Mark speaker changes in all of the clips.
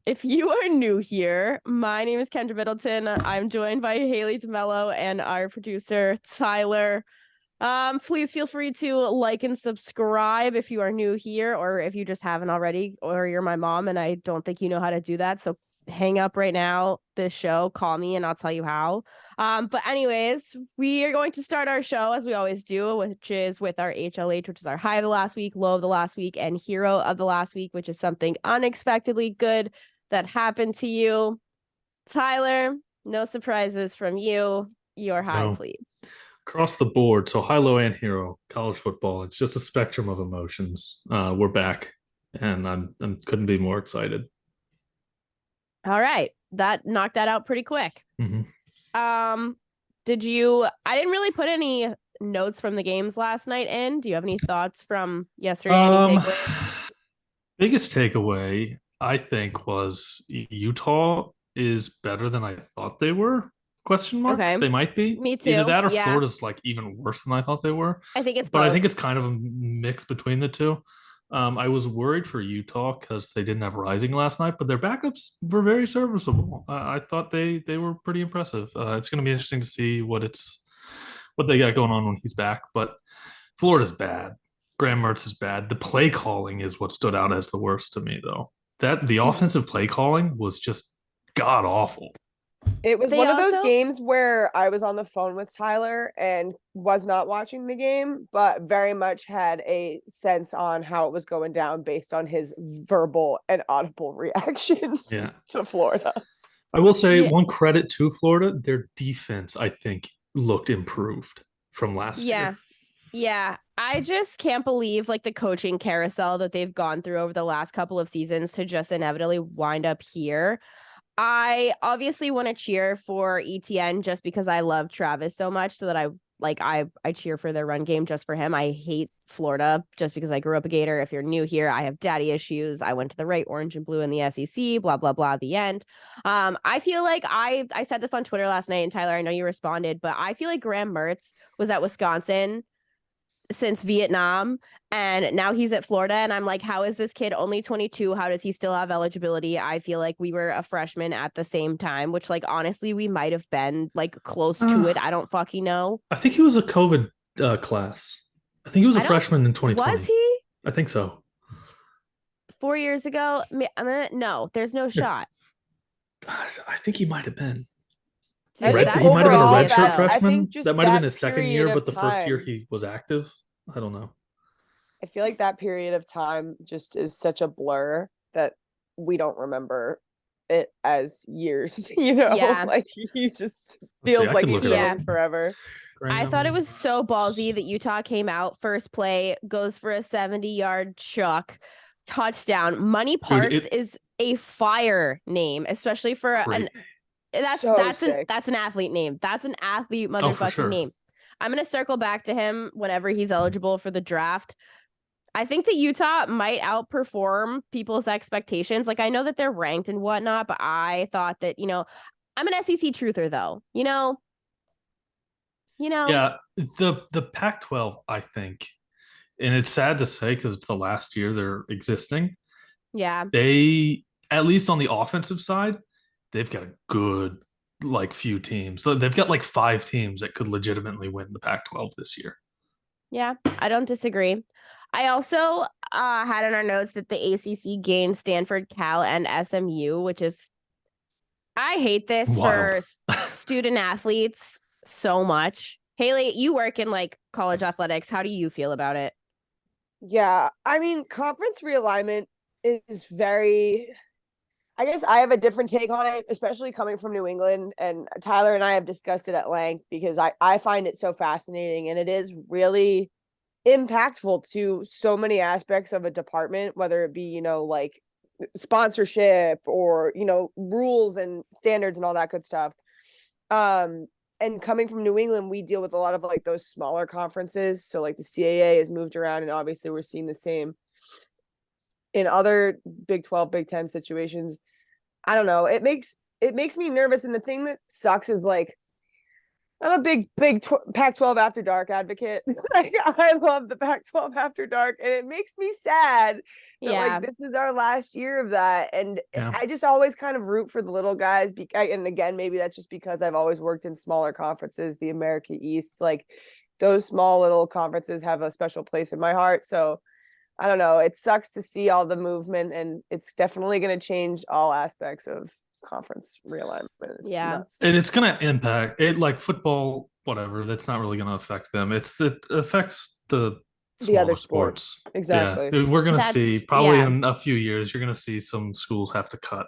Speaker 1: If you are new here, my name is Kendra Middleton. I'm joined by Haley DeMello and our producer, Tyler. Please feel free to like and subscribe if you are new here or if you just haven't already, or you're my mom and I don't think you know how to do that. So hang up right now, this show, call me and I'll tell you how. But anyways, we are going to start our show as we always do, which is with our HLH, which is our high of the last week, low of the last week, and hero of the last week, which is something unexpectedly good that happened to you. Tyler, no surprises from you. Your high,
Speaker 2: No,
Speaker 1: please.
Speaker 2: across the board. So high, low, and hero. College football. It's just a spectrum of emotions. We're back, and I'm couldn't be more excited.
Speaker 1: All right. That knocked that out pretty quick.
Speaker 2: Mm-hmm.
Speaker 1: I didn't really put any notes from the games last night in. Do you have any thoughts from yesterday? Any
Speaker 2: Um,
Speaker 1: takeaways?
Speaker 2: biggest takeaway I think was Utah is better than I thought they were. Question mark?
Speaker 1: Okay.
Speaker 2: They might be.
Speaker 1: Me
Speaker 2: Either
Speaker 1: too.
Speaker 2: that or
Speaker 1: Yeah.
Speaker 2: Florida's like even worse than I thought they were.
Speaker 1: I think it's
Speaker 2: But I
Speaker 1: both.
Speaker 2: think it's kind of a mix between the two. I was worried for Utah because they didn't have Rising last night, but their backups were very serviceable. I thought they were pretty impressive. It's going to be interesting to see what they got going on when he's back. But Florida's bad. Graham Mertz is bad. The play calling is what stood out as the worst to me, though. That the offensive play calling was just god awful.
Speaker 3: It was
Speaker 1: They
Speaker 3: one of those
Speaker 1: also
Speaker 3: games where I was on the phone with Tyler and was not watching the game, but very much had a sense on how it was going down based on his verbal and audible reactions
Speaker 2: Yeah.
Speaker 3: to Florida.
Speaker 2: I will say
Speaker 1: Yeah.
Speaker 2: one credit to Florida, their defense, I think, looked improved from last
Speaker 1: Yeah.
Speaker 2: year.
Speaker 1: Yeah. I just can't believe like the coaching carousel that they've gone through over the last couple of seasons to just inevitably wind up here. I obviously want to cheer for ETN just because I love Travis so much, so that I cheer for their run game just for him. I hate Florida just because I grew up a Gator. If you're new here, I have daddy issues. I went to the right, orange and blue in the SEC, blah blah blah, the end. I feel like I said this on Twitter last night, and Tyler, I know you responded, but I feel like Graham Mertz was at Wisconsin since Vietnam, and now he's at Florida, and I'm like, how is this kid only 22? How does he still have eligibility? I feel like we were a freshman at the same time, which like honestly we might have been like close to it. I don't fucking know.
Speaker 2: I think he was a COVID class. I think he was a
Speaker 1: I don't
Speaker 2: freshman in
Speaker 1: Was
Speaker 2: 2020.
Speaker 1: he
Speaker 2: I think so.
Speaker 1: 4 years ago? No, there's no
Speaker 2: Here,
Speaker 1: shot.
Speaker 2: I think he might have been.
Speaker 3: I
Speaker 1: Dude,
Speaker 3: think
Speaker 2: He might have been a
Speaker 3: overall,
Speaker 2: redshirt
Speaker 1: so.
Speaker 3: I think
Speaker 2: freshman.
Speaker 3: just
Speaker 2: That might have been
Speaker 3: that
Speaker 2: his second
Speaker 3: period
Speaker 2: year,
Speaker 3: of
Speaker 2: but the first year
Speaker 3: time,
Speaker 2: he was active. I don't know.
Speaker 3: I feel like that period of time just is such a blur that we don't remember it as years,
Speaker 1: Yeah.
Speaker 3: like you just
Speaker 2: Let's see.
Speaker 3: feels
Speaker 2: I
Speaker 3: like
Speaker 2: could
Speaker 3: it
Speaker 2: look
Speaker 3: could
Speaker 2: it
Speaker 1: Yeah.
Speaker 2: up.
Speaker 3: have been forever.
Speaker 1: I thought it
Speaker 2: Graham
Speaker 1: was so ballsy that Utah came out first play, goes for a 70-yard chuck, touchdown. Money
Speaker 2: Dude,
Speaker 1: Parks is a fire name, especially for an
Speaker 2: great.
Speaker 3: So sick.
Speaker 1: that's an athlete name. That's an athlete
Speaker 2: Oh, for
Speaker 1: motherfucking
Speaker 2: sure.
Speaker 1: name. I'm gonna circle back to him whenever he's eligible for the draft. I think that Utah might outperform people's expectations. Like I know that they're ranked and whatnot, but I thought that, I'm an SEC truther though. You know,
Speaker 2: Yeah, the Pac-12, I think, and it's sad to say because it's the last year they're existing.
Speaker 1: yeah.
Speaker 2: They, at least on the offensive side, they've got a good like few teams. So they've got like five teams that could legitimately win the Pac-12 this year.
Speaker 1: Yeah, I don't disagree. I also had in our notes that the ACC gained Stanford, Cal, and SMU, which is I hate this for
Speaker 2: Wild.
Speaker 1: student athletes so much. Haley, you work in like college athletics. How do you feel about it?
Speaker 3: Yeah, I mean, conference realignment is very, I guess I have a different take on it, especially coming from New England. And Tyler and I have discussed it at length because I find it so fascinating and it is really impactful to so many aspects of a department, whether it be, like sponsorship or, rules and standards and all that good stuff. And coming from New England, we deal with a lot of like those smaller conferences. So like the CAA has moved around, and obviously we're seeing the same in other Big 12, Big 10 situations. I don't know. It makes me nervous. And the thing that sucks is like I'm a big Pac-12 After Dark advocate. Like, I love the Pac-12 After Dark, and it makes me sad that like this is our last year of that. And I just always kind of root for the little guys. And again, maybe that's just because I've always worked in smaller conferences, the America East. Like those small little conferences have a special place in my heart. So I don't know. It sucks to see all the movement, and it's definitely going to change all aspects of conference realignment. It's nuts.
Speaker 2: And it's going to impact it, like football, whatever. That's not really going to affect them. It affects the
Speaker 3: other
Speaker 2: sports.
Speaker 3: Exactly.
Speaker 2: Yeah. We're going to see probably in a few years, you're going to see some schools have to cut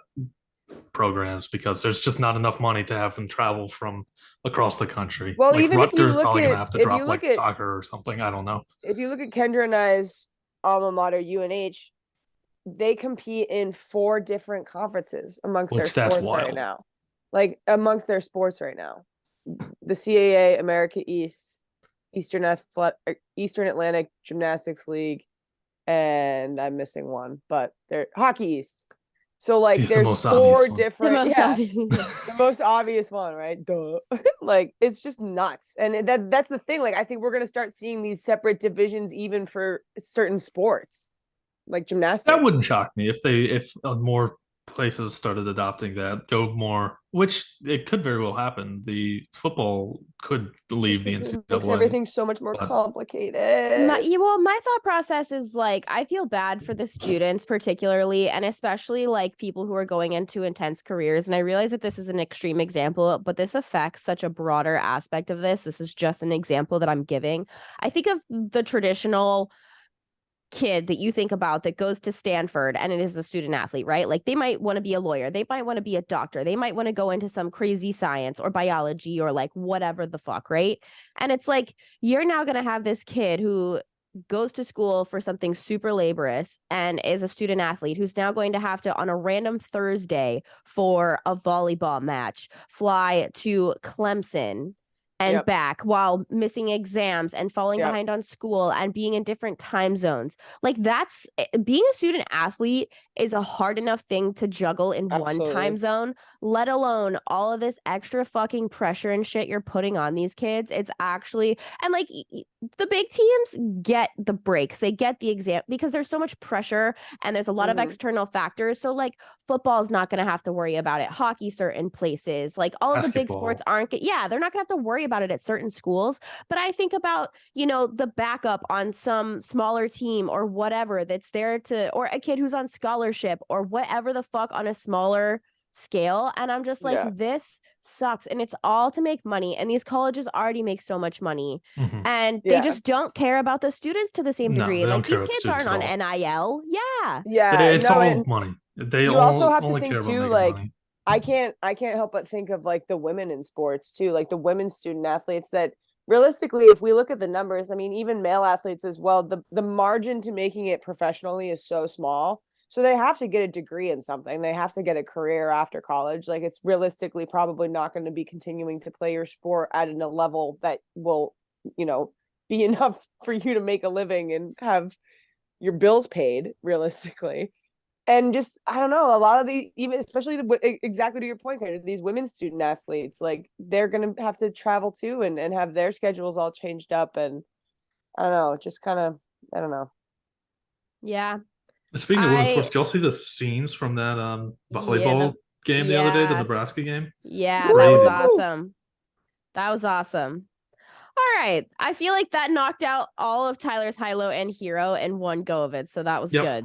Speaker 2: programs because there's just not enough money to have them travel from across the country.
Speaker 3: Well,
Speaker 2: like
Speaker 3: even
Speaker 2: Rutgers
Speaker 3: if you look
Speaker 2: probably
Speaker 3: at,
Speaker 2: going to have to drop like soccer or something. I don't know.
Speaker 3: If you look at Kendra and I's alma mater, UNH, they compete in 4 different conferences amongst their sports right now. Like amongst their sports right now. The CAA, America East, Eastern Atlantic Gymnastics League, and I'm missing one, but they're Hockey East. So like there's 4 different the most obvious one, right? Duh. Like it's just nuts. And that's the thing. Like I think we're gonna start seeing these separate divisions even for certain sports, like gymnastics.
Speaker 2: That wouldn't shock me if more places started adopting that, go more, which it could very well happen. The football could leave the NCAA.
Speaker 3: Makes everything so much more complicated.
Speaker 1: My thought process is like, I feel bad for the students particularly, and especially like people who are going into intense careers. And I realize that this is an extreme example, but this affects such a broader aspect of this. This is just an example that I'm giving. I think of the traditional kid that you think about that goes to Stanford and it is a student athlete, right? Like they might want to be a lawyer, they might want to be a doctor, they might want to go into some crazy science or biology or like whatever the fuck, right? And it's like you're now going to have this kid who goes to school for something super laborious and is a student athlete who's now going to have to, on a random Thursday for a volleyball match, fly to Clemson and back while missing exams and falling behind on school and being in different time zones. Like that's being a student athlete is a hard enough thing to juggle in one time zone, let alone all of this extra fucking pressure and shit you're putting on these kids. It's actually, and like the big teams get the breaks, they get the exam because there's so much pressure and there's a lot of external factors. So like football is not going to have to worry about it. Hockey, certain places, like all of the big sports aren't, they're not going to have to worry about it at certain schools. But I think about, the backup on some smaller team or whatever that's there to, or a kid who's on scholarship or whatever the fuck on a smaller scale. And I'm just like, this sucks. And it's all to make money. And these colleges already make so much money. And they just don't care about the students to the same degree. Like these kids aren't on NIL.
Speaker 2: It's all money. They
Speaker 3: also have to think
Speaker 2: too,
Speaker 3: like
Speaker 2: money.
Speaker 3: I can't help but think of like the women in sports too, like the women's student athletes that realistically, if we look at the numbers, I mean, even male athletes as well, the margin to making it professionally is so small. So they have to get a degree in something. They have to get a career after college. Like it's realistically probably not going to be continuing to play your sport at a level that will, be enough for you to make a living and have your bills paid realistically. And just, I don't know, a lot of the, even especially exactly to your point, Kendra, these women's student athletes, like they're going to have to travel too and have their schedules all changed up. And I don't know, just kind of, I don't know.
Speaker 1: Yeah.
Speaker 2: Speaking of women's sports, did y'all see the scenes from that volleyball game the other day, the Nebraska game?
Speaker 1: Yeah, that was awesome. That was awesome. All right. I feel like that knocked out all of Tyler's high-low and hero in one go of it. So that was good.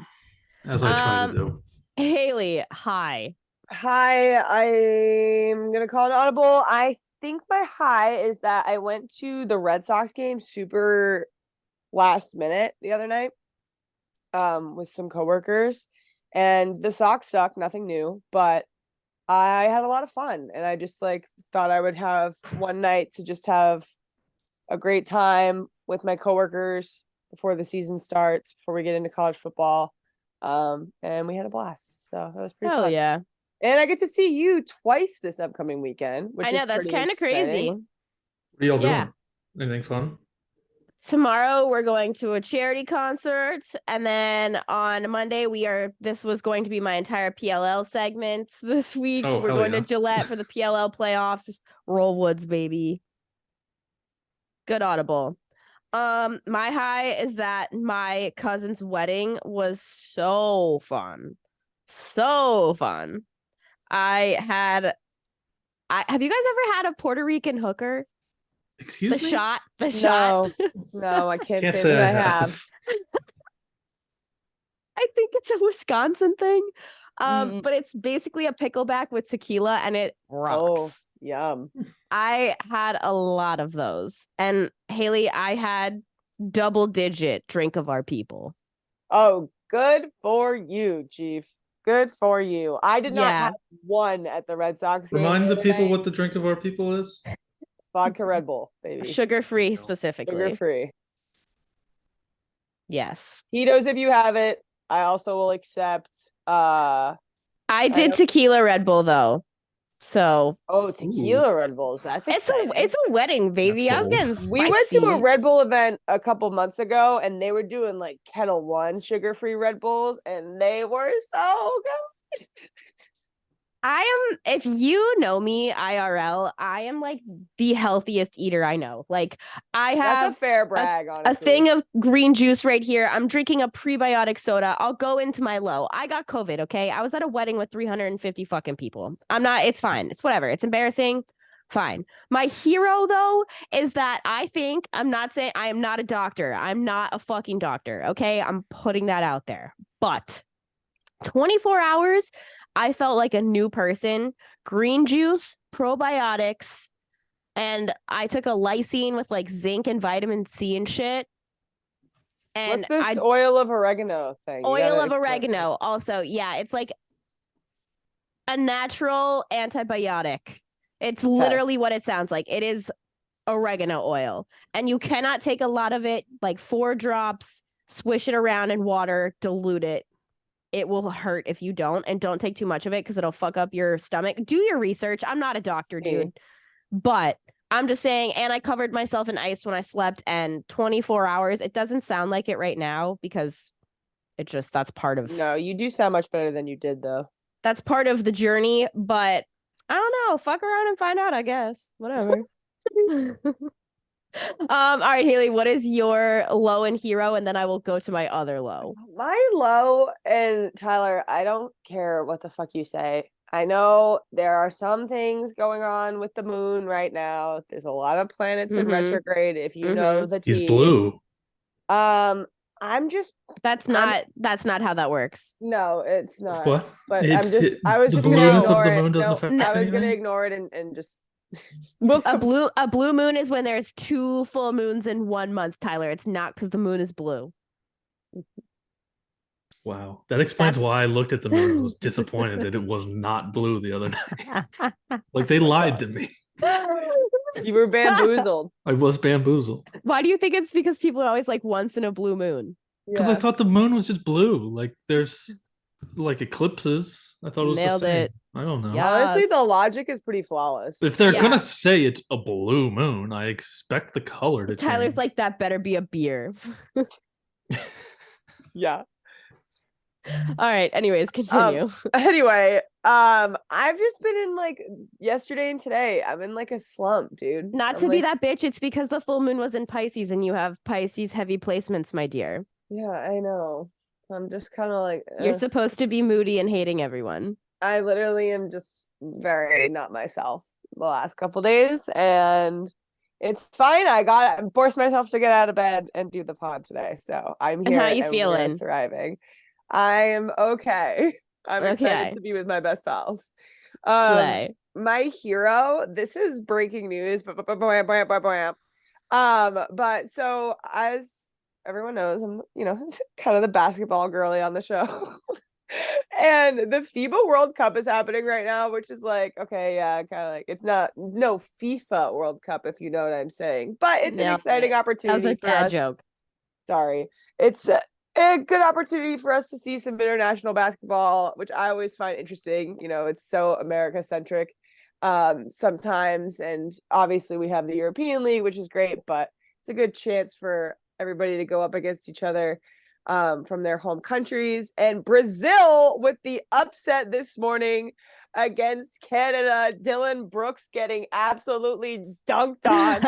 Speaker 2: As I try to do.
Speaker 1: Haley, hi.
Speaker 3: Hi, I'm going to call an audible. I think my high is that I went to the Red Sox game super last minute the other night with some coworkers, and the Sox suck, nothing new, but I had a lot of fun, and I just like thought I would have one night to just have a great time with my coworkers before the season starts, before we get into college football. And we had a blast. So that was pretty fun.
Speaker 1: Yeah.
Speaker 3: And I get to see you twice this upcoming weekend, which
Speaker 1: I know, that's kind of crazy.
Speaker 2: What are y'all doing? Anything fun?
Speaker 1: Tomorrow we're going to a charity concert, and then on Monday this was going to be my entire PLL segment this week. We're going to Gillette for the PLL playoffs. Roll Woods, baby. Good audible. My high is that my cousin's wedding was so fun. So fun. Have you guys ever had a Puerto Rican hooker?
Speaker 2: Excuse me?
Speaker 1: The shot.
Speaker 3: No, I can't,
Speaker 2: Can't
Speaker 3: say
Speaker 2: say
Speaker 3: that
Speaker 2: I
Speaker 3: I have.
Speaker 2: have.
Speaker 1: I think it's a Wisconsin thing.
Speaker 3: Mm.
Speaker 1: But it's basically a pickleback with tequila and it
Speaker 3: Oh,
Speaker 1: rocks.
Speaker 3: yum.
Speaker 1: I had a lot of those. And Haley, I had double-digit drink of our people.
Speaker 3: Oh, good for you, Chief. Good for you. I did not
Speaker 1: Yeah.
Speaker 3: have one at the Red Sox game.
Speaker 2: Remind the
Speaker 3: other
Speaker 2: people
Speaker 3: night.
Speaker 2: what the drink of our people is.
Speaker 3: Vodka Red Bull, baby.
Speaker 1: Sugar-free
Speaker 2: No.
Speaker 1: specifically.
Speaker 3: Sugar-free.
Speaker 1: Yes.
Speaker 3: Tito's if you have it. I also will accept.
Speaker 1: I did tequila Red Bull though. So
Speaker 3: tequila Red Bulls. That's exciting.
Speaker 1: it's a wedding, baby. I was
Speaker 2: That's bold.
Speaker 1: getting spicy.
Speaker 3: We went to a Red Bull event a couple months ago, and they were doing like Kettle One sugar-free Red Bulls, and they were so good.
Speaker 1: If you know me IRL, I am like the healthiest eater I know. Like I have
Speaker 3: That's a fair brag, honestly.
Speaker 1: a thing of green juice right here. I'm drinking a prebiotic soda. I'll go into my low. I got COVID, okay? I was at a wedding with 350 fucking people. It's fine. It's whatever. It's embarrassing. Fine. My hero though is that I'm not saying I am not a doctor. I'm not a fucking doctor, okay? I'm putting that out there. But 24 hours, I felt like a new person. Green juice, probiotics, and I took a lysine with like zinc and vitamin C and shit. And
Speaker 3: what's this oil of oregano thing?
Speaker 1: Oil of oregano also. Yeah, it's like a natural antibiotic. It's literally what it sounds like. It is oregano oil. And you cannot take a lot of it, like 4 drops, swish it around in water, dilute it. It will hurt if you don't, and don't take too much of it because it'll fuck up your stomach. Do your research. I'm not a doctor, dude, but I'm just saying. And I covered myself in ice when I slept, and 24 hours. It doesn't sound like it right now because that's part of.
Speaker 3: No, you do sound much better than you did though.
Speaker 1: That's part of the journey, but I don't know. Fuck around and find out, I guess. Whatever. All right, Haley, what is your low and hero? And then I will go to my other low.
Speaker 3: My low, and Tyler, I don't care what the fuck you say. I know there are some things going on with the moon right now. There's a lot of planets in retrograde. If you know the tea.
Speaker 2: He's blue.
Speaker 3: I'm just
Speaker 1: that's not how that works.
Speaker 3: No, it's not.
Speaker 2: What?
Speaker 3: But I was just gonna ignore it. I was gonna ignore it and just
Speaker 1: a blue moon is when there's 2 full moons in 1 month, Tyler. It's not because the moon is blue.
Speaker 2: Wow. That explains why I looked at the moon and was disappointed that it was not blue the other night. Like they lied to me.
Speaker 3: You were bamboozled.
Speaker 2: I was bamboozled.
Speaker 1: Why do you think it's because people are always like once in a blue moon?
Speaker 2: Because I thought the moon was just blue. Like there's like eclipses. I thought it was
Speaker 1: nailed
Speaker 2: the same.
Speaker 1: it.
Speaker 2: I don't know.
Speaker 1: Yes.
Speaker 3: Honestly, the logic is pretty flawless.
Speaker 2: If they're gonna say it's a blue moon, I expect the color to
Speaker 1: Tyler's
Speaker 2: change.
Speaker 1: like, that better be a beer.
Speaker 3: Yeah.
Speaker 1: All right. Anyways, continue.
Speaker 3: Anyway, I've just been in like yesterday and today. I'm in like a slump, dude.
Speaker 1: Not to be that bitch. It's because the full moon was in Pisces and you have Pisces heavy placements, my dear.
Speaker 3: Yeah, I know. I'm just kind of like
Speaker 1: you're supposed to be moody and hating everyone.
Speaker 3: I literally am just very not myself the last couple days, and it's fine. I forced myself to get out of bed and do the pod today, so I'm here.
Speaker 1: And how you feeling?
Speaker 3: We're thriving. I am okay. I'm excited to be with my best pals.
Speaker 1: Slay.
Speaker 3: My hero. This is breaking news. But so as everyone knows, I'm kind of the basketball girly on the show. And the FIBA World Cup is happening right now, which is like, okay, yeah, kind of like it's no FIFA World Cup, if you know what I'm saying. But it's an exciting opportunity.
Speaker 1: That was a dad joke.
Speaker 3: Sorry. It's a good opportunity for us to see some international basketball, which I always find interesting. It's so America-centric sometimes. And obviously we have the European League, which is great, but it's a good chance for everybody to go up against each other. from their home countries. And Brazil with the upset this morning against Canada. Dylan Brooks getting absolutely dunked on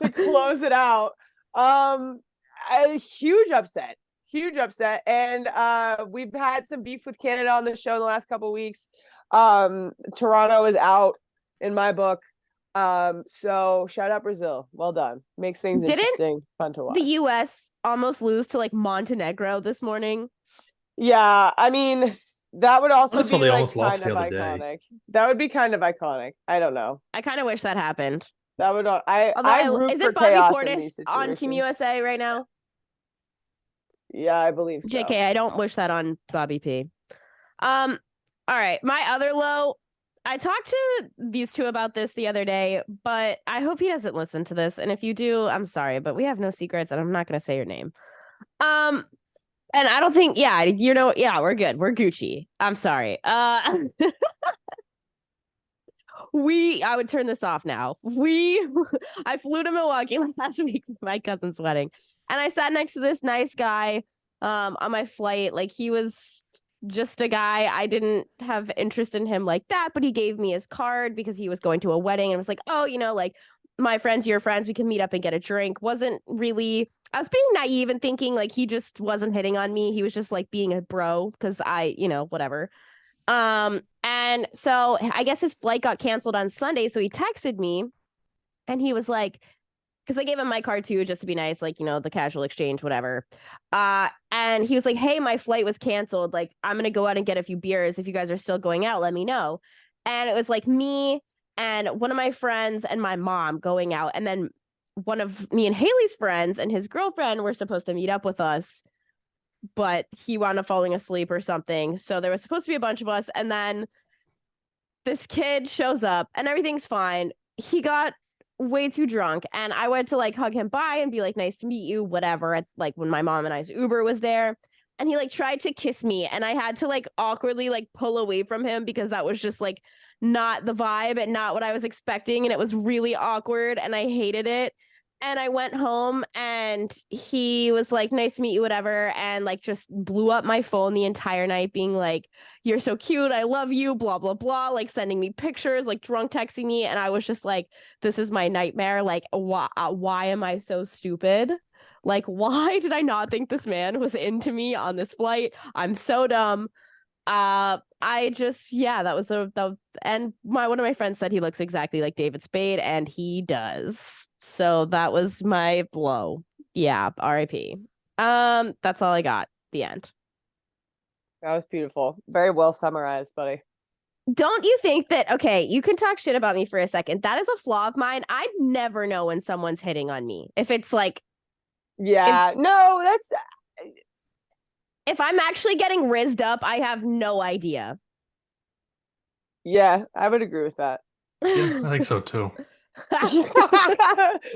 Speaker 3: to close it out. A huge upset. And we've had some beef with Canada on the show in the last couple of weeks. Toronto is out in my book. So shout out Brazil. Well done. Makes things interesting, fun to watch.
Speaker 1: The US almost lose to like Montenegro this morning.
Speaker 3: Yeah, I mean, that would also be
Speaker 2: they
Speaker 3: like
Speaker 2: almost lost
Speaker 3: kind of
Speaker 2: the other
Speaker 3: iconic.
Speaker 2: day.
Speaker 3: That would be kind of iconic. I don't know.
Speaker 1: I kind of wish that happened.
Speaker 3: That would I root
Speaker 1: is
Speaker 3: for
Speaker 1: it Bobby
Speaker 3: chaos in these
Speaker 1: Portis on Team
Speaker 3: situations.
Speaker 1: USA right now?
Speaker 3: Yeah, I believe so.
Speaker 1: JK, I don't wish that on Bobby P. All right, my other low. I talked to these two about this the other day, but I hope he doesn't listen to this. And if you do, I'm sorry, but we have no secrets, and I'm not going to say your name. And I don't think, we're good. We're Gucci. I'm sorry. I would turn this off now. I flew to Milwaukee last week for my cousin's wedding, and I sat next to this nice guy on my flight. Like, he was just a guy. I didn't have interest in him like that, but he gave me his card because he was going to a wedding and was like, oh, like my friends, your friends, we can meet up and get a drink. Wasn't really, I was being naive and thinking like he just wasn't hitting on me. He was just like being a bro because whatever. And so I guess his flight got canceled on Sunday. So he texted me and he was like, because I gave him my card too, just to be nice, like, the casual exchange, whatever. And he was like, hey, my flight was canceled. Like, I'm going to go out and get a few beers. If you guys are still going out, let me know. And it was like me and one of my friends and my mom going out. And then one of me and Haley's friends and his girlfriend were supposed to meet up with us, but he wound up falling asleep or something. So there was supposed to be a bunch of us. And then this kid shows up and everything's fine. He got way too drunk and I went to like hug him bye and be like, nice to meet you, whatever, at like when my mom and I's Uber was there. And he like tried to kiss me and I had to like awkwardly like pull away from him because that was just like not the vibe and not what I was expecting. And it was really awkward and I hated it. And I went home and he was like, nice to meet you, whatever. And like just blew up my phone the entire night being like, you're so cute. I love you, blah, blah, blah. Like sending me pictures, like drunk texting me. And I was just like, this is my nightmare. Like, why am I so stupid? Like, why did I not think this man was into me on this flight? I'm so dumb. I just, that was and one of my friends said he looks exactly like David Spade, and he does. So that was my blow. Yeah, R.I.P. That's all I got. The end.
Speaker 3: That was beautiful. Very well summarized, buddy.
Speaker 1: Don't you think that, okay, you can talk shit about me for a second. That is a flaw of mine. I never know when someone's hitting on me. If it's like, if I'm actually getting rizzed up, I have no idea.
Speaker 3: Yeah, I would agree with that.
Speaker 2: Yeah, I think so too.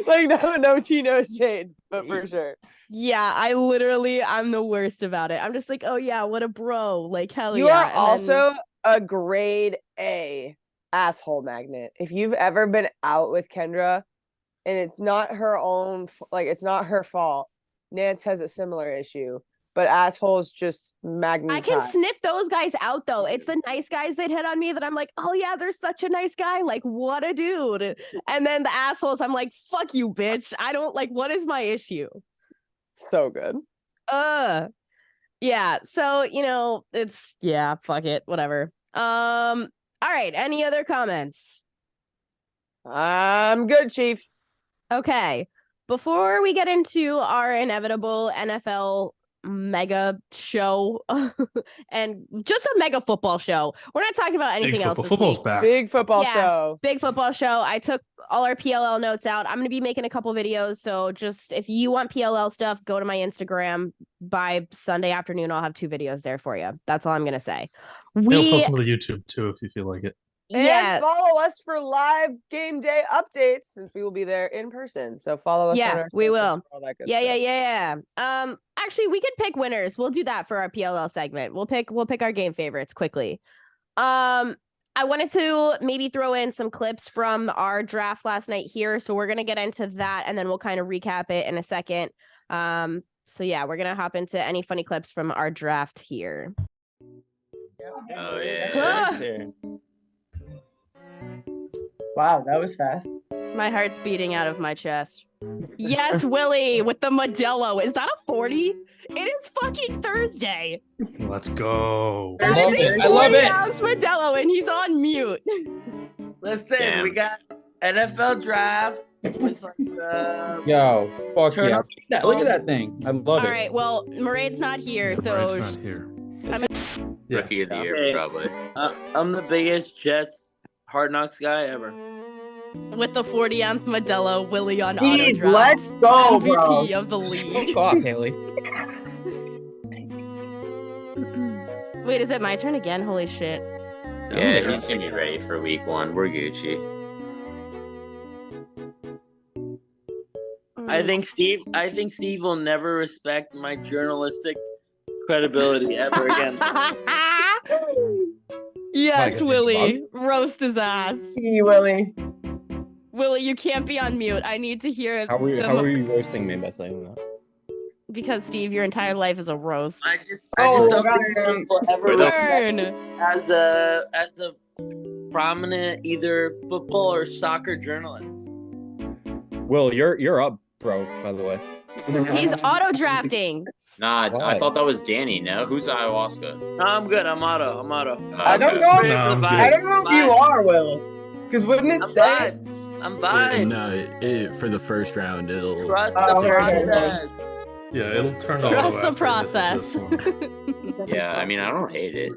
Speaker 3: Like no tea, no shade, but for sure.
Speaker 1: Yeah, I'm the worst about it. I'm just like, oh yeah, what a bro. Like, hell
Speaker 3: you
Speaker 1: yeah.
Speaker 3: You are also a grade A asshole magnet. If you've ever been out with Kendra and it's not her own, like it's not her fault, Nance has a similar issue. But assholes just magnetize.
Speaker 1: I can snip those guys out, though. It's the nice guys that hit on me that I'm like, oh, yeah, they're such a nice guy. Like, what a dude. And then the assholes, I'm like, fuck you, bitch. I don't like, what is my issue?
Speaker 3: So good.
Speaker 1: Yeah. So, it's, fuck it. Whatever. All right. Any other comments?
Speaker 3: I'm good, Chief.
Speaker 1: Okay. Before we get into our inevitable NFL mega show and just a mega football show, we're not talking about anything else.
Speaker 2: Football's back.
Speaker 3: Big football show.
Speaker 1: Big football show. I took all our PLL notes out. I'm going to be making a couple videos, so just if you want PLL stuff, go to my Instagram. By Sunday afternoon I'll have 2 videos there for you. That's all I'm going to say.
Speaker 2: We'll post them to YouTube too if you feel like it.
Speaker 3: And follow us for live game day updates since we will be there in person. So follow us on our
Speaker 1: we will.
Speaker 3: All that good
Speaker 1: stuff. Actually, we could pick winners. We'll do that for our PLL segment. We'll pick our game favorites quickly. I wanted to maybe throw in some clips from our draft last night here. So we're going to get into that and then we'll kind of recap it in a second. So yeah, we're gonna hop into any funny clips from our draft here.
Speaker 4: Oh yeah.
Speaker 3: Wow, that was fast.
Speaker 1: My heart's beating out of my chest. Yes, Willie, with the Modelo. Is that a 40? It is fucking Thursday.
Speaker 2: Let's go.
Speaker 1: That
Speaker 5: love
Speaker 1: is
Speaker 5: it.
Speaker 1: a
Speaker 5: I love
Speaker 1: 40
Speaker 5: it.
Speaker 1: ounce Modelo, and he's on mute.
Speaker 6: Listen,
Speaker 4: Damn.
Speaker 6: we got NFL draft with like
Speaker 5: Yo, fuck
Speaker 6: Turn
Speaker 5: yeah.
Speaker 6: up-
Speaker 5: Look at that thing. I love
Speaker 1: All
Speaker 5: it.
Speaker 1: right, well, Maraid's not here,
Speaker 2: Yeah,
Speaker 1: so
Speaker 2: Bright's not here. Yeah.
Speaker 4: Rookie of the year,
Speaker 6: Okay.
Speaker 4: probably.
Speaker 6: I'm the biggest Jets Hard Knocks guy ever.
Speaker 1: with the 40 ounce Modelo, Willie on auto
Speaker 3: Steve,
Speaker 1: draft.
Speaker 3: let's go, bro.
Speaker 1: MVP of the league.
Speaker 5: Fuck, Haley.
Speaker 1: Wait, is it my turn again? Holy shit.
Speaker 4: Yeah, he's gonna be ready for week 1. We're Gucci.
Speaker 6: I think Steve will never respect my journalistic credibility ever again.
Speaker 1: Yes,
Speaker 5: Like a
Speaker 1: Willie. Roast his ass.
Speaker 3: Hey, Willie.
Speaker 1: Willie, you can't be on mute. I need to hear
Speaker 5: How
Speaker 1: the
Speaker 5: are you roasting me by saying that?
Speaker 1: because Steve, your entire life is a roast.
Speaker 6: I just
Speaker 3: Oh,
Speaker 6: don't
Speaker 3: God.
Speaker 6: think Steve will ever
Speaker 4: With a-
Speaker 6: respect
Speaker 1: Burn.
Speaker 6: as a prominent either football or soccer journalist.
Speaker 5: Will, you're up, bro, by the way.
Speaker 1: He's auto drafting.
Speaker 4: Nah,
Speaker 5: Why?
Speaker 4: I thought that was Danny. No, who's ayahuasca?
Speaker 6: No, I'm good. I'm auto.
Speaker 3: I don't
Speaker 4: Okay.
Speaker 3: know.
Speaker 6: Ready
Speaker 2: No,
Speaker 6: for
Speaker 2: I'm
Speaker 6: the
Speaker 2: good.
Speaker 3: I
Speaker 6: vibes.
Speaker 3: don't know if you are, Will. Because wouldn't it
Speaker 6: I'm
Speaker 3: say?
Speaker 6: vibes. I'm vibes.
Speaker 7: No, for the first round, it'll.
Speaker 6: Trust
Speaker 3: Oh,
Speaker 6: the
Speaker 3: okay.
Speaker 6: process.
Speaker 2: Yeah, it'll turn auto
Speaker 1: Trust the
Speaker 2: after
Speaker 1: process.
Speaker 2: this one.
Speaker 4: Yeah, I mean, I don't hate it.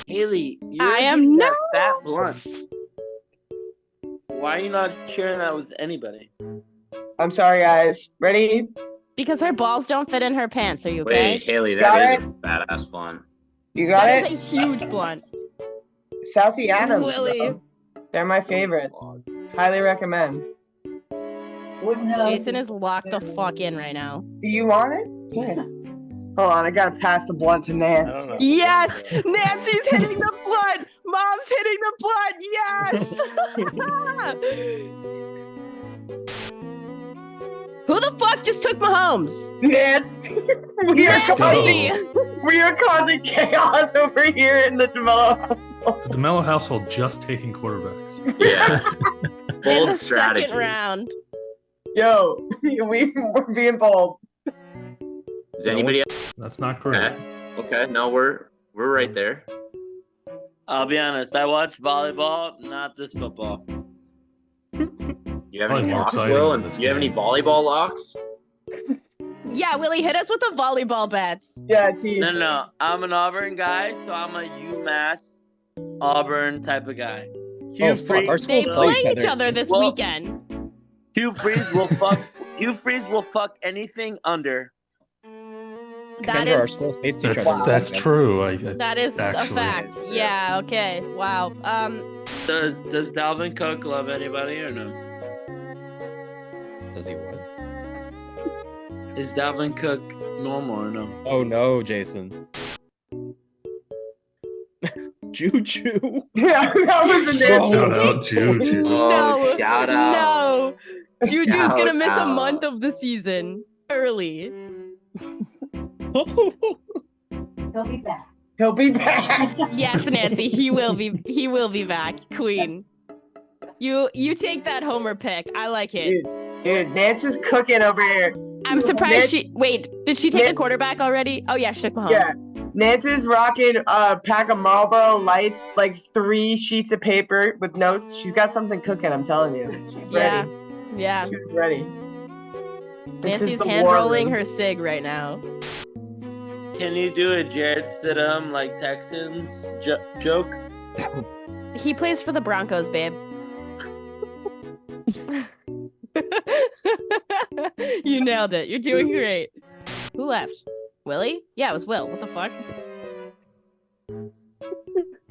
Speaker 6: Haley, you're
Speaker 1: I am
Speaker 6: eating
Speaker 1: no.
Speaker 6: that fat blunt. Why are you not sharing that with anybody?
Speaker 3: I'm sorry, guys. Ready?
Speaker 1: Because her balls don't fit in her pants. Are you okay?
Speaker 4: Wait, Haley,
Speaker 3: Got
Speaker 4: that
Speaker 3: it?
Speaker 4: is a fat ass blunt.
Speaker 3: You got
Speaker 1: That
Speaker 3: it?
Speaker 1: is a huge blunt.
Speaker 3: Southie Adams.
Speaker 1: Willie.
Speaker 3: bro. They're my favorites. Highly recommend.
Speaker 1: Jason is locked the fuck in right now.
Speaker 3: Do you want it? Yeah. Hold on, I gotta pass the blunt to Nance.
Speaker 4: I don't know.
Speaker 1: Yes, Nancy's hitting the blunt. Mom's hitting the blunt. Yes. Who the fuck just took Mahomes?
Speaker 3: Nance, we are
Speaker 2: Let's
Speaker 3: causing
Speaker 2: go.
Speaker 3: we are causing chaos over here in the DeMello household.
Speaker 2: The DeMello household just taking quarterbacks.
Speaker 4: Yeah.
Speaker 1: In
Speaker 4: Bold
Speaker 1: the
Speaker 4: strategy.
Speaker 1: second round.
Speaker 3: Yo, we're being bold.
Speaker 4: Does anybody else?
Speaker 2: That's not correct.
Speaker 4: Okay, no, we're right there.
Speaker 6: I'll be honest. I watch volleyball, not this football.
Speaker 4: You have
Speaker 2: Probably
Speaker 4: any
Speaker 2: more
Speaker 4: locks,
Speaker 2: exciting
Speaker 4: Will?
Speaker 2: than
Speaker 4: And
Speaker 2: this
Speaker 4: do you have any
Speaker 2: game.
Speaker 4: volleyball locks?
Speaker 1: Yeah, Willie, hit us with the volleyball bets.
Speaker 3: Yeah, T.
Speaker 6: No. I'm an Auburn guy, so I'm a UMass Auburn type of guy. Hugh
Speaker 5: Oh, fuck, our
Speaker 6: Freeze,
Speaker 1: They
Speaker 5: schools
Speaker 1: play each other this
Speaker 6: Well-
Speaker 1: weekend.
Speaker 6: Hugh Freeze will fuck. Hugh Freeze will fuck anything under.
Speaker 1: That
Speaker 5: Our
Speaker 1: is
Speaker 5: schools face each other.
Speaker 2: That's true.
Speaker 1: that is a
Speaker 2: Actually.
Speaker 1: fact. Yeah, okay. Wow.
Speaker 6: Does Dalvin Cook love anybody or no?
Speaker 5: Does he what?
Speaker 6: Is Dalvin Cook normal or no?
Speaker 5: Oh no, Jason. Juju.
Speaker 3: Yeah, that was the Nance.
Speaker 2: Shout out Juju.
Speaker 4: Oh,
Speaker 1: No,
Speaker 4: shout out.
Speaker 1: No. Juju's
Speaker 4: Shout
Speaker 1: gonna miss a
Speaker 4: out.
Speaker 1: month of the season early.
Speaker 3: He'll be back.
Speaker 1: Yes, Nancy, he will be back. Queen. You take that Homer pick. I like it.
Speaker 3: Dude, Nance is cooking over here.
Speaker 1: I'm surprised
Speaker 3: Nance-
Speaker 1: she wait, did she take
Speaker 3: Nan-
Speaker 1: the quarterback already? Oh yeah, she took Mahomes.
Speaker 3: Yeah. Nance is rocking a pack of Marlboro Lights, like 3 sheets of paper with notes. She's got something cooking, I'm telling you. She's
Speaker 1: Yeah.
Speaker 3: ready.
Speaker 1: Yeah.
Speaker 3: She's ready. This is
Speaker 1: Nancy's
Speaker 3: the
Speaker 1: hand
Speaker 3: war
Speaker 1: rolling
Speaker 3: room.
Speaker 1: her cig right now.
Speaker 6: Can you do a Jared Stidham like Texans joke?
Speaker 1: He plays for the Broncos, babe. You nailed it. You're doing great. Who left? Willie? Yeah, it was Will. What the fuck?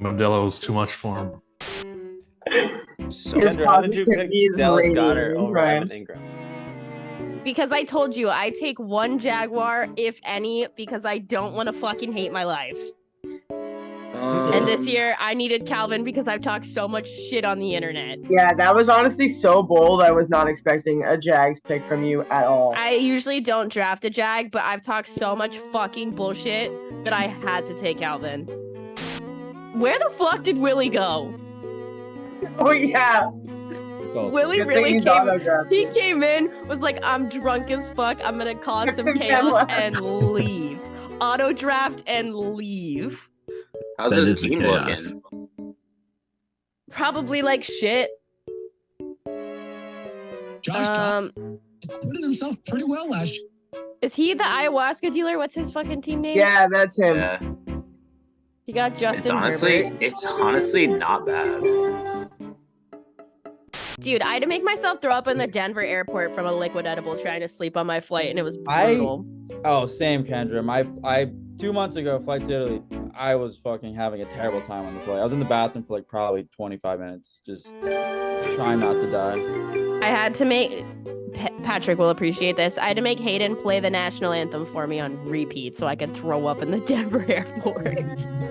Speaker 2: Modelo's too much for him.
Speaker 5: So, Kendra, how did you pick
Speaker 3: Positivity is
Speaker 5: Dallas
Speaker 3: radiating,
Speaker 5: Goddard over
Speaker 3: right?
Speaker 5: Evan Ingram?
Speaker 1: Because I told you I take one Jaguar, if any, because I don't want to fucking hate my life.
Speaker 4: Oh
Speaker 1: And this year, I needed Calvin because I've talked so much shit on the internet.
Speaker 3: Yeah, that was honestly so bold. I was not expecting a Jags pick from you at all.
Speaker 1: I usually don't draft a Jag, but I've talked so much fucking bullshit that I had to take Calvin. Where the fuck did Willie go?
Speaker 3: Oh yeah.
Speaker 1: Willie
Speaker 3: Good thing
Speaker 1: really
Speaker 3: he's
Speaker 1: came.
Speaker 3: autographed.
Speaker 1: He came in, was like, I'm drunk as fuck. I'm gonna cause some chaos and leave. Auto draft and leave.
Speaker 4: How's
Speaker 7: That
Speaker 4: his
Speaker 7: is the
Speaker 4: team
Speaker 7: chaos.
Speaker 4: looking?
Speaker 1: Probably like shit.
Speaker 8: Josh acquitted himself pretty well last year.
Speaker 1: Is he the ayahuasca dealer? What's his fucking team name?
Speaker 3: Yeah, that's him.
Speaker 4: Yeah.
Speaker 1: He got
Speaker 4: It's
Speaker 1: Justin
Speaker 4: honestly,
Speaker 1: Herbert.
Speaker 4: not bad.
Speaker 1: Dude, I had to make myself throw up in the Denver airport from a liquid edible trying to sleep on my flight, and it was brutal.
Speaker 9: Oh, same, Kendra. I 2 months ago, flight to Italy, I was fucking having a terrible time on the flight. I was in the bathroom for like probably 25 minutes, just trying not to die.
Speaker 1: I had to make Patrick will appreciate this. I had to make Hayden play the national anthem for me on repeat so I could throw up in the Denver airport.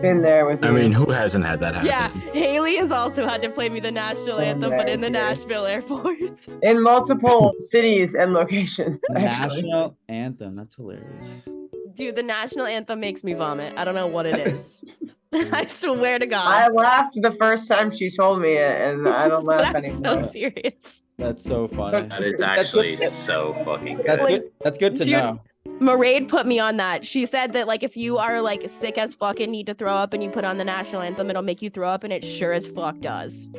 Speaker 3: Been there with you.
Speaker 7: I mean, who hasn't had that happen?
Speaker 1: Yeah, Haley has also had to play me the national anthem, but in the Nashville airport.
Speaker 3: in multiple cities and locations. Actually.
Speaker 9: National anthem. That's hilarious.
Speaker 1: Dude, the national anthem makes me vomit. I don't know what it is. I swear to God.
Speaker 3: I laughed the first time she told me it, and I don't laugh
Speaker 1: That's
Speaker 3: anymore.
Speaker 1: so serious.
Speaker 9: That's so funny.
Speaker 4: That is
Speaker 3: That's
Speaker 4: actually
Speaker 3: good.
Speaker 4: so fucking good.
Speaker 9: That's
Speaker 1: Like,
Speaker 9: good. That's good to
Speaker 1: dude,
Speaker 9: know.
Speaker 1: Maraid put me on that. She said that like if you are like sick as fuck and need to throw up and you put on the national anthem, it'll make you throw up, and it sure as fuck does.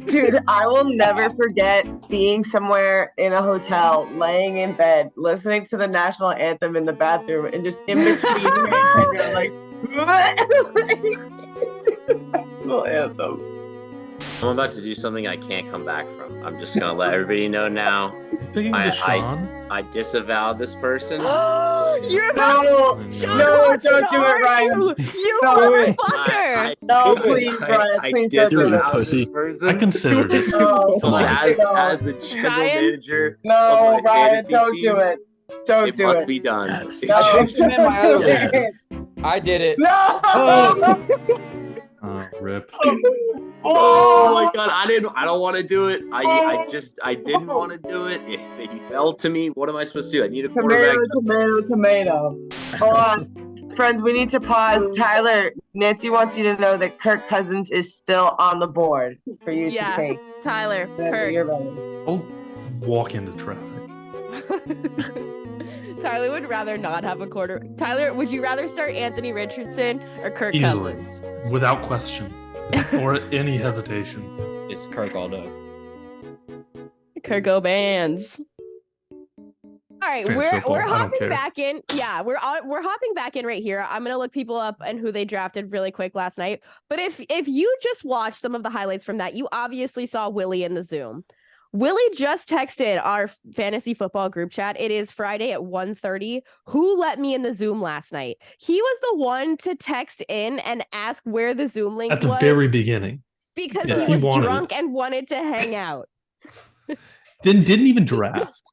Speaker 3: Dude, I will never forget being somewhere in a hotel, laying in bed, listening to the national anthem in the bathroom, and just in between and you're like, national anthem.
Speaker 4: I'm about to do something I can't come back from. I'm just gonna let everybody know now.
Speaker 2: Picking Deshaun.
Speaker 4: I disavowed this person.
Speaker 1: You're about to. Sean
Speaker 3: No,
Speaker 1: Watson,
Speaker 3: don't do it,
Speaker 1: are
Speaker 3: Ryan.
Speaker 1: You
Speaker 3: No,
Speaker 1: motherfucker.
Speaker 3: No, please, Ryan, please don't do
Speaker 7: it.
Speaker 3: that.
Speaker 7: Pussy.
Speaker 2: I considered it.
Speaker 3: No,
Speaker 7: Come on.
Speaker 4: As a general
Speaker 1: Ryan?
Speaker 4: manager
Speaker 3: no,
Speaker 4: of my
Speaker 3: Ryan,
Speaker 4: fantasy
Speaker 3: don't
Speaker 4: team,
Speaker 3: do it. Don't
Speaker 4: it
Speaker 3: do
Speaker 4: must
Speaker 3: it.
Speaker 4: be done.
Speaker 7: Yes.
Speaker 3: No,
Speaker 9: I picked him in my other
Speaker 3: don't do
Speaker 9: league.
Speaker 3: it.
Speaker 9: I did it.
Speaker 3: No!
Speaker 2: Rip.
Speaker 4: Oh my god, I don't want to do it. I didn't want to do it. If he fell to me, what am I supposed to do? I need a quarterback.
Speaker 3: Tomato. Hold on. Friends, we need to pause. Tyler, Nancy wants you to know that Kirk Cousins is still on the board for you
Speaker 1: Yeah.
Speaker 3: to take.
Speaker 1: Tyler,
Speaker 3: Whenever you're ready.
Speaker 2: I'll walk into traffic.
Speaker 1: Tyler would rather not have a quarter. Tyler, would you rather start Anthony Richardson or Kirk
Speaker 2: Easily.
Speaker 1: Cousins?
Speaker 2: Without question. Or any hesitation.
Speaker 5: It's Kirk all day.
Speaker 1: Kirk Bands. All right,
Speaker 2: Fantasy
Speaker 1: we're
Speaker 2: football, I don't
Speaker 1: hopping
Speaker 2: care.
Speaker 1: back in. Yeah, we're hopping back in right here. I'm gonna look people up and who they drafted really quick last night. But if you just watched some of the highlights from that, you obviously saw Willie in the Zoom. Willie just texted our fantasy football group chat. It is Friday at 1:30. Who let me in the Zoom last night? He was the one to text in and ask where the Zoom link
Speaker 2: At the
Speaker 1: was
Speaker 2: very beginning.
Speaker 1: because
Speaker 2: Yeah,
Speaker 1: he
Speaker 2: he
Speaker 1: was
Speaker 2: wanted
Speaker 1: drunk and wanted to hang out.
Speaker 2: Didn't even draft.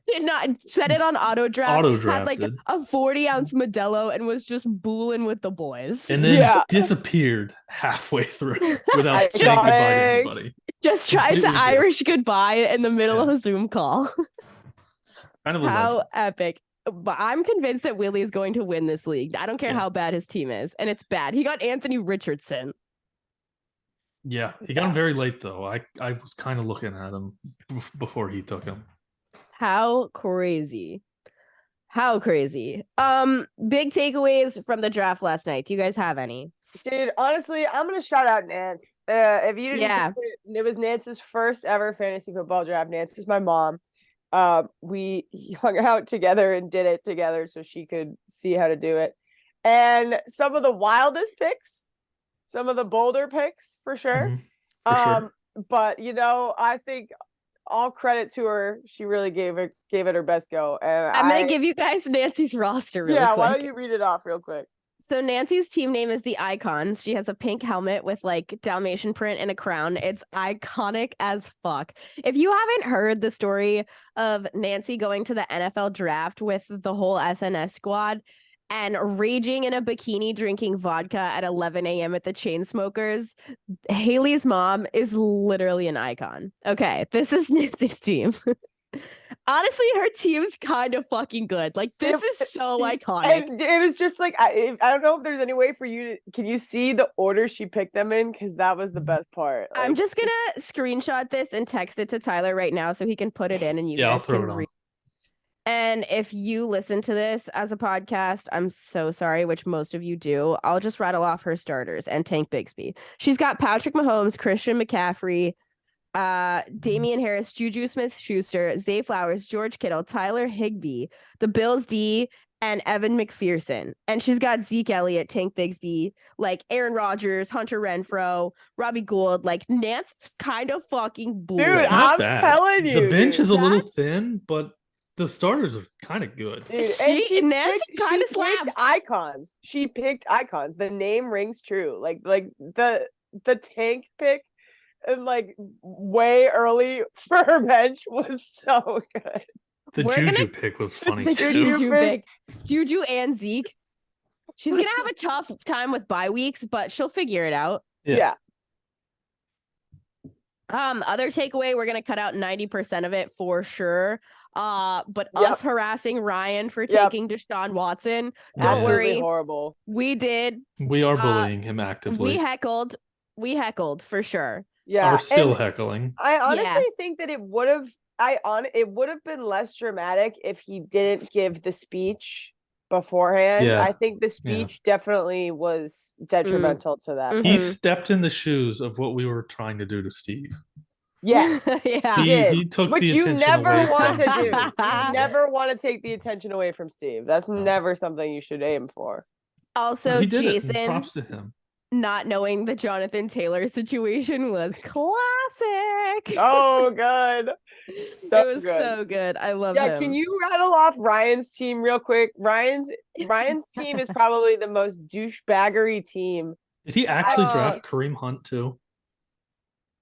Speaker 1: Did not set it on auto draft. Had like
Speaker 2: Auto-drafted.
Speaker 1: a 40-ounce Modelo and was just booling with the boys.
Speaker 2: And then
Speaker 3: Yeah.
Speaker 2: disappeared halfway through without
Speaker 3: I
Speaker 2: saying goodbye to
Speaker 3: got it.
Speaker 2: anybody.
Speaker 1: Just tried to
Speaker 2: Completely did.
Speaker 1: Irish goodbye in the middle of a Zoom call.
Speaker 2: Kind of a
Speaker 1: How
Speaker 2: legend.
Speaker 1: epic. But I'm convinced that Willie is going to win this league. I don't care
Speaker 2: Yeah.
Speaker 1: how bad his team is. And it's bad. He got Anthony Richardson.
Speaker 2: Yeah, he got him very late though. I was kind of looking at him before he took him.
Speaker 1: How crazy. How crazy. Big takeaways from the draft last night. Do you guys have any?
Speaker 3: Dude, honestly, I'm gonna shout out Nance. If you didn't,
Speaker 1: Yeah.
Speaker 3: it was Nance's first ever fantasy football draft. Nance is my mom. We hung out together and did it together so she could see how to do it. And some of the wildest picks, some of the bolder picks for sure.
Speaker 2: Mhm, for sure.
Speaker 3: But you know, I think all credit to her. She really gave it her best go. And
Speaker 1: I'm going to give you guys Nancy's roster really quick.
Speaker 3: why don't you read it off real quick?
Speaker 1: So Nancy's team name is the Icons. She has a pink helmet with like Dalmatian print and a crown. It's iconic as fuck. If you haven't heard the story of Nancy going to the NFL draft with the whole SNS squad, and raging in a bikini drinking vodka at 11 a.m. at the Chainsmokers. Haley's mom is literally an icon. Okay, this is Nancy's team. Honestly, her team's kind of fucking good. Like, this is so iconic.
Speaker 3: And it was just like, I don't know if there's any way for you to, can you see the order she picked them in? Because that was the best part.
Speaker 1: I'm
Speaker 3: Like,
Speaker 1: just going to screenshot this and text it to Tyler right now so he can put it in and you
Speaker 2: I'll
Speaker 1: guys
Speaker 2: throw
Speaker 1: can
Speaker 2: it on.
Speaker 1: read. And if you listen to this as a podcast, I'm so sorry, which most of you do. I'll just rattle off her starters and Tank Bigsby. She's got Patrick Mahomes, Christian McCaffrey, Damian Harris, Juju Smith-Schuster, Zay Flowers, George Kittle, Tyler Higbee, the Bills D, and Evan McPherson. And she's got Zeke Elliott, Tank Bigsby, like Aaron Rodgers, Hunter Renfrow, Robbie Gould. Like, Nance's kind of fucking bull.
Speaker 3: Dude,
Speaker 2: It's not
Speaker 3: I'm
Speaker 2: bad.
Speaker 3: telling you.
Speaker 2: The bench
Speaker 3: dude.
Speaker 2: is a little
Speaker 1: That's-
Speaker 2: thin, but the starters are kind of good.
Speaker 3: Dude,
Speaker 1: Nancy kinda
Speaker 3: picked
Speaker 1: slaps.
Speaker 3: icons. She picked icons. The name rings true. Like the Tank pick and like way early for her bench was so good.
Speaker 2: The
Speaker 1: We're
Speaker 2: Juju
Speaker 1: gonna-
Speaker 2: pick was funny
Speaker 1: The
Speaker 2: too.
Speaker 1: Juju pick. Juju and Zeke. She's gonna have a tough time with bye weeks, but she'll figure it out.
Speaker 2: Yeah.
Speaker 1: Other takeaway, we're gonna cut out 90% of it for sure. But
Speaker 3: Yep.
Speaker 1: us harassing Ryan for
Speaker 3: Yep.
Speaker 1: taking Deshaun Watson, don't
Speaker 2: Yeah.
Speaker 3: Absolutely
Speaker 1: worry.
Speaker 3: horrible.
Speaker 1: We did.
Speaker 2: We are bullying him actively.
Speaker 1: We heckled for sure.
Speaker 3: Yeah.
Speaker 2: Are still
Speaker 3: and
Speaker 2: heckling.
Speaker 3: I honestly
Speaker 1: Yeah.
Speaker 3: think that it would have it would have been less dramatic if he didn't give the speech beforehand.
Speaker 2: Yeah.
Speaker 3: I think the speech definitely was detrimental to that.
Speaker 1: Mhm.
Speaker 2: He stepped in the shoes of what we were trying to do to Steve.
Speaker 3: Yes.
Speaker 1: Yeah.
Speaker 3: He did,
Speaker 2: He took
Speaker 3: which
Speaker 2: the
Speaker 3: you
Speaker 2: attention
Speaker 3: never
Speaker 2: away
Speaker 3: want
Speaker 2: from
Speaker 3: to do.
Speaker 2: Steve.
Speaker 3: You never want to take the attention away from Steve. That's
Speaker 2: No.
Speaker 3: never something you should aim for.
Speaker 1: Also,
Speaker 2: He did it, and
Speaker 1: Jason
Speaker 2: props to him.
Speaker 1: not knowing the Jonathan Taylor situation was classic.
Speaker 3: Oh, good. So
Speaker 1: it was
Speaker 3: good.
Speaker 1: so good. I love
Speaker 3: Yeah,
Speaker 1: him.
Speaker 3: can you rattle off Ryan's team real quick? Ryan's team is probably the most douchebaggery team.
Speaker 2: Did he actually
Speaker 3: Uh,
Speaker 2: draft Kareem Hunt too?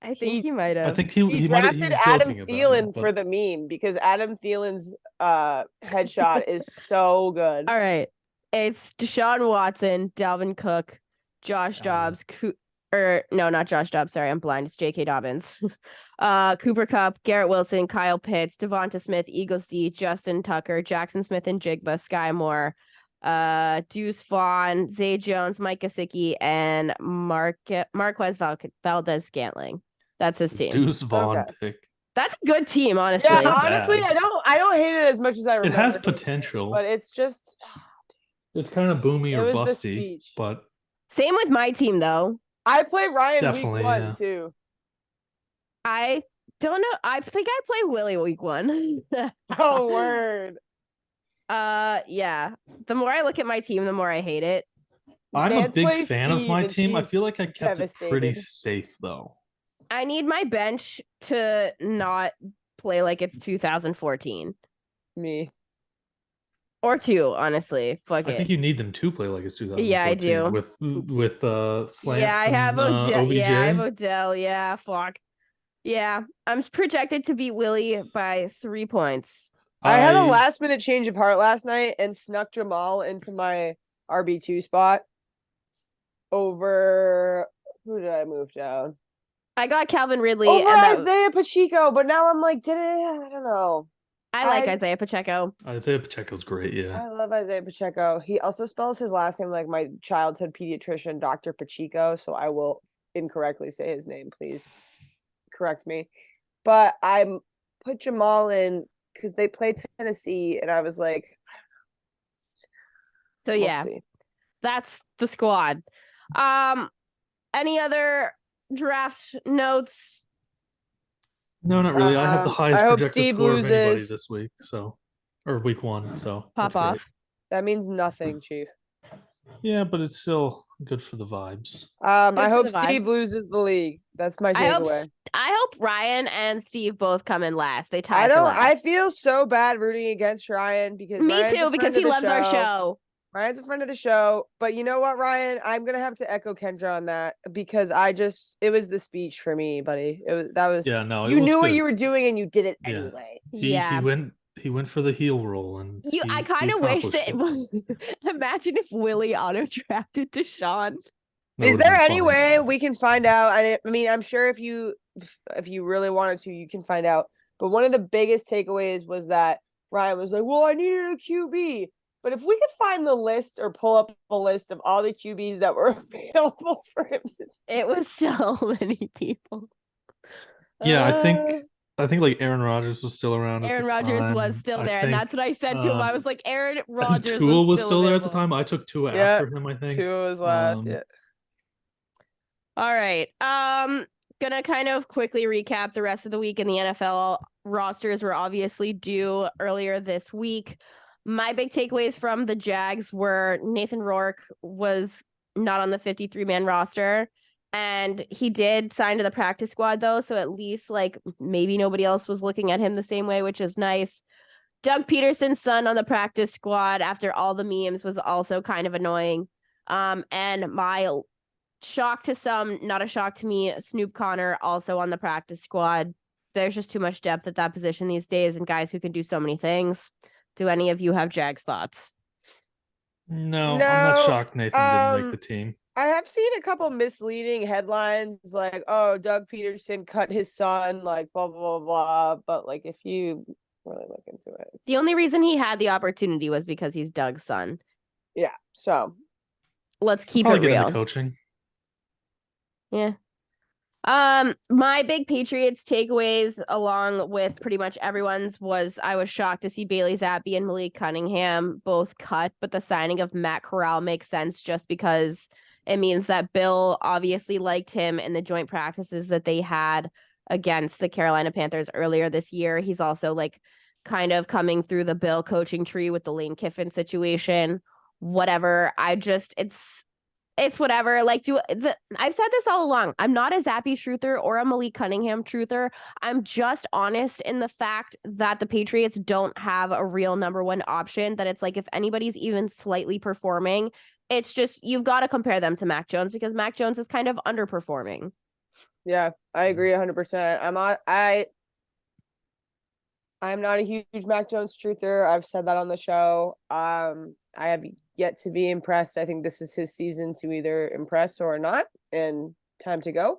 Speaker 1: I think he might have.
Speaker 2: I think
Speaker 3: He
Speaker 2: might have-
Speaker 3: drafted
Speaker 2: was
Speaker 3: Adam
Speaker 2: joking about
Speaker 3: Thielen
Speaker 2: it,
Speaker 3: for the meme because Adam Thielen's headshot is so good.
Speaker 1: All right. It's Deshaun Watson, Dalvin Cook, Josh Dobbs, not Josh Dobbs. Sorry, I'm blind. It's J.K. Dobbins. Cooper Kupp, Garrett Wilson, Kyle Pitts, Devonta Smith, Eagles D, Justin Tucker, Jackson Smith and Jigba, Sky Moore, Deuce Vaughn, Zay Jones, Mike Gesicki, and Marquez Valdez-Scantling. That's his team.
Speaker 2: Deuce Vaughn
Speaker 3: Okay.
Speaker 2: pick.
Speaker 1: That's a good team, honestly.
Speaker 3: Yeah,
Speaker 2: not
Speaker 3: honestly,
Speaker 2: bad.
Speaker 3: I don't hate it as much as I
Speaker 2: It
Speaker 3: remember.
Speaker 2: has potential.
Speaker 3: but it's just
Speaker 2: It's kind of boomy
Speaker 3: it
Speaker 2: or
Speaker 3: was the
Speaker 2: busty,
Speaker 3: speech.
Speaker 2: but
Speaker 1: Same with my team, though.
Speaker 3: I play Ryan
Speaker 2: Definitely,
Speaker 3: week 1
Speaker 2: yeah.
Speaker 3: too.
Speaker 1: I don't know. I think I play Willie week 1.
Speaker 3: Oh word.
Speaker 1: Yeah. The more I look at my team, the more I hate it.
Speaker 2: I'm
Speaker 3: Nance
Speaker 2: a big
Speaker 3: plays
Speaker 2: fan of
Speaker 3: Steve
Speaker 2: my
Speaker 3: and
Speaker 2: team. I
Speaker 3: she's
Speaker 2: feel like I kept it pretty
Speaker 3: devastated.
Speaker 2: safe though.
Speaker 1: I need my bench to not play like it's 2014
Speaker 3: Me.
Speaker 1: or 2, honestly. Fuck
Speaker 2: I
Speaker 1: it.
Speaker 2: think you need them to play like it's 2014.
Speaker 1: Yeah, I do.
Speaker 2: With slants.
Speaker 1: Yeah, I have
Speaker 2: and,
Speaker 1: Odell.
Speaker 2: OBJ.
Speaker 1: Yeah, I have Odell. Yeah, fuck. Yeah, I'm projected to beat Willie by 3 points.
Speaker 3: I had a last minute change of heart last night and snuck Jamal into my RB2 spot over who did I move down?
Speaker 1: I got Calvin Ridley.
Speaker 3: Over
Speaker 1: and that-
Speaker 3: Isaiah Pacheco, but now I'm like, I don't know.
Speaker 1: I like
Speaker 3: I
Speaker 1: Isaiah
Speaker 3: just-
Speaker 1: Pacheco.
Speaker 2: Isaiah Pacheco's great, yeah.
Speaker 3: I love Isaiah Pacheco. He also spells his last name like my childhood pediatrician, Dr. Pacheco. So I will incorrectly say his name. Please correct me. But I put Jamal in because they play Tennessee, and I was like,
Speaker 1: So
Speaker 3: we'll
Speaker 1: yeah,
Speaker 3: see.
Speaker 1: that's the squad. Any other draft notes?
Speaker 2: No, not really. I have the highest
Speaker 3: I hope
Speaker 2: projected
Speaker 3: Steve
Speaker 2: score of anybody
Speaker 3: loses.
Speaker 2: this week, or week 1. So
Speaker 1: Pop
Speaker 2: that's great.
Speaker 1: off.
Speaker 3: That means nothing, Chief.
Speaker 2: Yeah, but it's still good for the vibes.
Speaker 3: I
Speaker 1: for
Speaker 3: hope
Speaker 1: the
Speaker 3: Steve
Speaker 1: vibes.
Speaker 3: loses the league. That's my
Speaker 1: I hope
Speaker 3: takeaway.
Speaker 1: I hope Ryan and Steve both come in last. They tie.
Speaker 3: I
Speaker 1: for
Speaker 3: don't.
Speaker 1: last.
Speaker 3: I feel so bad rooting against Ryan because
Speaker 1: Me
Speaker 3: Ryan's a
Speaker 1: too,
Speaker 3: friend
Speaker 1: because
Speaker 3: of
Speaker 1: he
Speaker 3: the
Speaker 1: loves our show.
Speaker 3: Ryan's a friend of the show, but you know what, Ryan? I'm gonna have to echo Kendra on that because it was the speech for me, buddy.
Speaker 2: Yeah, no, it
Speaker 3: you
Speaker 2: was
Speaker 3: knew what
Speaker 2: good.
Speaker 3: you were doing and you did it
Speaker 2: Yeah.
Speaker 3: anyway.
Speaker 2: He
Speaker 1: Yeah.
Speaker 2: he went for the heel roll, and
Speaker 1: I
Speaker 2: he
Speaker 1: kind of wish
Speaker 2: accomplished
Speaker 1: that.
Speaker 2: it.
Speaker 1: Imagine if Willie auto drafted Deshaun.
Speaker 2: That
Speaker 3: Is
Speaker 2: would've
Speaker 3: there
Speaker 2: been
Speaker 3: any
Speaker 2: funny.
Speaker 3: way we can find out? I mean, I'm sure if you really wanted to, you can find out. But one of the biggest takeaways was that Ryan was like, "Well, I needed a QB." But if we could find the list or pull up a list of all the QBs that were available for him,
Speaker 1: It was so many people.
Speaker 2: Yeah, I
Speaker 3: Uh,
Speaker 2: think like Aaron Rodgers was still around at
Speaker 1: Aaron
Speaker 2: the
Speaker 1: Rodgers
Speaker 2: time.
Speaker 1: was still
Speaker 2: I
Speaker 1: there, and
Speaker 2: think,
Speaker 1: that's what I said to him. I was like, Aaron
Speaker 2: I think
Speaker 1: Rodgers
Speaker 2: Tua was
Speaker 1: still
Speaker 2: still there at the
Speaker 1: available.
Speaker 2: time. I took Tua
Speaker 3: Yeah,
Speaker 2: after him, I think.
Speaker 3: Tua was last.
Speaker 2: Um,
Speaker 3: Yeah.
Speaker 1: All right. Gonna kind of quickly recap the rest of the week in the NFL. Rosters were obviously due earlier this week. My big takeaways from the Jags were Nathan Rourke was not on the 53-man roster, and he did sign to the practice squad though, so at least like maybe nobody else was looking at him the same way, which is nice. Doug Peterson's son on the practice squad after all the memes was also kind of annoying. And my shock to some, not a shock to me, Snoop Connor also on the practice squad. There's just too much depth at that position these days, and guys who can do so many things. Do any of you have Jags thoughts?
Speaker 2: no, I'm not
Speaker 3: No,
Speaker 2: shocked Nathan didn't make the team.
Speaker 3: I have seen a couple misleading headlines like, "Oh, Doug Peterson cut his son," like blah blah blah. But like, if you really look into it,
Speaker 1: The only reason he had the opportunity was because he's Doug's son.
Speaker 3: yeah. So
Speaker 1: Let's keep
Speaker 2: Probably
Speaker 1: it
Speaker 2: get
Speaker 1: real.
Speaker 2: into coaching.
Speaker 1: Yeah. My big Patriots takeaways, along with pretty much everyone's, was I was shocked to see Bailey Zappi and Malik Cunningham both cut, but the signing of Matt Corral makes sense just because it means that Bill obviously liked him in the joint practices that they had against the Carolina Panthers earlier this year. He's also like kind of coming through the Bill coaching tree with the Lane Kiffin situation. Whatever. It's whatever. Like, I've said this all along. I'm not a Zappy truther or a Malik Cunningham truther. I'm just honest in the fact that the Patriots don't have a real number one option. That it's like if anybody's even slightly performing, it's just you've got to compare them to Mac Jones because Mac Jones is kind of underperforming.
Speaker 3: yeah, I agree 100%. I'm not a huge Mac Jones truther. I've said that on the show. I have yet to be impressed. I think this is his season to either impress or not, and time to go.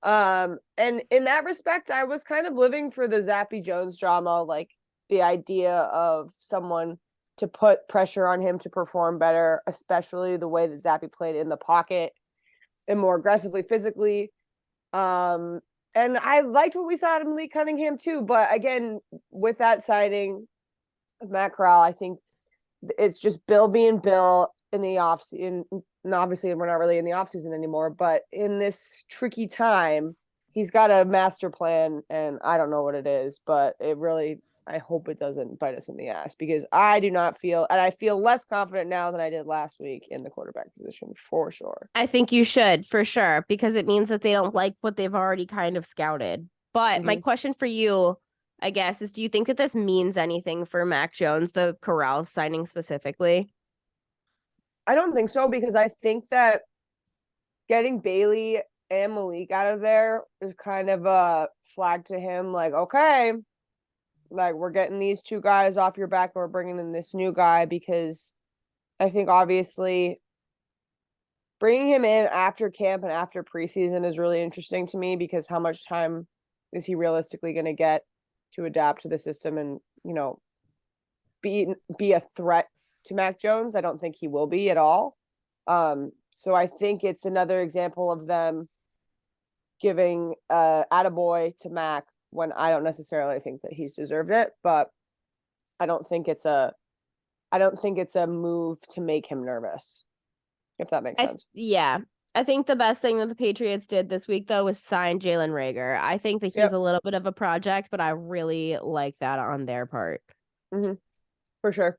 Speaker 3: And in that respect, I was kind of living for the Zappy Jones drama, like the idea of someone to put pressure on him to perform better, especially the way that Zappy played in the pocket and more aggressively physically. And I liked what we saw out of Malik Cunningham too. But again, with that signing of Matt Corral, I think it's just Bill being Bill in the offseason. And obviously, we're not really in the offseason anymore. But in this tricky time, he's got a master plan. And I don't know what it is, but I hope it doesn't bite us in the ass because I do not feel, and I feel less confident now than I did last week in the quarterback position for sure.
Speaker 1: I think you should for sure because it means that they don't like what they've already kind of scouted. But my question for you, I guess, is do you think that this means anything for Mac Jones, the Corral signing specifically?
Speaker 3: I don't think so because I think that getting Bailey and Malik out of there is kind of a flag to him like, okay, like we're getting these two guys off your back and we're bringing in this new guy because I think obviously bringing him in after camp and after preseason is really interesting to me because how much time is he realistically going to get to adapt to the system and, be a threat to Mac Jones? I don't think he will be at all. So I think it's another example of them giving attaboy to Mac when I don't necessarily think that he's deserved it, but I don't think it's a move to make him nervous, if that makes sense.
Speaker 1: Yeah. I think the best thing that the Patriots did this week, though, was sign Jalen Reagor. I think that he's a little bit of a project, but I really like that on their part.
Speaker 3: Mm-hmm. For sure.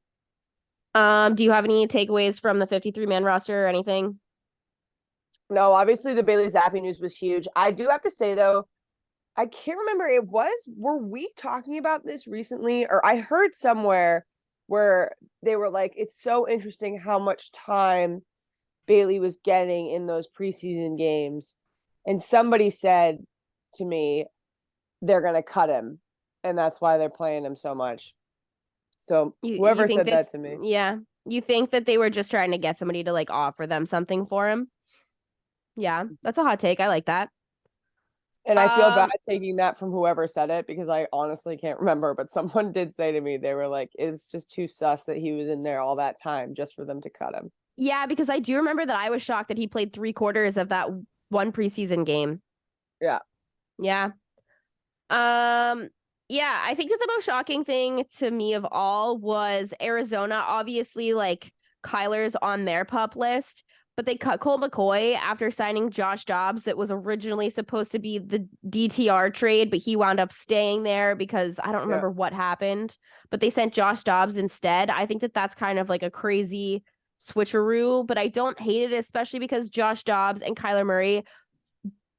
Speaker 1: Do you have any takeaways from the 53-man roster or anything?
Speaker 3: No, obviously the Bailey Zappi news was huge. I do have to say, though, I can't remember. Were we talking about this recently? Or I heard somewhere where they were like, it's so interesting how much time Bailey was getting in those preseason games. And somebody said to me, they're going to cut him. And that's why they're playing him so much. So
Speaker 1: You
Speaker 3: whoever
Speaker 1: think
Speaker 3: said that
Speaker 1: that's-
Speaker 3: to me.
Speaker 1: Yeah. You think that they were just trying to get somebody to like offer them something for him? Yeah, that's a hot take. I like that.
Speaker 3: And I feel bad taking that from whoever said it because I honestly can't remember. But someone did say to me, they were like, it's just too sus that he was in there all that time just for them to cut him.
Speaker 1: Yeah, because I do remember that I was shocked that he played 3/4 of that one preseason game.
Speaker 3: Yeah.
Speaker 1: Yeah. Yeah, I think that the most shocking thing to me of all was Arizona. Obviously, like Kyler's on their pup list, but they cut Colt McCoy after signing Josh Dobbs. That was originally supposed to be the DTR trade, but he wound up staying there because I don't remember what happened. But they sent Josh Dobbs instead. I think that that's kind of like a crazy switcheroo, but I don't hate it, especially because Josh Dobbs and Kyler Murray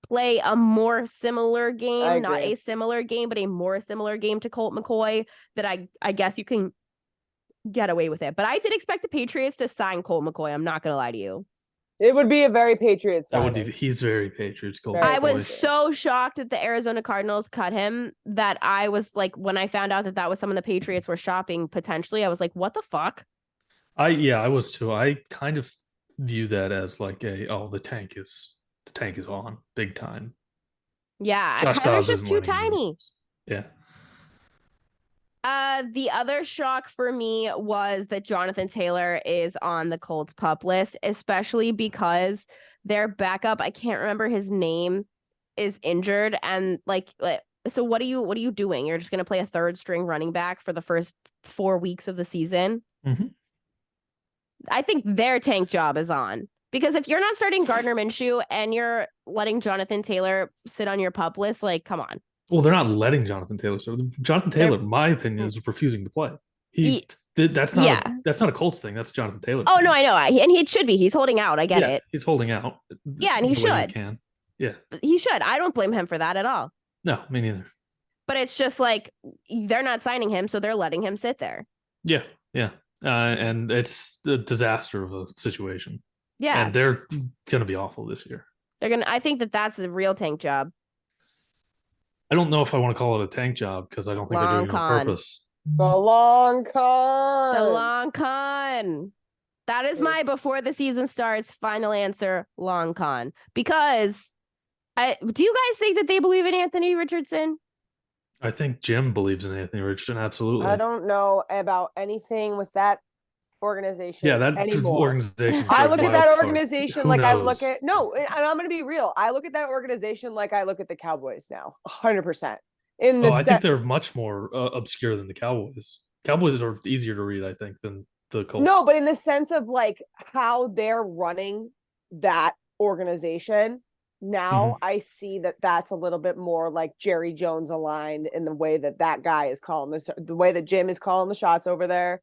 Speaker 1: play a more similar game, not a similar game, but a more similar game to Colt McCoy that I guess you can get away with it. But I did expect the Patriots to sign Colt McCoy. I'm not going to lie to you.
Speaker 3: It would be a very Patriots signing.
Speaker 2: He's very Patriots. Colt
Speaker 1: I
Speaker 2: McCoy.
Speaker 1: was so shocked that the Arizona Cardinals cut him that I was like, when I found out that that was someone the Patriots were shopping potentially, I was like, what the fuck?
Speaker 2: I was too. I kind of view that as like the tank is on big time.
Speaker 1: Yeah,
Speaker 2: Josh
Speaker 1: Kyler's
Speaker 2: Dobbs
Speaker 1: just
Speaker 2: isn't
Speaker 1: too
Speaker 2: winning
Speaker 1: tiny.
Speaker 2: games. Yeah.
Speaker 1: The other shock for me was that Jonathan Taylor is on the Colts pup list, especially because their backup, I can't remember his name, is injured. And like so what are you doing? You're just gonna play a third string running back for the first 4 weeks of the season?
Speaker 2: Mm-hmm.
Speaker 1: I think their tank job is on. Because if you're not starting Gardner Minshew and you're letting Jonathan Taylor sit on your pup list, like, come on.
Speaker 2: Well, they're not letting Jonathan Taylor. So Jonathan Taylor, in my opinion, is refusing to play. That's not a Colts thing. That's Jonathan Taylor.
Speaker 1: Oh, no, I know. And he should be. He's holding out. I get it.
Speaker 2: He's holding out.
Speaker 1: Yeah, and he should.
Speaker 2: He can. Yeah.
Speaker 1: He should. I don't blame him for that at all.
Speaker 2: No, me neither.
Speaker 1: But it's just like they're not signing him, so they're letting him sit there.
Speaker 2: Yeah, yeah. And it's a disaster of a situation.
Speaker 1: Yeah.
Speaker 2: And they're going to be awful this year.
Speaker 1: I think that that's a real tank job.
Speaker 2: I don't know if I want to call it a tank job because I don't think they're doing it on purpose.
Speaker 3: The long con.
Speaker 1: The long con. That is my before the season starts final answer, long con. Because do you guys think that they believe in Anthony Richardson?
Speaker 2: I think Jim believes in Anthony Richardson. Absolutely.
Speaker 3: I don't know about anything with that organization.
Speaker 2: Yeah, that
Speaker 3: anymore.
Speaker 2: organization.
Speaker 3: I look at that organization like I look at and I'm going to be real. I look at that organization like I look at the Cowboys now, 100%.
Speaker 2: I think they're much more obscure than the Cowboys. Cowboys are easier to read, I think, than the Colts.
Speaker 3: No, but in the sense of like how they're running that organization now, I see that that's a little bit more like Jerry Jones aligned in the way that guy is calling the way that Jim is calling the shots over there.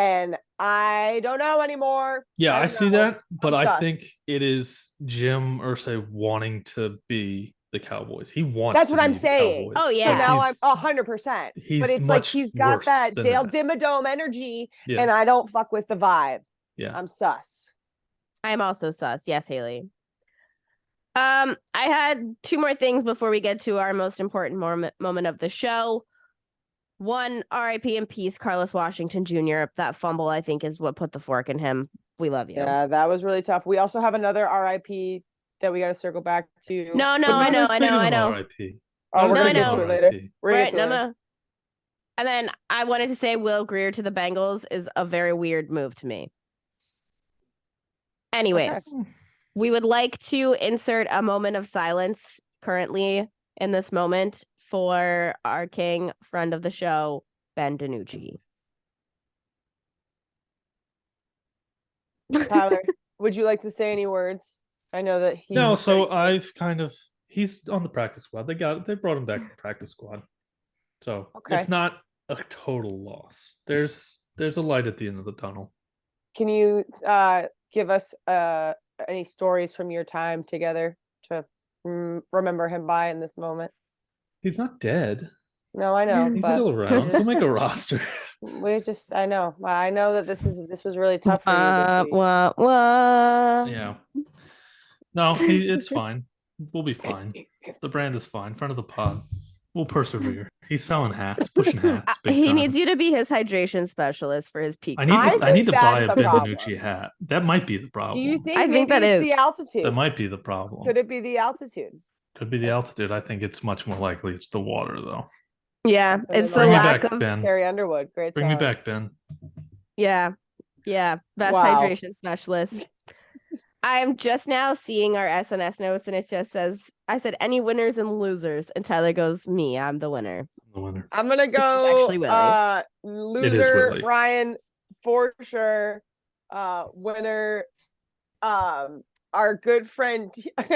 Speaker 3: And I don't know anymore.
Speaker 2: Yeah, I see that, but I think it is Jim Irsay wanting to be the Cowboys. He wants.
Speaker 3: That's what I'm saying.
Speaker 1: Oh yeah.
Speaker 3: So now I'm 100%. But it's like he's got that Dale Dimmadome energy, and I don't fuck with the vibe.
Speaker 2: Yeah,
Speaker 3: I'm sus.
Speaker 1: I'm also sus. Yes, Haley. I had 2 more things before we get to our most important moment of the show. One, R.I.P. in peace, Carlos Washington Jr. That fumble, I think, is what put the fork in him. We love you.
Speaker 3: Yeah, that was really tough. We also have another R.I.P. that we got to circle back to.
Speaker 1: No, I know.
Speaker 2: R.I.P.
Speaker 3: Oh, we're gonna get to it later.
Speaker 1: Right, no. And then I wanted to say Will Greer to the Bengals is a very weird move to me. Anyways, we would like to insert a moment of silence currently in this moment for our king, friend of the show, Ben DiNucci.
Speaker 3: Tyler, would you like to say any words? I know that he's
Speaker 2: he's on the practice squad. They brought him back to the practice squad. So it's not a total loss. There's a light at the end of the tunnel.
Speaker 3: Can you give us any stories from your time together to remember him by in this moment?
Speaker 2: He's not dead.
Speaker 3: No, I know.
Speaker 2: He's still around. He'll make a roster.
Speaker 3: I know that this was really tough for you this week.
Speaker 2: Yeah. No, it's fine. We'll be fine. The brand is fine. Front of the pod. We'll persevere. He's selling hats, pushing hats. Big
Speaker 1: He
Speaker 2: time.
Speaker 1: needs you to be his hydration specialist for his peak.
Speaker 2: I need
Speaker 3: I
Speaker 2: to
Speaker 3: think
Speaker 2: buy
Speaker 3: that's
Speaker 2: a
Speaker 3: the
Speaker 2: Ben
Speaker 3: problem.
Speaker 2: DiNucci hat. That might be the problem.
Speaker 3: Do you think
Speaker 1: I think
Speaker 3: maybe
Speaker 1: that
Speaker 3: it's
Speaker 1: is.
Speaker 3: the altitude?
Speaker 2: That might be the problem.
Speaker 3: Could it be the altitude?
Speaker 2: Could be the altitude. I think it's much more likely it's the water, though.
Speaker 1: Yeah,
Speaker 3: And
Speaker 1: it's
Speaker 3: then
Speaker 1: the
Speaker 2: Bring me
Speaker 1: lack
Speaker 2: back,
Speaker 1: of.
Speaker 2: Ben.
Speaker 3: Carrie Underwood, great.
Speaker 2: Bring me
Speaker 3: seller.
Speaker 2: back, Ben.
Speaker 1: Yeah, best
Speaker 3: Wow.
Speaker 1: hydration specialist. I'm just now seeing our SNS notes, and it just says, "I said any winners and losers," and Tyler goes, "Me, I'm the winner."
Speaker 2: The winner.
Speaker 3: I'm gonna go
Speaker 1: actually Willie.
Speaker 3: loser
Speaker 2: Willie.
Speaker 3: Brian for sure. Winner, our good friend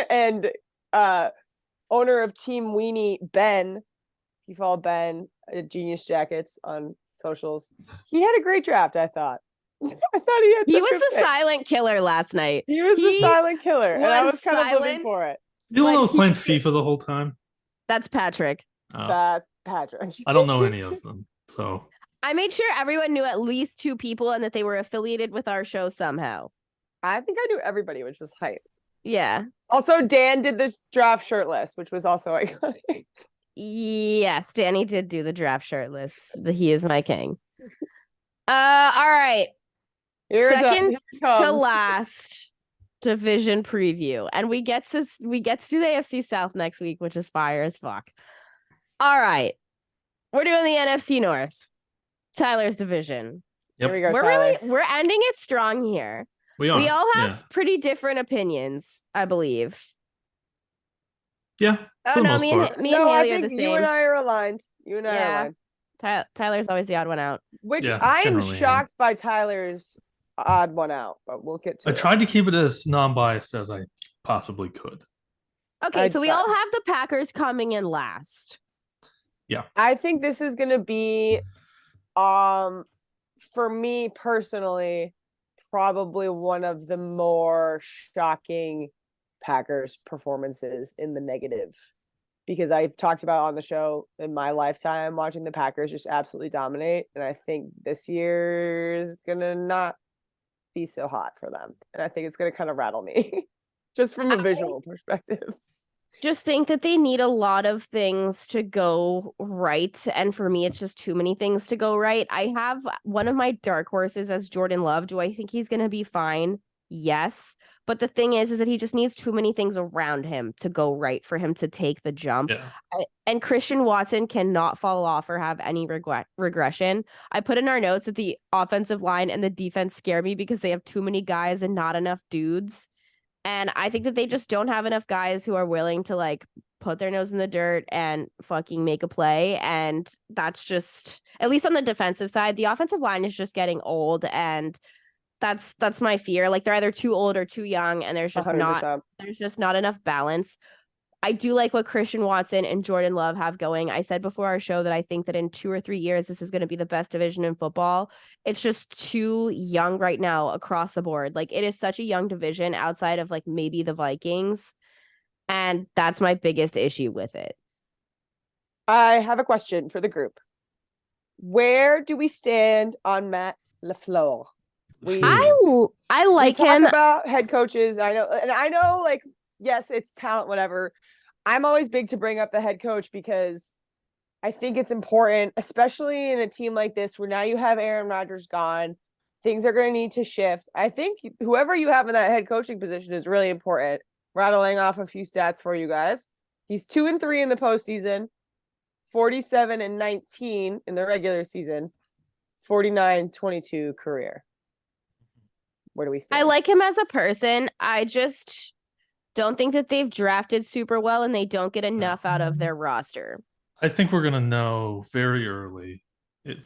Speaker 3: and owner of Team Weenie, Ben. If you follow Ben at Genius Jackets on socials, he had a great draft. I thought. I thought he had.
Speaker 1: He
Speaker 3: some
Speaker 1: was
Speaker 3: good
Speaker 1: the
Speaker 3: picks.
Speaker 1: silent killer last night.
Speaker 3: He was the silent killer, and I
Speaker 1: was
Speaker 3: was kind of living
Speaker 1: silent.
Speaker 3: for it.
Speaker 2: You
Speaker 1: But
Speaker 2: know I was playing
Speaker 1: he-
Speaker 2: FIFA the whole time?
Speaker 1: That's Patrick.
Speaker 2: Oh,
Speaker 3: That's Patrick.
Speaker 2: I don't know any of them. So
Speaker 1: I made sure everyone knew at least 2 people and that they were affiliated with our show somehow.
Speaker 3: I think I knew everybody, which was hype.
Speaker 1: Yeah.
Speaker 3: Also, Dan did this draft shirtless, which was also iconic.
Speaker 1: Yes, Danny did do the draft shirtless. He is my king. All right.
Speaker 3: Here it
Speaker 1: Second to
Speaker 3: comes.
Speaker 1: last division preview, and we get to do the AFC South next week, which is fire as fuck. All right, we're doing the NFC North, Tyler's division.
Speaker 2: Yep.
Speaker 3: Here we go,
Speaker 1: We're
Speaker 3: Tyler.
Speaker 1: we're ending it strong here.
Speaker 2: we are.
Speaker 1: We all have
Speaker 2: Yeah.
Speaker 1: pretty different opinions, I believe.
Speaker 2: Yeah.
Speaker 1: Oh
Speaker 2: for the
Speaker 1: no,
Speaker 2: most
Speaker 1: me
Speaker 2: part.
Speaker 1: and me
Speaker 3: No,
Speaker 1: and
Speaker 3: I
Speaker 1: Haley are the
Speaker 3: think you and
Speaker 1: same.
Speaker 3: I are aligned. You and I are
Speaker 1: Yeah.
Speaker 3: aligned.
Speaker 1: Tyler's always the odd one out.
Speaker 3: Which
Speaker 2: Yeah,
Speaker 3: I am
Speaker 2: generally, yeah.
Speaker 3: shocked by Tyler's odd one out, but we'll get to
Speaker 2: I
Speaker 3: it.
Speaker 2: tried to keep it as non-biased as I possibly could.
Speaker 1: Okay,
Speaker 3: I
Speaker 1: so we
Speaker 3: tried.
Speaker 1: all have the Packers coming in last.
Speaker 3: I think this is gonna be for me personally, probably one of the more shocking Packers performances in the negative. Because I've talked about on the show in my lifetime watching the Packers just absolutely dominate. And I think this year is gonna not be so hot for them. And I think it's gonna kind of rattle me just from a visual perspective.
Speaker 1: Just think that they need a lot of things to go right. And for me, it's just too many things to go right. I have one of my dark horses as Jordan Love. Do I think he's going to be fine? Yes. But the thing is that he just needs too many things around him to go right for him to take the jump.
Speaker 2: Yeah.
Speaker 1: And Christian Watson cannot fall off or have any regression. I put in our notes that the offensive line and the defense scare me because they have too many guys and not enough dudes. And I think that they just don't have enough guys who are willing to like put their nose in the dirt and fucking make a play. And that's just, at least on the defensive side, the offensive line is just getting old. And that's my fear. Like they're either too old or too young, and there's just
Speaker 3: 100%.
Speaker 1: not enough balance. I do like what Christian Watson and Jordan Love have going. I said before our show that I think that in 2 or 3 years, this is going to be the best division in football. It's just too young right now across the board. Like it is such a young division outside of like maybe the Vikings. And that's my biggest issue with it.
Speaker 3: I have a question for the group. Where do we stand on Matt LaFleur?
Speaker 1: I like
Speaker 3: we talk
Speaker 1: him.
Speaker 3: about head coaches. I know, like, yes, it's talent, whatever. I'm always big to bring up the head coach because I think it's important, especially in a team like this where now you have Aaron Rodgers gone. Things are going to need to shift. I think whoever you have in that head coaching position is really important. Rattling off a few stats for you guys. He's 2-3 in the postseason, 47-19 in the regular season, 49-22 career. Where do we stand?
Speaker 1: I like him as a person. I just don't think that they've drafted super well and they don't get enough out of their roster.
Speaker 2: I think we're gonna know very early,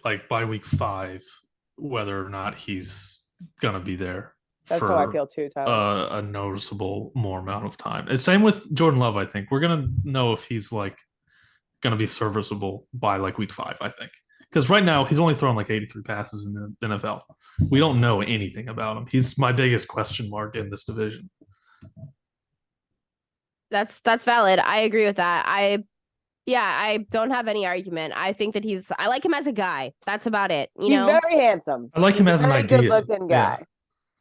Speaker 2: like by week 5, whether or not he's gonna be there.
Speaker 3: That's how I feel too, Tyler.
Speaker 2: A noticeable more amount of time. And same with Jordan Love. I think we're gonna know if he's like gonna be serviceable by like week 5. I think because right now he's only thrown like 83 passes in the NFL. We don't know anything about him. He's my biggest question mark in this division.
Speaker 1: That's valid. I agree with that. I don't have any argument. I think that I like him as a guy. That's about it.
Speaker 3: He's very handsome.
Speaker 2: I like him as an idea.
Speaker 3: Good-looking guy.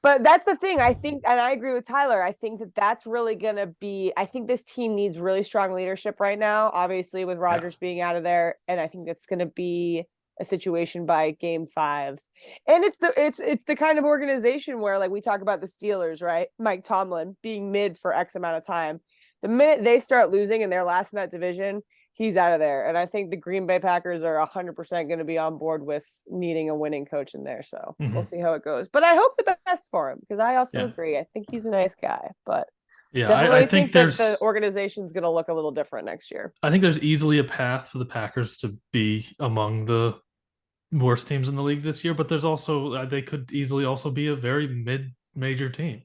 Speaker 3: But that's the thing. I think, and I agree with Tyler. I think that that's really going to be. I think this team needs really strong leadership right now. Obviously, with Rodgers being out of there, and I think that's going to be a situation by Game 5. And it's the kind of organization where, like, we talk about the Steelers, right? Mike Tomlin being mid for X amount of time. The minute they start losing and they're last in that division, he's out of there. And I think the Green Bay Packers are 100% going to be on board with needing a winning coach in there. So we'll see how it goes. But I hope the best for him, because I also agree. I think he's a nice guy. But definitely
Speaker 2: I think
Speaker 3: that the organization's going to look a little different next year.
Speaker 2: I think there's easily a path for the Packers to be among the worst teams in the league this year, but there's also they could easily also be a very mid-major team.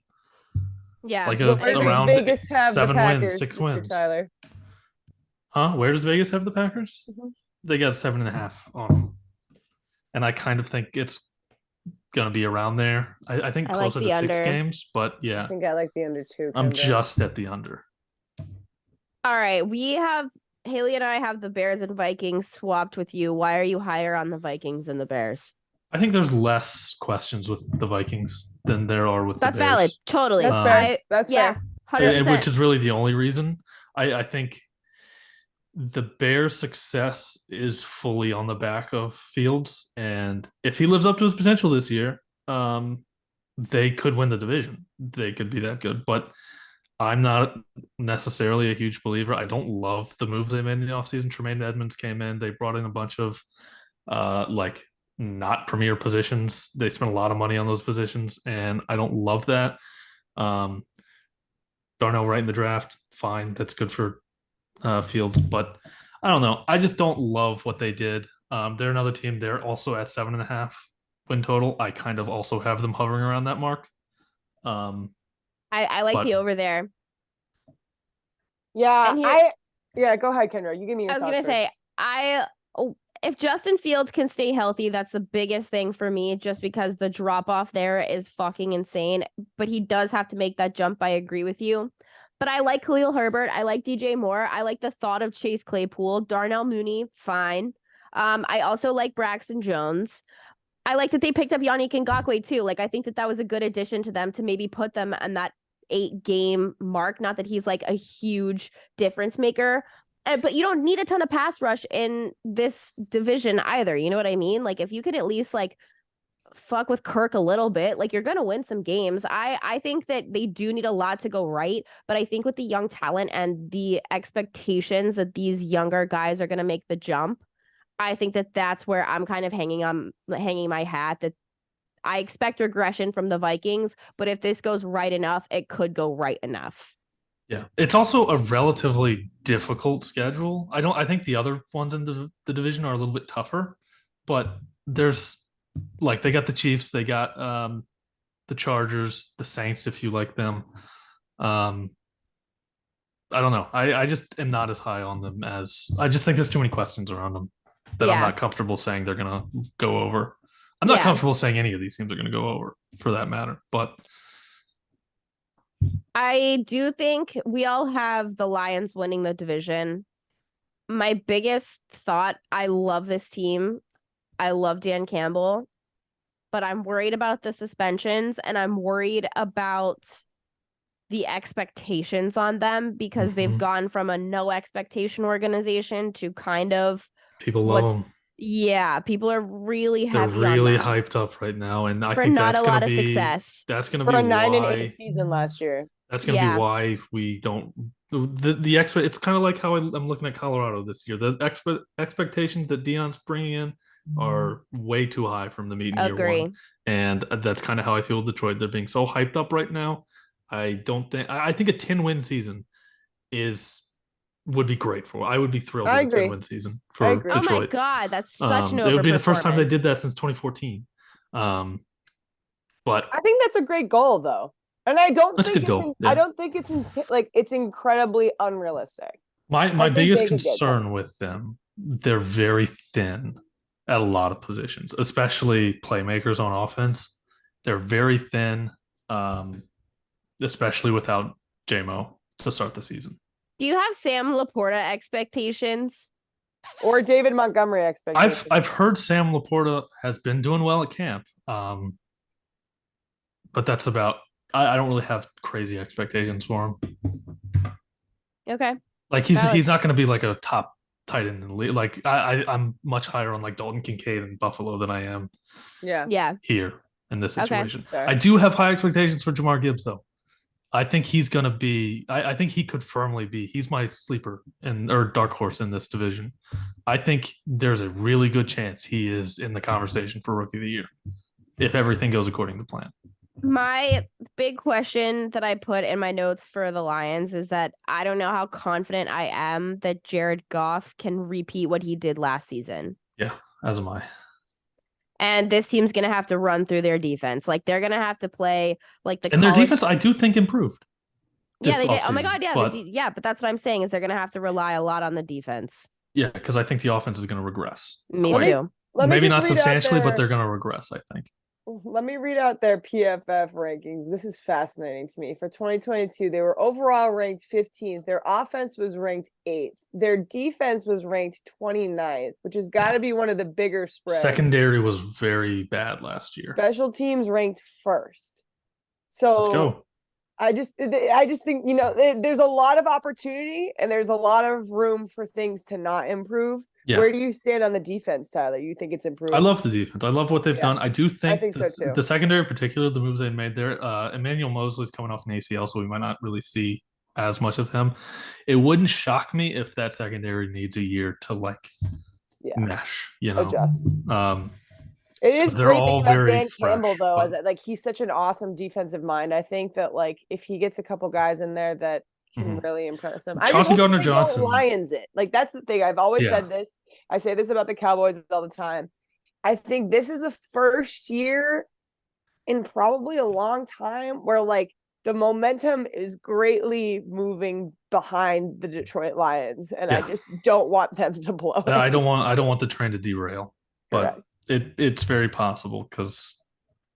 Speaker 1: Yeah,
Speaker 2: like
Speaker 3: around Vegas have
Speaker 2: 7
Speaker 3: the Packers,
Speaker 2: wins, 6
Speaker 3: Mr.
Speaker 2: wins.
Speaker 3: Tyler.
Speaker 2: Huh? Where does Vegas have the Packers?
Speaker 3: Mm-hmm.
Speaker 2: They got 7.5 on them, and I kind of think it's gonna be around there. I think closer to 6 games, but yeah,
Speaker 3: I think I like the under 2.
Speaker 2: I'm just at the under.
Speaker 1: All right, Haley and I have the Bears and Vikings swapped with you. Why are you higher on the Vikings than the Bears?
Speaker 2: I think there's less questions with the Vikings than there are with the Bears.
Speaker 1: That's valid. Totally.
Speaker 3: That's fair. That's fair.
Speaker 1: 100%.
Speaker 2: Which is really the only reason. I think the Bears' success is fully on the back of Fields, and if he lives up to his potential this year, they could win the division. They could be that good, but I'm not necessarily a huge believer. I don't love the moves they made in the offseason. Tremaine Edmonds came in. They brought in a bunch of not premier positions. They spent a lot of money on those positions, and I don't love that. Darnell Wright in the draft, fine. That's good for Fields, but I don't know. I just don't love what they did. They're another team. They're also at 7.5 win total. I kind of also have them hovering around that mark.
Speaker 1: I like the over there.
Speaker 3: Yeah, go ahead, Kendra. You give me your thoughts.
Speaker 1: I was gonna say, if Justin Fields can stay healthy, that's the biggest thing for me, just because the drop off there is fucking insane. But he does have to make that jump. I agree with you. But I like Khalil Herbert. I like DJ Moore. I like the thought of Chase Claypool. Darnell Mooney, fine. I also like Braxton Jones. I like that they picked up Yannick Ngakoue too. Like, I think that was a good addition to them to maybe put them on that 8-game mark. Not that he's like a huge difference maker, but you don't need a ton of pass rush in this division either. You know what I mean? Like, if you could at least like fuck with Kirk a little bit, like, you're gonna win some games. I think that they do need a lot to go right, but I think with the young talent and the expectations that these younger guys are gonna make the jump, I think that that's where I'm kind of hanging my hat, that I expect regression from the Vikings, but if this goes right enough, it could go right enough.
Speaker 2: Yeah, it's also a relatively difficult schedule. I think the other ones in the division are a little bit tougher, but there's like, they got the Chiefs, they got the Chargers, the Saints, if you like them. I don't know. I just am not as high on them as I just think there's too many questions around them that I'm not comfortable saying they're gonna go over. I'm not comfortable saying any of these teams are gonna go over, for that matter, but
Speaker 1: I do think we all have the Lions winning the division. My biggest thought, I love this team. I love Dan Campbell, but I'm worried about the suspensions, and I'm worried about the expectations on them, because they've gone from a no expectation organization to kind of
Speaker 2: people love them.
Speaker 1: Yeah, people are really heavy.
Speaker 2: They're really
Speaker 1: on them
Speaker 2: hyped up right now, and I
Speaker 1: for
Speaker 2: think
Speaker 1: not
Speaker 2: that's
Speaker 1: a lot
Speaker 2: gonna
Speaker 1: of
Speaker 2: be
Speaker 1: success.
Speaker 2: That's gonna
Speaker 3: for
Speaker 2: be
Speaker 3: a 9-8
Speaker 2: why
Speaker 3: season last year.
Speaker 2: that's gonna be why we don't the expect. It's kind of like how I'm looking at Colorado this year. The expectations that Deion's bringing in are way too high from the meeting year one, and that's kind of how I feel with Detroit. They're being so hyped up right now. I think a 10-win season would be great for. I would be thrilled with a 10-win season for Detroit.
Speaker 1: Oh my god, that's such an
Speaker 2: it would be the first time they did that since 2014. But
Speaker 3: I think that's a great goal, though, and I don't
Speaker 2: that's
Speaker 3: think I don't think it's incredibly unrealistic.
Speaker 2: My biggest concern with them, they're very thin at a lot of positions, especially playmakers on offense. They're very thin, especially without J-Mo to start the season.
Speaker 1: Do you have Sam Laporta expectations?
Speaker 3: Or David Montgomery expectations?
Speaker 2: I've heard Sam Laporta has been doing well at camp. but that's about. I don't really have crazy expectations for him.
Speaker 1: Okay.
Speaker 2: Like
Speaker 1: Valid.
Speaker 2: he's not going to be like a top tight end in the league. Like I'm much higher on like Dalton Kincaid in Buffalo than I am
Speaker 1: Yeah.
Speaker 2: here in this
Speaker 1: Okay.
Speaker 2: situation.
Speaker 3: Fair.
Speaker 2: I do have high expectations for Jamar Gibbs though. I think he's going to be. I think he could firmly be. He's my sleeper or dark horse in this division. I think there's a really good chance he is in the conversation for Rookie of the Year if everything goes according to plan.
Speaker 1: My big question that I put in my notes for the Lions is that I don't know how confident I am that Jared Goff can repeat what he did last season.
Speaker 2: Yeah, as am I.
Speaker 1: And this team's going to have to run through their defense. Like, they're going to have to play like the
Speaker 2: And their
Speaker 1: college...
Speaker 2: defense, I do think, improved.
Speaker 1: Yeah, they did. Oh my
Speaker 2: offseason,
Speaker 1: God, yeah. But that's what I'm saying is they're going to have to rely a lot on the defense.
Speaker 2: Yeah, because I think the offense is going to regress.
Speaker 1: Me
Speaker 3: Let me-
Speaker 1: too.
Speaker 2: Maybe
Speaker 3: just
Speaker 2: not
Speaker 3: read out
Speaker 2: substantially, but
Speaker 3: their-
Speaker 2: they're going to regress, I think.
Speaker 3: Let me read out their PFF rankings. This is fascinating to me. For 2022, they were overall ranked 15th. Their offense was ranked 8th. Their defense was ranked 29th, which has got to be one of the bigger spreads.
Speaker 2: Secondary was very bad last year.
Speaker 3: Special teams ranked 1st. So
Speaker 2: Let's go.
Speaker 3: I just think, there's a lot of opportunity and there's a lot of room for things to not improve.
Speaker 2: Yeah.
Speaker 3: Where do you stand on the defense, Tyler? You think it's improved?
Speaker 2: I love the defense. I love what they've
Speaker 3: Yeah.
Speaker 2: done. I do think,
Speaker 3: think so too.
Speaker 2: the secondary in particular, the moves they made there, Emmanuel Mosley's coming off an ACL, so we might not really see as much of him. It wouldn't shock me if that secondary needs a year to mesh,
Speaker 3: Adjust. It is
Speaker 2: they're
Speaker 3: great
Speaker 2: all
Speaker 3: that you have
Speaker 2: very
Speaker 3: Dan Campbell
Speaker 2: fresh,
Speaker 3: though,
Speaker 2: but-
Speaker 3: as like he's such an awesome defensive mind. I think that if he gets a couple guys in there that can really impress him. I just
Speaker 2: Chauncey
Speaker 3: hope they
Speaker 2: Gardner-Johnson.
Speaker 3: don't Lions it. Like that's the thing. I've always
Speaker 2: Yeah.
Speaker 3: said this. I say this about the Cowboys all the time. I think this is the first year in probably a long time where the momentum is greatly moving behind the Detroit Lions, and I
Speaker 2: Yeah.
Speaker 3: just don't want them to blow it.
Speaker 2: I don't want the train to derail, but
Speaker 3: Correct.
Speaker 2: it's very possible because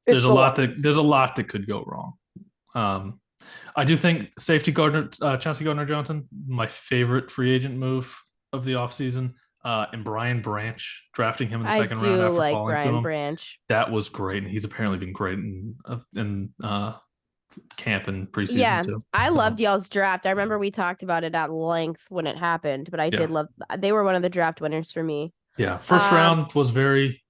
Speaker 3: It's
Speaker 2: there's a
Speaker 3: the
Speaker 2: lot
Speaker 3: Lions.
Speaker 2: that could go wrong. I do think Chauncey Gardner-Johnson, my favorite free agent move of the offseason, and Brian Branch, drafting him in the
Speaker 1: I
Speaker 2: second
Speaker 1: do
Speaker 2: round after
Speaker 1: like
Speaker 2: falling to
Speaker 1: Brian
Speaker 2: him.
Speaker 1: Branch.
Speaker 2: That was great, and he's apparently been great in camp and preseason
Speaker 1: Yeah,
Speaker 2: too.
Speaker 1: I
Speaker 2: So,
Speaker 1: loved y'all's draft. I remember we talked about it at length when it happened, but I did love. They were one of the draft winners for me.
Speaker 2: Yeah, first round was very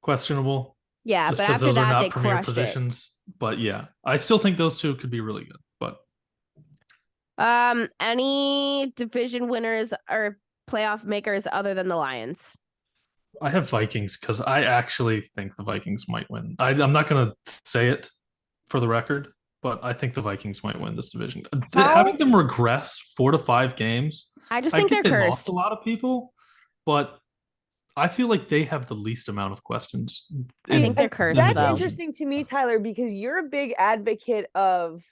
Speaker 2: questionable.
Speaker 1: Yeah,
Speaker 2: just
Speaker 1: but
Speaker 2: because
Speaker 1: after
Speaker 2: those are
Speaker 1: that,
Speaker 2: not
Speaker 1: they
Speaker 2: premier
Speaker 1: crushed
Speaker 2: positions. But yeah, I still think those two could be really good. But
Speaker 1: it. Any division winners or playoff makers other than the Lions?
Speaker 2: I have Vikings because I actually think the Vikings might win. I'm not going to say it for the record, but I think the Vikings might win this division. Having them regress 4 to 5 games,
Speaker 1: I just think they're
Speaker 2: they
Speaker 1: cursed.
Speaker 2: lost a lot of people, but I feel like they have the least amount of questions.
Speaker 1: I think they're cursed.
Speaker 3: That's
Speaker 1: though.
Speaker 3: interesting to me, Tyler, because you're a big advocate of.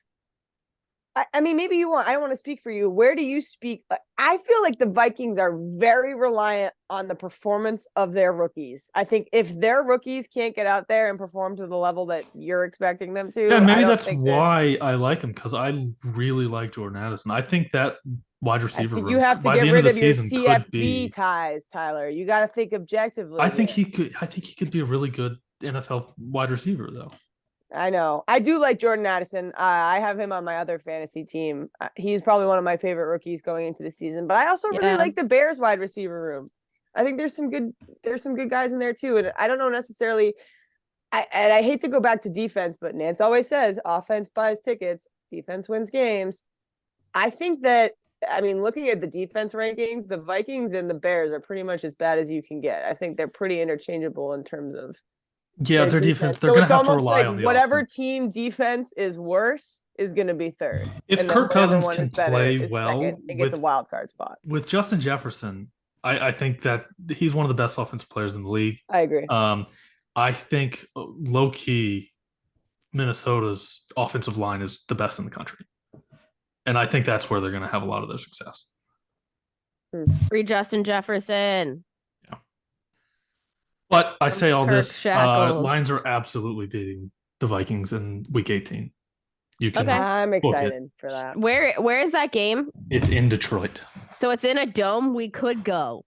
Speaker 3: I mean, maybe you want. I don't want to speak for you. Where do you speak? I feel like the Vikings are very reliant on the performance of their rookies. I think if their rookies can't get out there and perform to the level that you're expecting them to,
Speaker 2: Yeah,
Speaker 3: I
Speaker 2: maybe
Speaker 3: don't
Speaker 2: that's
Speaker 3: think
Speaker 2: why I like him because I really like Jordan Addison. I think that wide receiver room
Speaker 3: you have to
Speaker 2: by
Speaker 3: get
Speaker 2: the end
Speaker 3: rid
Speaker 2: of
Speaker 3: of
Speaker 2: the
Speaker 3: your
Speaker 2: season could
Speaker 3: CFB
Speaker 2: be.
Speaker 3: ties, Tyler. You got to think objectively.
Speaker 2: I think
Speaker 3: here.
Speaker 2: he could be a really good NFL wide receiver though.
Speaker 3: I know. I do like Jordan Addison. I have him on my other fantasy team. He's probably one of my favorite rookies going into the season. But I also really like the Bears wide receiver room. I think there's some good guys in there too. And I don't know necessarily. I hate to go back to defense, but Nance always says offense buys tickets, defense wins games. I think that. I mean, looking at the defense rankings, the Vikings and the Bears are pretty much as bad as you can get. I think they're pretty interchangeable in terms of.
Speaker 2: Yeah, their defense. They're
Speaker 3: So
Speaker 2: going
Speaker 3: it's
Speaker 2: to have to
Speaker 3: almost
Speaker 2: rely
Speaker 3: like
Speaker 2: on the
Speaker 3: whatever
Speaker 2: offense.
Speaker 3: team defense is worse is going to be third.
Speaker 2: If
Speaker 3: And then
Speaker 2: Kirk
Speaker 3: whatever
Speaker 2: Cousins
Speaker 3: one
Speaker 2: can
Speaker 3: is better
Speaker 2: play
Speaker 3: is
Speaker 2: well
Speaker 3: second and gets a
Speaker 2: with-
Speaker 3: wild card spot.
Speaker 2: With Justin Jefferson, I think that he's one of the best offensive players in the league.
Speaker 3: I agree.
Speaker 2: I think low key, Minnesota's offensive line is the best in the country, and I think that's where they're going to have a lot of their success.
Speaker 1: Free Justin Jefferson.
Speaker 2: But I say all
Speaker 1: Kirk
Speaker 2: this:
Speaker 1: Shackles.
Speaker 2: Lions are absolutely beating the Vikings in Week 18. You can.
Speaker 1: Okay.
Speaker 3: I'm
Speaker 2: book it.
Speaker 3: excited for that.
Speaker 1: Where is that game?
Speaker 2: It's in Detroit.
Speaker 1: So it's in a dome. We could go.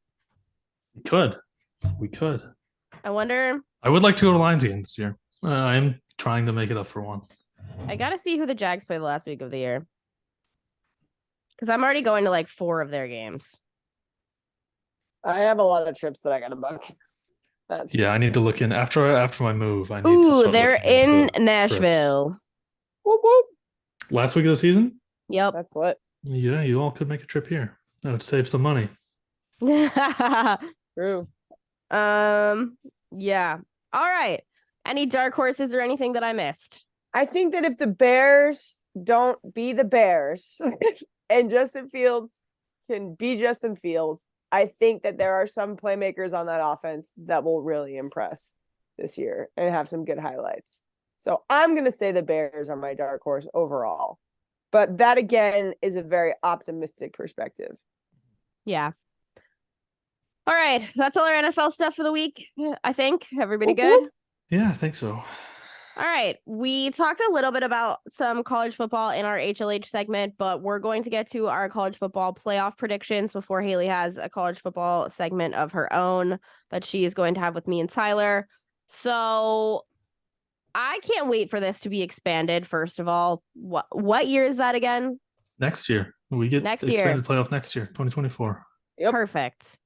Speaker 2: We could.
Speaker 1: I wonder.
Speaker 2: I would like to go to Lions game this year. I'm trying to make it up for one.
Speaker 1: I gotta see who the Jags play the last week of the year. Because I'm already going to like 4 of their games.
Speaker 3: I have a lot of trips that I gotta book.
Speaker 2: Yeah, I need to look in after my move. I need to
Speaker 1: Ooh,
Speaker 2: start
Speaker 1: they're
Speaker 2: looking into
Speaker 1: in
Speaker 2: trips.
Speaker 1: Nashville.
Speaker 3: Whoop, whoop.
Speaker 2: Last week of the season?
Speaker 1: Yep.
Speaker 3: That's lit.
Speaker 2: Yeah, you all could make a trip here. That would save some money.
Speaker 3: True.
Speaker 1: Yeah. All right. Any dark horses or anything that I missed?
Speaker 3: I think that if the Bears don't be the Bears and Justin Fields can be Justin Fields, I think that there are some playmakers on that offense that will really impress this year and have some good highlights. So I'm going to say the Bears are my dark horse overall. But that, again, is a very optimistic perspective.
Speaker 1: Yeah. All right. That's all our NFL stuff for the week, I think. Everybody
Speaker 3: Whoop,
Speaker 1: good?
Speaker 3: whoop.
Speaker 2: Yeah, I think so.
Speaker 1: All right. We talked a little bit about some college football in our HLH segment, but we're going to get to our college football playoff predictions before Haley has a college football segment of her own that she is going to have with me and Tyler. So I can't wait for this to be expanded. First of all, what year is that again?
Speaker 2: Next year. We get
Speaker 1: Next year.
Speaker 2: expanded playoff next year, 2024.
Speaker 3: Yep.
Speaker 1: Perfect.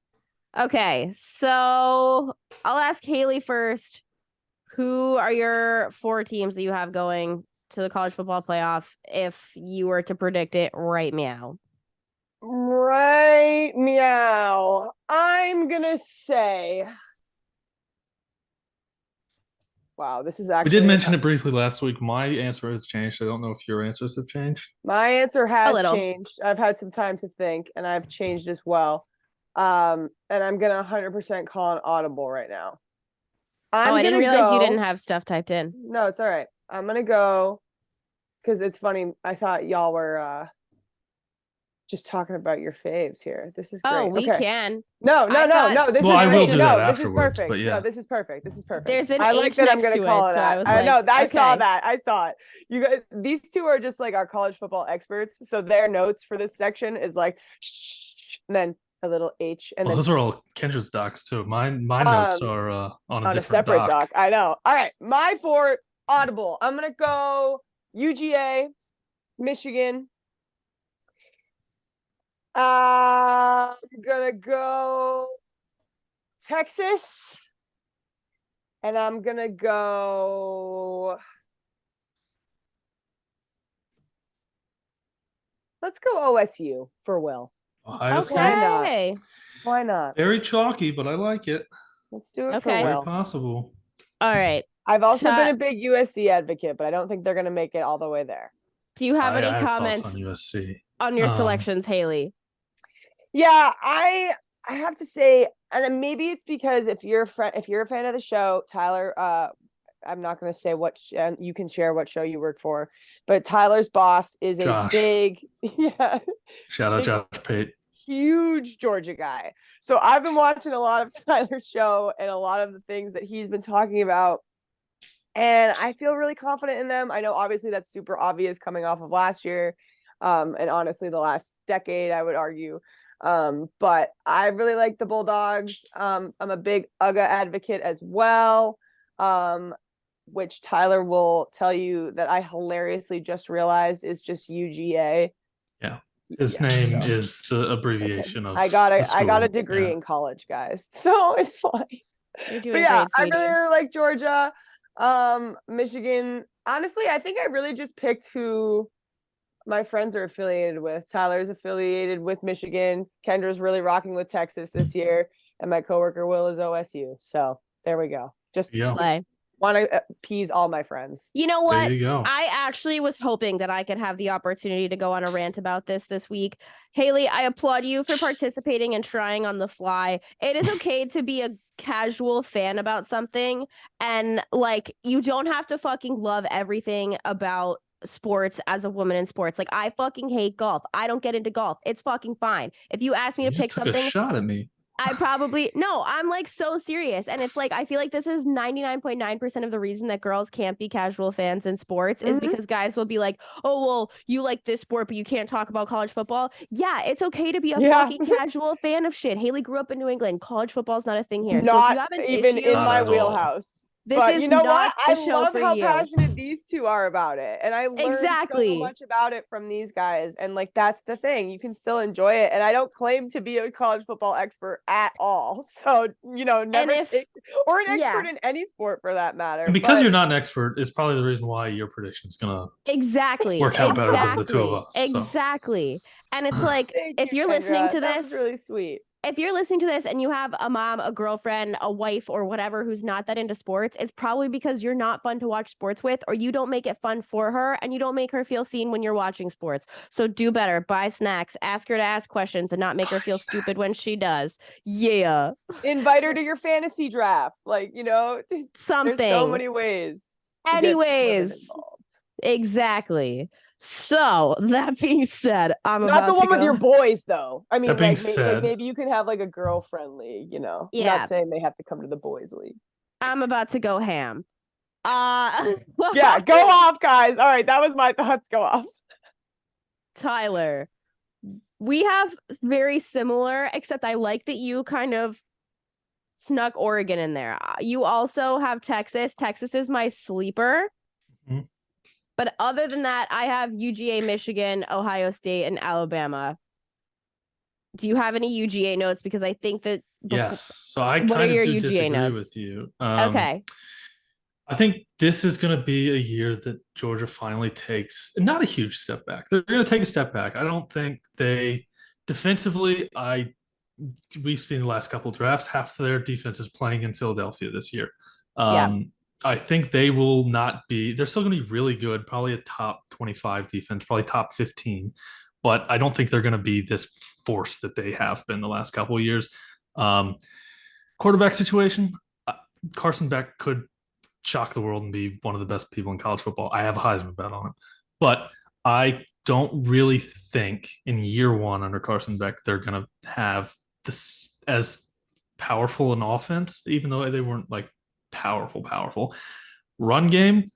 Speaker 1: Okay. So I'll ask Haley first. Who are your 4 teams that you have going to the college football playoff if you were to predict it right meow?
Speaker 3: Right meow. I'm going to say. Wow, this is
Speaker 2: We
Speaker 3: actually.
Speaker 2: did mention it briefly last week. My answer has changed. I don't know if your answers have changed.
Speaker 3: My answer has
Speaker 1: little.
Speaker 3: changed. I've had some time to think, and I've changed as well. And I'm going to 100% call an audible right now.
Speaker 1: I didn't realize you didn't have stuff typed in.
Speaker 3: No, it's all right. I'm going to go because it's funny. I thought y'all were just talking about your faves here. This is great.
Speaker 1: Oh, we
Speaker 3: okay.
Speaker 1: can.
Speaker 3: No. This
Speaker 2: Well,
Speaker 3: is
Speaker 2: I will
Speaker 3: great.
Speaker 2: do
Speaker 3: no,
Speaker 2: that
Speaker 3: this is
Speaker 2: afterwards,
Speaker 3: perfect.
Speaker 2: but yeah.
Speaker 3: No, this is perfect. This is perfect.
Speaker 1: There's an
Speaker 3: I like
Speaker 1: H
Speaker 3: that I'm
Speaker 1: next
Speaker 3: going
Speaker 1: to
Speaker 3: to call
Speaker 1: it,
Speaker 3: it
Speaker 1: so I
Speaker 3: out.
Speaker 1: was
Speaker 3: I know.
Speaker 1: like,
Speaker 3: I saw
Speaker 1: okay.
Speaker 3: that. I saw it. You guys, these two are just like our college football experts. So their notes for this section is like, shh, and then a little H, and
Speaker 2: Well,
Speaker 3: then
Speaker 2: those are all Kendra's docs too. My notes are on a different
Speaker 3: separate
Speaker 2: doc.
Speaker 3: I know. All right, my 4 audible. I'm gonna go UGA, Michigan. I'm gonna go Texas, and I'm gonna go. Let's go OSU for Will.
Speaker 2: Ohio
Speaker 1: Okay.
Speaker 2: State.
Speaker 3: Why not?
Speaker 2: Very chalky, but I like it.
Speaker 3: Let's do it
Speaker 1: Okay.
Speaker 3: for
Speaker 2: Very
Speaker 3: Will.
Speaker 2: possible.
Speaker 1: All right.
Speaker 3: I've also
Speaker 1: Ty-
Speaker 3: been a big USC advocate, but I don't think they're gonna make it all the way there.
Speaker 1: Do you have any
Speaker 2: I have thoughts
Speaker 1: comments
Speaker 2: on USC.
Speaker 1: on your selections, Haley?
Speaker 3: Yeah, I have to say, and then maybe it's because if you're a fan of the show, Tyler, I'm not going to say you can share what show you work for, but Tyler's boss is a
Speaker 2: Josh.
Speaker 3: big,
Speaker 2: Shout out
Speaker 3: big,
Speaker 2: Josh Pate.
Speaker 3: huge Georgia guy. So I've been watching a lot of Tyler's show and a lot of the things that he's been talking about. And I feel really confident in them. I know obviously that's super obvious coming off of last year. And honestly, the last decade, I would argue. But I really like the Bulldogs. I'm a big UGA advocate as well. Which Tyler will tell you that I hilariously just realized is just UGA.
Speaker 2: Yeah. His name is the abbreviation of
Speaker 3: I got a
Speaker 2: school.
Speaker 3: degree in college, guys. So it's fine.
Speaker 1: You're doing
Speaker 3: But yeah,
Speaker 1: great,
Speaker 3: I
Speaker 1: sweetie.
Speaker 3: really like Georgia. Michigan. Honestly, I think I really just picked who my friends are affiliated with. Tyler's affiliated with Michigan. Kendra's really rocking with Texas this year. And my coworker Will is OSU. So there we go. Just
Speaker 1: Slay.
Speaker 3: want to appease all my friends.
Speaker 1: You know what?
Speaker 2: There you go.
Speaker 1: I actually was hoping that I could have the opportunity to go on a rant about this week. Haley, I applaud you for participating and trying on the fly. It is okay to be a casual fan about something, and like you don't have to fucking love everything about sports as a woman in sports. Like I fucking hate golf. I don't get into golf. It's fucking fine. If you ask me
Speaker 2: You
Speaker 1: to
Speaker 2: just
Speaker 1: pick
Speaker 2: took
Speaker 1: something,
Speaker 2: a shot at me.
Speaker 1: I probably no, I'm like so serious. And it's like I feel like this is 99.9% of the reason that girls can't be casual fans in sports is because guys will be like, oh, well, you like this sport, but you can't talk about college football. Yeah, it's okay to be a fucking casual fan of shit. Haley grew up in New England. College football is not a thing here.
Speaker 3: Not
Speaker 1: so if you have an
Speaker 3: even
Speaker 1: issue,
Speaker 3: in
Speaker 2: Not
Speaker 3: my
Speaker 2: at all.
Speaker 3: wheelhouse.
Speaker 1: This
Speaker 3: But
Speaker 1: is
Speaker 3: you know
Speaker 1: not
Speaker 3: what?
Speaker 1: the
Speaker 3: I
Speaker 1: show
Speaker 3: love
Speaker 1: for
Speaker 3: how
Speaker 1: you.
Speaker 3: passionate these two are about it. And I learned
Speaker 1: Exactly.
Speaker 3: so much about it from these guys. And like that's the thing. You can still enjoy it. And I don't claim to be a college football expert at all. So, never take or an expert in any sport for that matter.
Speaker 2: And because
Speaker 3: but
Speaker 2: you're not an expert, is probably the reason why your prediction is gonna work out better than the two of us.
Speaker 1: Exactly. And it's like, if you're
Speaker 3: Kendra.
Speaker 1: listening to
Speaker 3: That
Speaker 1: this,
Speaker 3: was really sweet.
Speaker 1: If you're listening to this and you have a mom, a girlfriend, a wife, or whatever who's not that into sports, it's probably because you're not fun to watch sports with, or you don't make it fun for her, and you don't make her feel seen when you're watching sports. So do better. Buy snacks. Ask her to ask questions and not make her feel stupid when she does. Yeah.
Speaker 3: Invite her to your fantasy draft. Like,
Speaker 1: something.
Speaker 3: There's so many ways.
Speaker 1: Anyways. Exactly. So that being said, I'm
Speaker 3: not
Speaker 1: about
Speaker 3: the one
Speaker 1: to
Speaker 3: with
Speaker 1: go...
Speaker 3: your boys though. I mean,
Speaker 2: that being
Speaker 3: like,
Speaker 2: said,
Speaker 3: maybe you can have like a girlfriend league.
Speaker 1: Yeah.
Speaker 3: I'm not saying they have to come to the boys league.
Speaker 1: I'm about to go ham.
Speaker 3: Yeah, go off, guys. All right, that was my thoughts. Go off.
Speaker 1: Tyler, we have very similar, except I like that you kind of snuck Oregon in there. You also have Texas. Texas is my sleeper.
Speaker 2: Mhm.
Speaker 1: But other than that, I have UGA, Michigan, Ohio State, and Alabama. Do you have any UGA notes? Because I think that...
Speaker 2: Yes. So I
Speaker 1: What
Speaker 2: kind
Speaker 1: are
Speaker 2: of
Speaker 1: your
Speaker 2: do
Speaker 1: UGA
Speaker 2: disagree
Speaker 1: notes?
Speaker 2: with you.
Speaker 1: Okay.
Speaker 2: I think this is going to be a year that Georgia finally takes not a huge step back. They're going to take a step back. I don't think they defensively. We've seen the last couple of drafts. Half of their defense is playing in Philadelphia this year. I think they will not be. They're still going to be really good. Probably a top 25 defense. Probably top 15. But I don't think they're going to be this force that they have been the last couple of years. Quarterback situation. Carson Beck could shock the world and be one of the best people in college football. I have a Heisman bet on him. But I don't really think in year one under Carson Beck they're going to have this as powerful an offense, even though they weren't like powerful. Run game,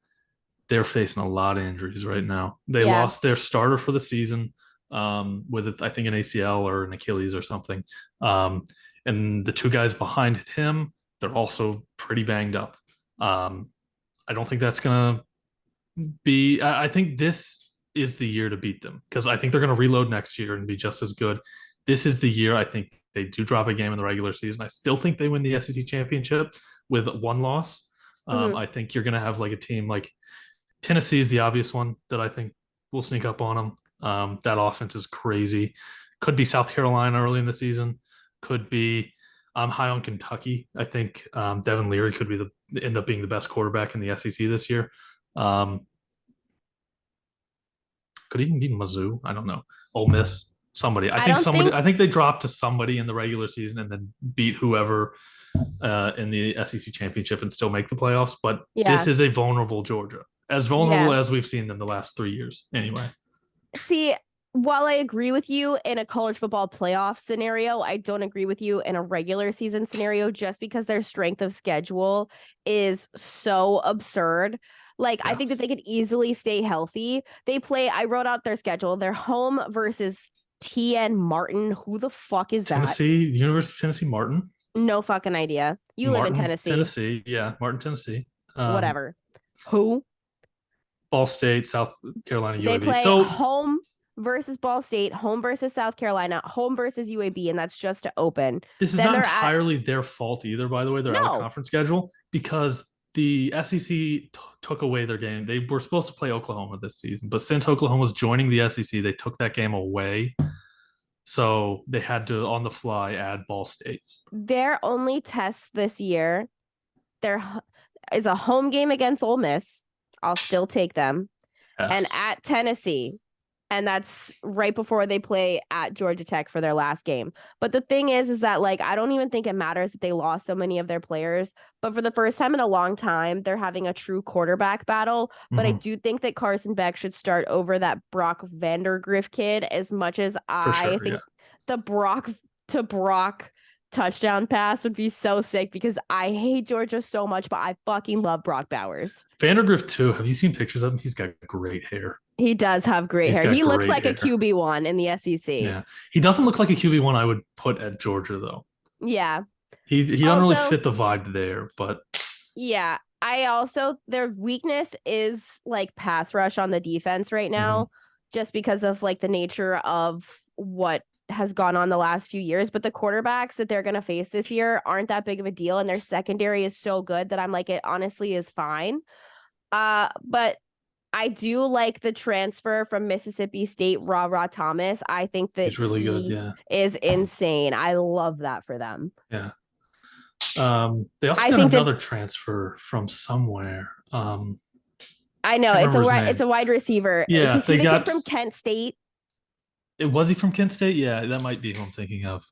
Speaker 2: they're facing a lot of injuries right now. They lost their starter for the season with, I think, an ACL or an Achilles or something. And the two guys behind him, they're also pretty banged up. I don't think that's going to be... I think this is the year to beat them because I think they're going to reload next year and be just as good. This is the year I think they do drop a game in the regular season. I still think they win the SEC championship with one loss. I think you're going to have like a team like Tennessee is the obvious one that I think will sneak up on them. That offense is crazy. Could be South Carolina early in the season. Could be... I'm high on Kentucky. I think Devin Leary could be end up being the best quarterback in the SEC this year. Could even be Mizzou. I don't know. Ole Miss. Somebody. I think they dropped to somebody in the regular season and then beat whoever in the SEC championship and still make the playoffs. But this is a vulnerable Georgia, as vulnerable as we've seen them the last 3 years. Anyway.
Speaker 1: See, while I agree with you in a college football playoff scenario, I don't agree with you in a regular season scenario just because their strength of schedule is so absurd. I think that they could easily stay healthy. I wrote out their schedule. They're home versus TN Martin. Who the fuck is
Speaker 2: Tennessee, the University of Tennessee Martin?
Speaker 1: No fucking idea. You live in Tennessee.
Speaker 2: Tennessee, yeah. Martin, Tennessee.
Speaker 1: Whatever. Who?
Speaker 2: Ball State, South Carolina, UAB.
Speaker 1: They play home versus Ball State, home versus South Carolina, home versus UAB, and that's just to open.
Speaker 2: This is not entirely their fault either, by the way. They're out of conference schedule because the SEC took away their game. They were supposed to play Oklahoma this season, but since Oklahoma was joining the SEC, they took that game away. So they had to, on the fly, add Ball State.
Speaker 1: Their only test this year, there is a home game against Ole Miss. I'll still take them.
Speaker 2: Yes.
Speaker 1: And at Tennessee. And that's right before they play at Georgia Tech for their last game. But the thing is that, I don't even think it matters that they lost so many of their players. But for the first time in a long time, they're having a true quarterback battle. But I do think that Carson Beck should start over that Brock Vandergriff kid as much as I think the Brock to Brock touchdown pass would be so sick because I hate Georgia so much, but I fucking love Brock Bowers.
Speaker 2: Vandergriff, too. Have you seen pictures of him? He's got great hair.
Speaker 1: He does have great hair. He looks like a QB1 in the SEC.
Speaker 2: Yeah. He doesn't look like a QB1 I would put at Georgia, though.
Speaker 1: Yeah.
Speaker 2: He doesn't really fit the vibe there, but...
Speaker 1: Yeah. Their weakness is like pass rush on the defense right now, just because of like the nature of what has gone on the last few years. But the quarterbacks that they're going to face this year aren't that big of a deal. And their secondary is so good that I'm like, it honestly is fine. But I do like the transfer from Mississippi State, Ra Thomas. I think that
Speaker 2: He's really good. Yeah.
Speaker 1: is insane. I love that for them.
Speaker 2: Yeah. They also got another transfer from somewhere.
Speaker 1: I know it's a wide receiver.
Speaker 2: Yeah,
Speaker 1: they got kid from Kent State.
Speaker 2: Was he from Kent State? Yeah, that might be who I'm thinking of.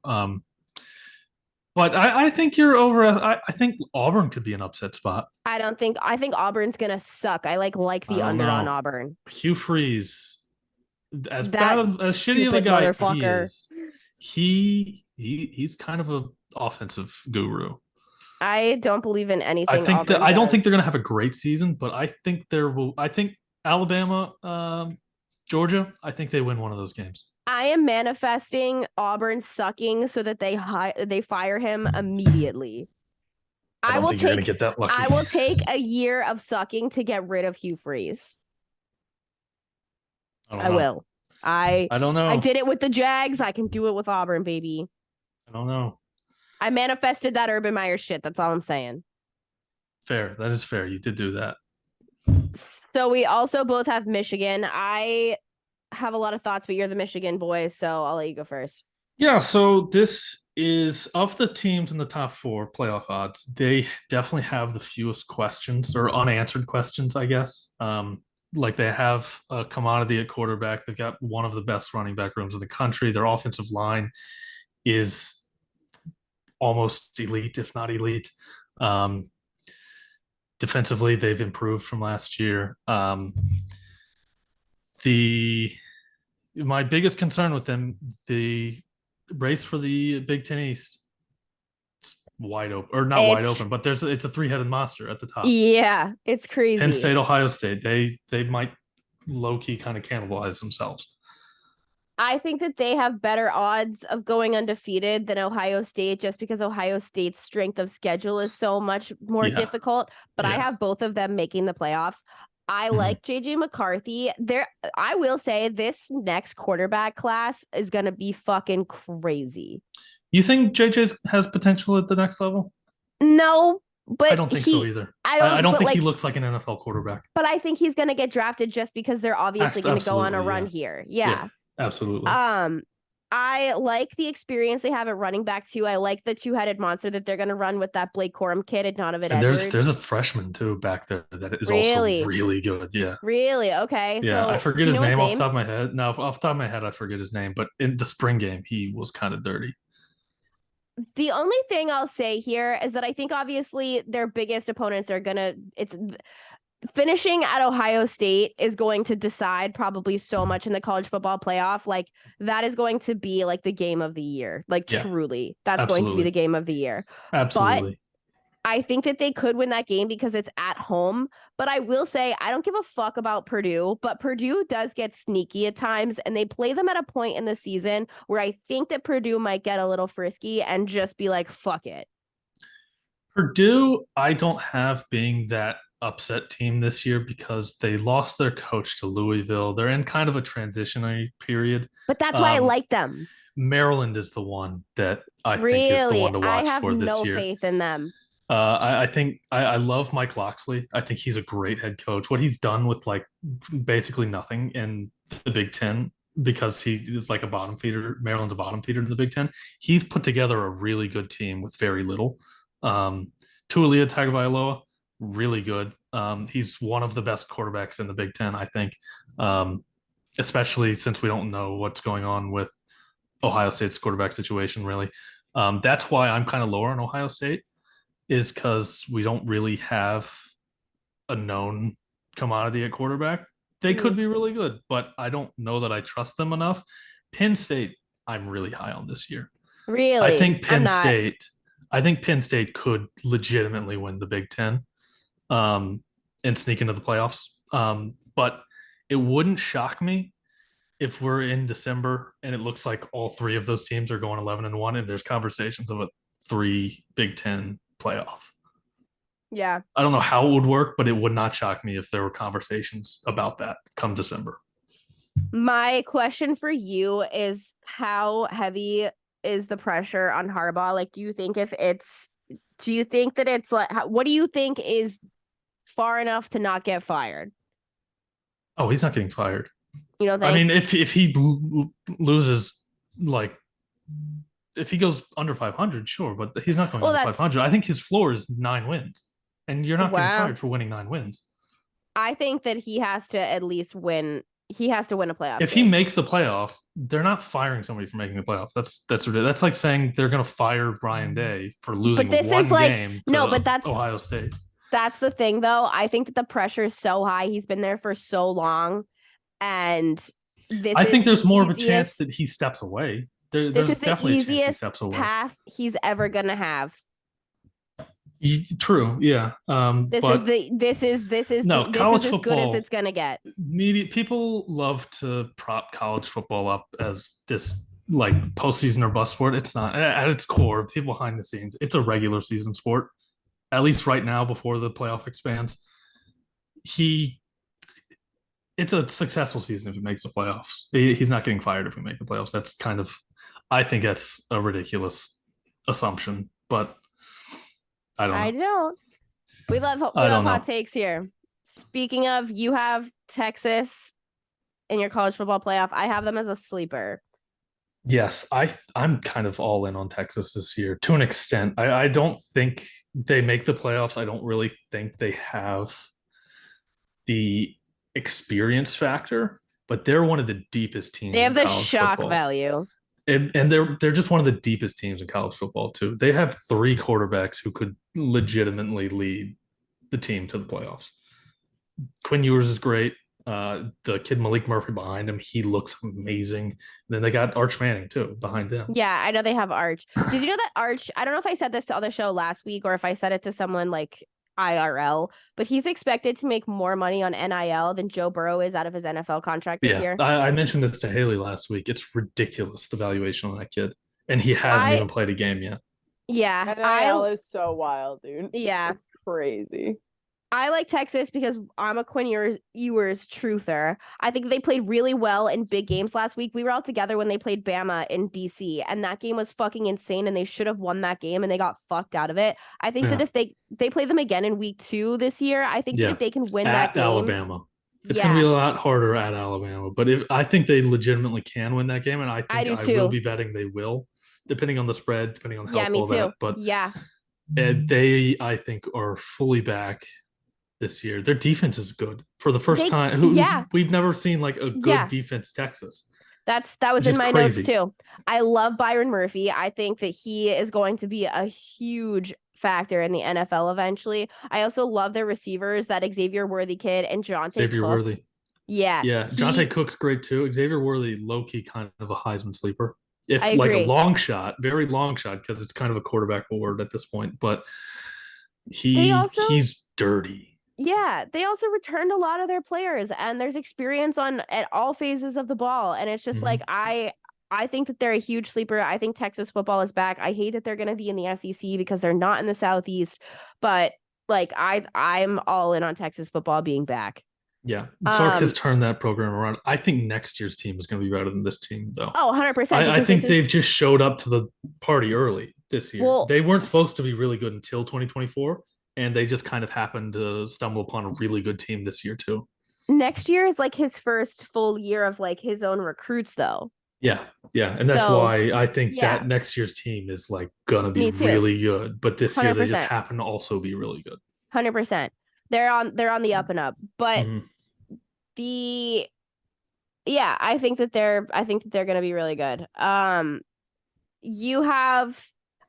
Speaker 2: But I think you're over. I think Auburn could be an upset spot.
Speaker 1: I think Auburn's gonna suck. I like the under on Auburn.
Speaker 2: Hugh Freeze, as shitty of a guy he is, he's kind of an offensive guru.
Speaker 1: I don't believe in anything.
Speaker 2: I don't think they're gonna have a great season, but I think I think Alabama, Georgia. I think they win one of those games.
Speaker 1: I am manifesting Auburn sucking so that they fire him immediately.
Speaker 2: I don't think you're gonna get that lucky.
Speaker 1: I will take a year of sucking to get rid of Hugh Freeze. I will. I don't know. I did it with the Jags. I can do it with Auburn, baby.
Speaker 2: I don't know.
Speaker 1: I manifested that Urban Meyer shit. That's all I'm saying.
Speaker 2: Fair. That is fair. You did do that.
Speaker 1: So we also both have Michigan. I have a lot of thoughts, but you're the Michigan boy, so I'll let you go first.
Speaker 2: Yeah, so this is, of the teams in the top 4 playoff odds, they definitely have the fewest questions or unanswered questions, I guess. Like they have a commodity at quarterback. They've got one of the best running back rooms in the country. Their offensive line is almost elite, if not elite. Defensively, they've improved from last year. My biggest concern with them, the race for the Big Ten East, it's wide open, or not wide open, but it's a 3-headed monster at the top.
Speaker 1: Yeah, it's crazy.
Speaker 2: Penn State, Ohio State, they might low key kind of cannibalize themselves.
Speaker 1: I think that they have better odds of going undefeated than Ohio State, just because Ohio State's strength of schedule is so much more difficult. But I have both of them making the playoffs. I like JJ McCarthy. I will say this next quarterback class is going to be fucking crazy.
Speaker 2: You think JJ has potential at the next level?
Speaker 1: No, but
Speaker 2: I don't think so either. I don't think he looks like an NFL quarterback.
Speaker 1: But I think he's going to get drafted just because they're obviously going to go on a run here. Yeah.
Speaker 2: Absolutely.
Speaker 1: I like the experience they have at running back too. I like the 2-headed monster that they're going to run with that Blake Corum kid and Donovan Edwards.
Speaker 2: There's a freshman too back there that is also really good. Yeah.
Speaker 1: Really? Okay.
Speaker 2: Yeah, so, I forget his name off the top of my head. No, off the top of my head, I forget his name. But in the spring game, he was kind of dirty.
Speaker 1: The only thing I'll say here is that I think obviously their biggest opponents are finishing at Ohio State is going to decide probably so much in the college football playoff. Like that is going to be like the game of the year. Like truly, that's going to be the game of the year.
Speaker 2: Absolutely.
Speaker 1: But I think that they could win that game because it's at home. But I will say, I don't give a fuck about Purdue, but Purdue does get sneaky at times, and they play them at a point in the season where I think that Purdue might get a little frisky and just be like, fuck it.
Speaker 2: Purdue, I don't have being that upset team this year because they lost their coach to Louisville. They're in kind of a transitionary period.
Speaker 1: But that's why I like them.
Speaker 2: Maryland is the one that I think is the one to watch for this year.
Speaker 1: I have no faith in them.
Speaker 2: I think I love Mike Locksley. I think he's a great head coach. What he's done with like basically nothing in the Big Ten, because he is like a bottom feeder. Maryland's a bottom feeder to the Big Ten. He's put together a really good team with very little. Tulia Tagovailoa, really good. He's one of the best quarterbacks in the Big Ten, I think, especially since we don't know what's going on with Ohio State's quarterback situation, really. That's why I'm kind of lower on Ohio State, is because we don't really have a known commodity at quarterback. They could be really good, but I don't know that I trust them enough. Penn State, I'm really high on this year.
Speaker 1: Really?
Speaker 2: I think Penn State could legitimately win the Big Ten and sneak into the playoffs. But it wouldn't shock me if we're in December and it looks like all 3 of those teams are going 11-1 and there's conversations of a 3 Big Ten playoff.
Speaker 1: Yeah.
Speaker 2: I don't know how it would work, but it would not shock me if there were conversations about that come December.
Speaker 1: My question for you is, how heavy is the pressure on Harbaugh? Like, do you think that it's like, what do you think is far enough to not get fired?
Speaker 2: Oh, he's not getting fired.
Speaker 1: You don't think?
Speaker 2: I mean, if he loses, like, if he goes under 500, sure, but he's not going under 500. I think his floor is 9 wins, and you're not getting fired for winning 9 wins.
Speaker 1: I think that he has to at least win. He has to win a playoff.
Speaker 2: If he makes the playoff, they're not firing somebody for making the playoff. That's ridiculous. That's like saying they're going to fire Ryan Day for losing one game to Ohio State.
Speaker 1: That's the thing, though. I think that the pressure is so high. He's been there for so long, and
Speaker 2: I think there's more of a chance that he steps away.
Speaker 1: This is the easiest path he's ever gonna have.
Speaker 2: True, yeah.
Speaker 1: This is as good as it's gonna get.
Speaker 2: People love to prop college football up as this like postseason or bust sport. It's not. At its core, people behind the scenes, it's a regular season sport. At least right now, before the playoff expands, it's a successful season if he makes the playoffs. He's not getting fired if we make the playoffs. That's kind of, I think that's a ridiculous assumption, but I don't know.
Speaker 1: We love hot takes here. Speaking of, you have Texas in your college football playoff. I have them as a sleeper.
Speaker 2: Yes, I'm kind of all in on Texas this year to an extent. I don't think they make the playoffs. I don't really think they have the experience factor, but they're one of the deepest teams.
Speaker 1: They have the shock value.
Speaker 2: And they're just one of the deepest teams in college football too. They have 3 quarterbacks who could legitimately lead the team to the playoffs. Quinn Ewers is great. The kid Malik Murphy behind him, he looks amazing. And then they got Arch Manning too behind them.
Speaker 1: Yeah, I know they have Arch. Did you know that Arch? I don't know if I said this on the show last week or if I said it to someone like IRL, but he's expected to make more money on NIL than Joe Burrow is out of his NFL contract this year.
Speaker 2: I mentioned this to Haley last week. It's ridiculous, the valuation on that kid. And he hasn't even played a game yet.
Speaker 1: Yeah.
Speaker 3: NIL is so wild, dude.
Speaker 1: Yeah.
Speaker 3: It's crazy.
Speaker 1: I like Texas because I'm a Quinn Ewers truther. I think they played really well in big games last week. We were all together when they played Bama in DC, and that game was fucking insane, and they should have won that game, and they got fucked out of it. I think that if they play them again in week 2 this year, I think that if they can win that game.
Speaker 2: At Alabama. It's going to be a lot harder at Alabama, but I think they legitimately can win that game, and I think I will be betting they will, depending on the spread, depending on how all that. But they, I think, are fully back this year. Their defense is good for the first time. We've never seen like a good defense Texas.
Speaker 1: That was in my notes too. I love Byron Murphy. I think that he is going to be a huge factor in the NFL eventually. I also love their receivers, that Xavier Worthy kid and Jonte Cook.
Speaker 2: Worthy.
Speaker 1: Yeah.
Speaker 2: Jonte Cook's great too. Xavier Worthy, low-key kind of a Heisman sleeper. If
Speaker 1: I
Speaker 2: like
Speaker 1: agree.
Speaker 2: a long shot, very long shot, because it's kind of a quarterback award at this point. But he's dirty.
Speaker 1: Yeah, they also returned a lot of their players, and there's experience at all phases of the ball, and it's just like I think that they're a huge sleeper. I think Texas football is back. I hate that they're going to be in the SEC because they're not in the Southeast, but like I'm all in on Texas football being back.
Speaker 2: Yeah, Sark has turned that program around. I think next year's team is going to be better than this team, though.
Speaker 1: Oh, 100%.
Speaker 2: I think they've just showed up to the party early this year.
Speaker 1: Well,
Speaker 2: they weren't supposed to be really good until 2024. And they just kind of happened to stumble upon a really good team this year too.
Speaker 1: Next year is like his first full year of like his own recruits though.
Speaker 2: Yeah. And that's why I think that next year's team is like gonna be really good. But this year they just happen to also be really good.
Speaker 1: 100%. They're on the up and up. But I think that they're gonna be really good.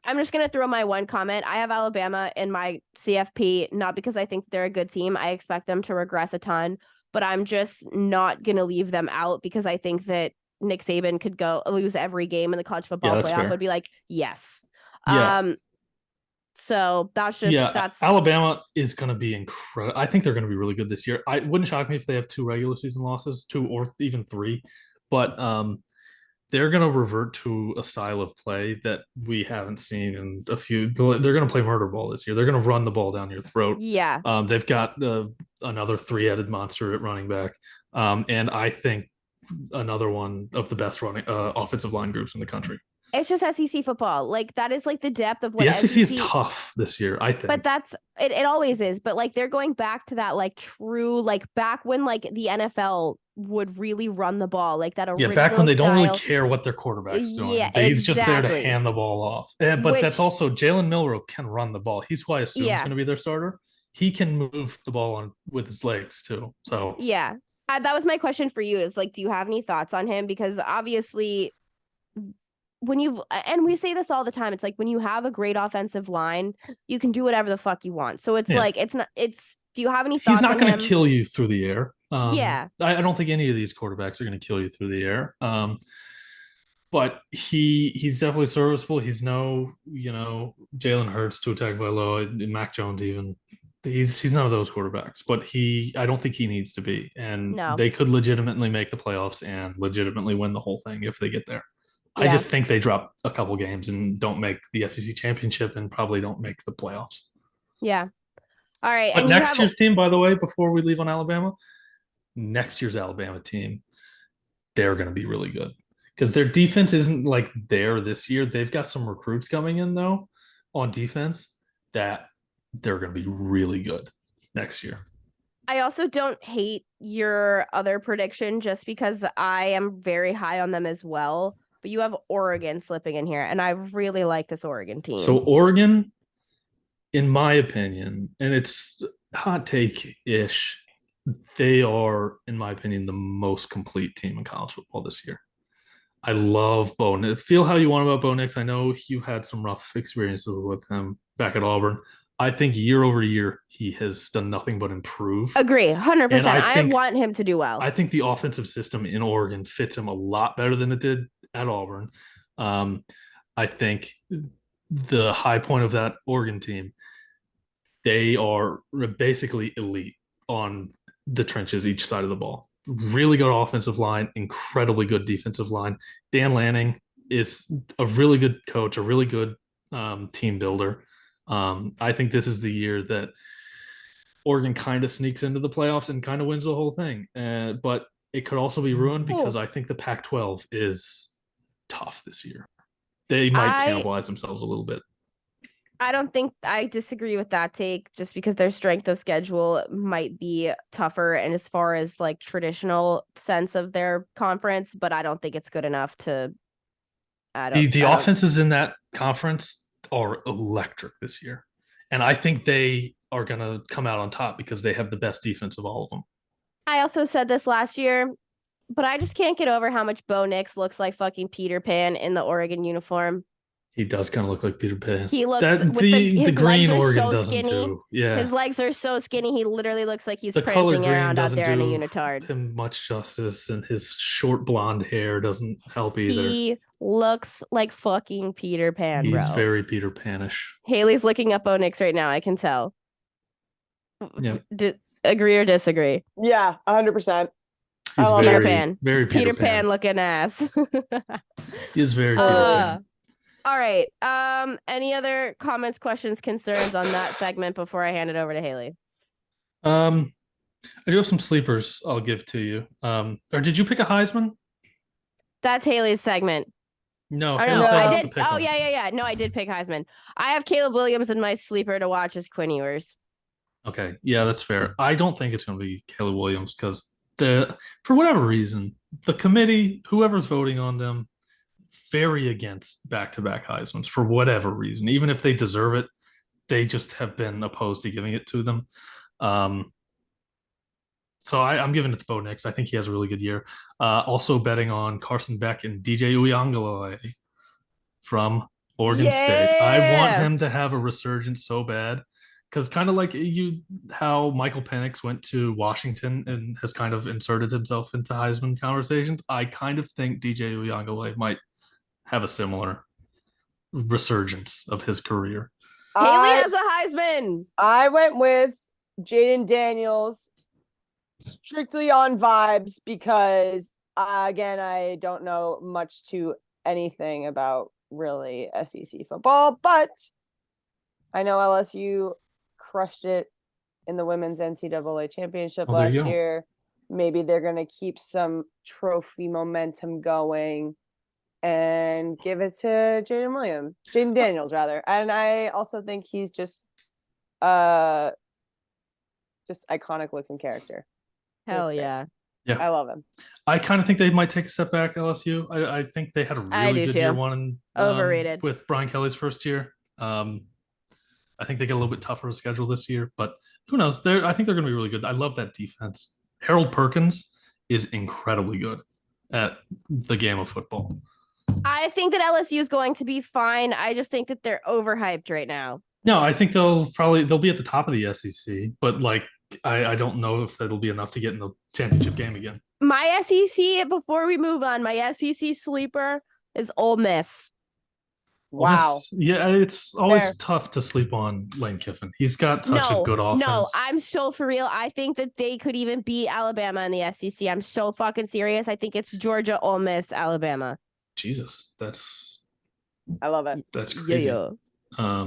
Speaker 1: I'm just going to throw my one comment. I have Alabama in my CFP, not because I think they're a good team. I expect them to regress a ton, but I'm just not going to leave them out because I think that Nick Saban could lose every game in the college football playoff.
Speaker 2: Fair.
Speaker 1: Would be like, yes.
Speaker 2: Yeah.
Speaker 1: So that's just,
Speaker 2: Alabama is going to be incredible. I think they're going to be really good this year. I wouldn't shock me if they have 2 regular season losses, 2 or even 3, but they're going to revert to a style of play that we haven't seen in a few. They're going to play murder ball this year. They're going to run the ball down your throat.
Speaker 1: Yeah.
Speaker 2: They've got another three-headed monster at running back, and I think another one of the best running offensive line groups in the country.
Speaker 1: It's just SEC football. Like that is like the depth of what
Speaker 2: the SEC is tough this year, I think.
Speaker 1: But that's it always is. But like they're going back to that like true like back when like the NFL would really run the ball, like that original
Speaker 2: back when they
Speaker 1: style.
Speaker 2: don't really care what their quarterback's doing.
Speaker 1: Yeah,
Speaker 2: He's just there to hand the ball off. But that's also Jalen Milroe can run the ball. He's who I assume is going to be their starter. He can move the ball on with his legs too. So
Speaker 1: yeah, that was my question for you. Is like, do you have any thoughts on him? Because obviously, and we say this all the time, it's like when you have a great offensive line, you can do whatever the fuck you want. So it's like do you have any thoughts?
Speaker 2: He's not going to kill you through the air.
Speaker 1: I
Speaker 2: don't think any of these quarterbacks are going to kill you through the air. But he's definitely serviceable. He's no, Jalen Hurts to attack Vailoa, Mac Jones even. He's none of those quarterbacks, but I don't think he needs to be. And they could legitimately make the playoffs and legitimately win the whole thing if they get there. Yeah. I just think they drop a couple games and don't make the SEC championship and probably don't make the playoffs.
Speaker 1: Yeah. All right.
Speaker 2: But next year's team, by the way, before we leave on Alabama, next year's Alabama team, they're going to be really good because their defense isn't like there this year. They've got some recruits coming in, though, on defense that they're going to be really good next year.
Speaker 1: I also don't hate your other prediction just because I am very high on them as well. But you have Oregon slipping in here, and I really like this Oregon team.
Speaker 2: So Oregon, in my opinion, and it's hot take-ish, they are, in my opinion, the most complete team in college football this year. I love Bo Nix. Feel how you want about Bo Nix. I know you had some rough experiences with him back at Auburn. I think year over year, he has done nothing but improve.
Speaker 1: Agree, 100%. I want him to do well.
Speaker 2: I think the offensive system in Oregon fits him a lot better than it did at Auburn. I think the high point of that Oregon team, they are basically elite on the trenches each side of the ball. Really good offensive line, incredibly good defensive line. Dan Lanning is a really good coach, a really good team builder. I think this is the year that Oregon kind of sneaks into the playoffs and kind of wins the whole thing. But it could also be ruined because I think the Pac-12 is tough this year. They might cannibalize themselves a little bit.
Speaker 1: I disagree with that take just because their strength of schedule might be tougher and as far as like traditional sense of their conference, but I don't think it's good enough to
Speaker 2: the offenses in that conference are electric this year. And I think they are going to come out on top because they have the best defense of all of them.
Speaker 1: I also said this last year, but I just can't get over how much Bo Nix looks like fucking Peter Pan in the Oregon uniform.
Speaker 2: He does kind of look like Peter Pan.
Speaker 1: He looks
Speaker 2: the green Oregon doesn't too. Yeah,
Speaker 1: his legs are so skinny. He literally looks like he's prancing around out there in a unitard.
Speaker 2: Him much justice, and his short blonde hair doesn't help either.
Speaker 1: He looks like fucking Peter Pan.
Speaker 2: He's very Peter Panish.
Speaker 1: Haley's looking up Bo Nix right now. I can tell.
Speaker 2: Yeah.
Speaker 1: Agree or disagree?
Speaker 3: Yeah, 100%.
Speaker 2: He's
Speaker 1: Peter Pan.
Speaker 2: Very
Speaker 1: Peter Pan looking ass.
Speaker 2: He is very Peter Pan.
Speaker 1: All right. Any other comments, questions, concerns on that segment before I hand it over to Haley?
Speaker 2: I do have some sleepers I'll give to you. Or did you pick a Heisman?
Speaker 1: That's Haley's segment.
Speaker 2: No,
Speaker 1: I did. Oh, yeah. No, I did pick Heisman. I have Caleb Williams and my sleeper to watch is Quinn Ewers.
Speaker 2: Okay. Yeah, that's fair. I don't think it's going to be Caleb Williams because for whatever reason, the committee, whoever's voting on them, very against back-to-back Heismans for whatever reason. Even if they deserve it, they just have been opposed to giving it to them. So I'm giving it to Bo Nix. I think he has a really good year. Also betting on Carson Beck and DJ Uiagalelei from Oregon State. I want him to have a resurgence so bad because kind of like how Michael Penix went to Washington and has kind of inserted himself into Heisman conversations. I kind of think DJ Uiagalelei might have a similar resurgence of his career.
Speaker 1: Haley has a Heisman.
Speaker 3: I went with Jaden Daniels strictly on vibes because Again, I don't know much to anything about really SEC football, but I know LSU crushed it in the women's NCAA championship
Speaker 2: Oh, there you
Speaker 3: last
Speaker 2: go.
Speaker 3: year. Maybe they're going to keep some trophy momentum going and give it to Jaden Daniels rather. And I also think he's just iconic looking character.
Speaker 1: Hell
Speaker 3: That's great.
Speaker 1: yeah.
Speaker 2: Yeah.
Speaker 3: I love him.
Speaker 2: I kind of think they might take a step back, LSU. I think they had a
Speaker 1: I
Speaker 2: really
Speaker 1: do
Speaker 2: good year
Speaker 1: too.
Speaker 2: one
Speaker 1: Overrated.
Speaker 2: with Brian Kelly's first year. I think they get a little bit tougher to schedule this year, but who knows? I think they're going to be really good. I love that defense. Harold Perkins is incredibly good at the game of football.
Speaker 1: I think that LSU is going to be fine. I just think that they're overhyped right now.
Speaker 2: No, I think they'll be at the top of the SEC, but like I don't know if that'll be enough to get in the championship game again.
Speaker 1: My SEC, before we move on, my SEC sleeper is Ole Miss.
Speaker 3: Wow.
Speaker 2: Yeah, it's always
Speaker 3: Fair.
Speaker 2: tough to sleep on Lane Kiffin. He's got such a good offense.
Speaker 1: No, I'm so for real. I think that they could even beat Alabama in the SEC. I'm so fucking serious. I think it's Georgia, Ole Miss, Alabama.
Speaker 2: Jesus,
Speaker 3: I love it.
Speaker 2: that's crazy.
Speaker 1: Yeah.
Speaker 2: I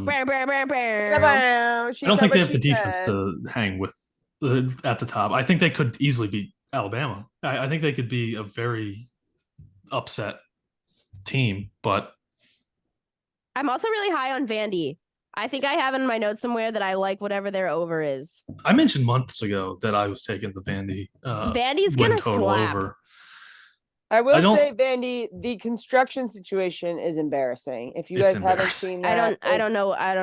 Speaker 3: She
Speaker 2: don't
Speaker 3: said
Speaker 2: think they
Speaker 3: what
Speaker 2: have the
Speaker 3: she
Speaker 2: defense
Speaker 3: said.
Speaker 2: to hang with at the top. I think they could easily beat Alabama. I think they could be a very upset team, but
Speaker 1: I'm also really high on Vandy. I think I have in my notes somewhere that I like whatever their over is.
Speaker 2: I mentioned months ago that I was taking the Vandy
Speaker 1: Vandy's
Speaker 2: win
Speaker 1: gonna
Speaker 2: total
Speaker 1: slap.
Speaker 2: over.
Speaker 3: I will
Speaker 2: don't-
Speaker 3: say, Vandy, the construction situation is embarrassing. If you
Speaker 2: It's
Speaker 3: guys haven't
Speaker 2: embarrassing.
Speaker 3: seen that,
Speaker 1: I don't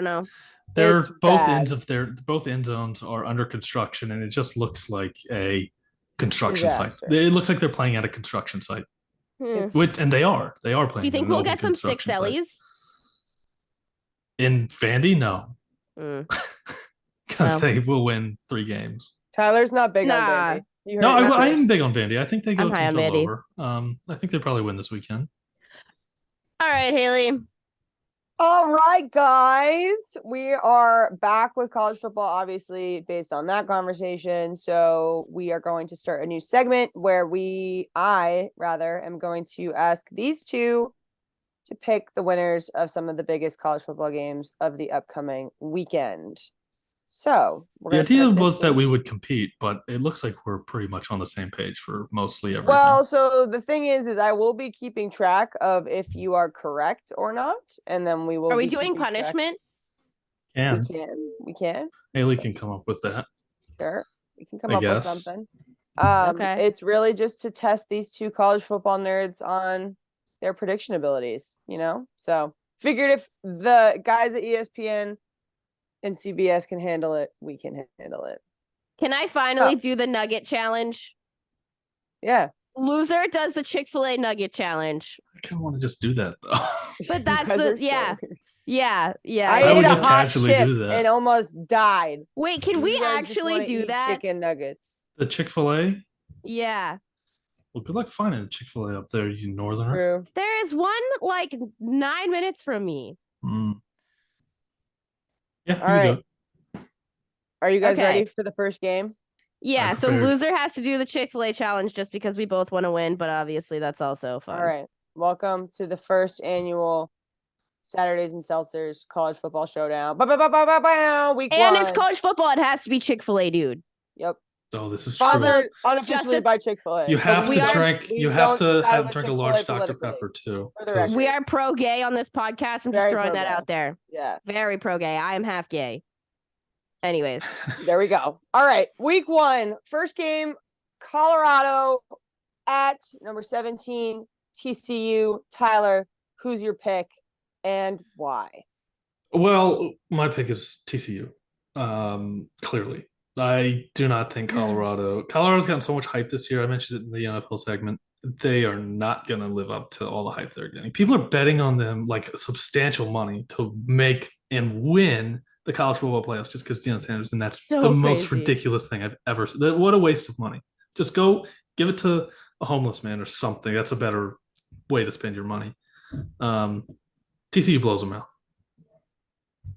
Speaker 1: know.
Speaker 2: They're
Speaker 3: It's
Speaker 2: both
Speaker 3: bad.
Speaker 2: both end zones are under construction, and it just looks like a construction
Speaker 3: Disaster.
Speaker 2: site. It looks like they're playing at a construction site,
Speaker 3: It's-
Speaker 2: and they are playing.
Speaker 1: Do you think
Speaker 2: at an
Speaker 1: we'll
Speaker 2: open
Speaker 1: get some six
Speaker 2: construction site.
Speaker 1: Ellies?
Speaker 2: In Vandy? No,
Speaker 1: Mm.
Speaker 2: because
Speaker 1: No.
Speaker 2: they will win 3 games.
Speaker 3: Tyler's not big on
Speaker 1: Nah.
Speaker 3: Vandy. You
Speaker 2: No,
Speaker 3: heard it
Speaker 2: I am
Speaker 3: first.
Speaker 2: big on Vandy. I think they go
Speaker 1: I'm high on
Speaker 2: team total
Speaker 1: Vandy.
Speaker 2: over. I think they probably win this weekend.
Speaker 1: All right, Haley.
Speaker 3: All right, guys. We are back with college football, obviously, based on that conversation. So we are going to start a new segment where I am going to ask these two to pick the winners of some of the biggest college football games of the upcoming weekend. So we're
Speaker 2: The
Speaker 3: going to
Speaker 2: idea
Speaker 3: start
Speaker 2: was
Speaker 3: this
Speaker 2: that
Speaker 3: week.
Speaker 2: we would compete, but it looks like we're pretty much on the same page for mostly everything.
Speaker 3: Well, so the thing is I will be keeping track of if you are correct or not, and then we will.
Speaker 1: Are we
Speaker 3: be
Speaker 1: doing
Speaker 3: keeping track.
Speaker 1: punishment?
Speaker 2: And
Speaker 3: We can.
Speaker 2: Haley can come up with that.
Speaker 3: Sure, we can come
Speaker 2: I
Speaker 3: up
Speaker 2: guess.
Speaker 3: with something.
Speaker 1: Okay.
Speaker 3: It's really just to test these two college football nerds on their prediction abilities. So figured if the guys at ESPN and CBS can handle it, we can handle it.
Speaker 1: Can I finally do the nugget challenge?
Speaker 3: Yeah,
Speaker 1: Loser does the Chick-fil-A nugget challenge.
Speaker 2: I kind of want to just do that though.
Speaker 1: But
Speaker 3: You
Speaker 1: that's
Speaker 3: guys
Speaker 1: the
Speaker 3: are so
Speaker 1: yeah.
Speaker 3: weird.
Speaker 1: Yeah.
Speaker 3: I
Speaker 2: I
Speaker 3: ate
Speaker 2: would
Speaker 3: a
Speaker 2: just
Speaker 3: hot
Speaker 2: casually
Speaker 3: chip
Speaker 2: do that.
Speaker 3: and almost died.
Speaker 1: Wait, can
Speaker 3: You
Speaker 1: we
Speaker 3: guys just
Speaker 1: actually
Speaker 3: wanna
Speaker 1: do
Speaker 3: eat
Speaker 1: that?
Speaker 3: chicken nuggets?
Speaker 2: The Chick-fil-A?
Speaker 1: Yeah.
Speaker 2: Well, good luck finding a Chick-fil-A up there, you northerner.
Speaker 3: True.
Speaker 1: There is one like 9 minutes from me.
Speaker 2: Mm. Yeah, you
Speaker 3: All
Speaker 2: can do
Speaker 3: right.
Speaker 2: it.
Speaker 3: Are you guys
Speaker 1: Okay.
Speaker 3: ready for the first game?
Speaker 1: Yeah,
Speaker 2: I'm
Speaker 1: so
Speaker 2: prepared.
Speaker 1: loser has to do the Chick-fil-A challenge just because we both want to win, but obviously that's also fun.
Speaker 3: All right. Welcome to the first annual Saturdays and Seltzers College Football Showdown. Week
Speaker 1: And
Speaker 3: 1.
Speaker 1: it's college football. It has to be Chick-fil-A, dude.
Speaker 3: Yep.
Speaker 2: Oh, this is true.
Speaker 3: Sponsored unofficially
Speaker 1: Justin-
Speaker 3: by Chick-fil-A.
Speaker 2: You have
Speaker 1: we
Speaker 2: to
Speaker 1: are-
Speaker 2: drink.
Speaker 3: we
Speaker 2: You have
Speaker 3: don't
Speaker 2: to
Speaker 3: side
Speaker 2: have
Speaker 3: with
Speaker 2: drink a
Speaker 3: Chick-fil-A
Speaker 2: large Dr.
Speaker 3: politically.
Speaker 2: Pepper too.
Speaker 3: For the
Speaker 2: 'cause-
Speaker 3: record.
Speaker 1: We are pro-gay on this podcast. I'm just
Speaker 3: Very
Speaker 1: throwing that
Speaker 3: pro-gay.
Speaker 1: out there.
Speaker 3: Yeah.
Speaker 1: Very pro-gay. I am half gay. Anyways.
Speaker 3: There we go. All right. Week 1. First game, Colorado at number 17, TCU. Tyler, who's your pick and why?
Speaker 2: Well, my pick is TCU. Clearly, I do not think Colorado's gotten so much hype this year. I mentioned it in the NFL segment. They are not going to live up to all the hype they're getting. People are betting on them like substantial money to make and win the college football playoffs just because Deion Sanders, and that's
Speaker 1: So
Speaker 2: the most
Speaker 1: crazy.
Speaker 2: ridiculous thing I've ever seen. What a waste of money. Just go give it to a homeless man or something. That's a better way to spend your money. TCU blows them out.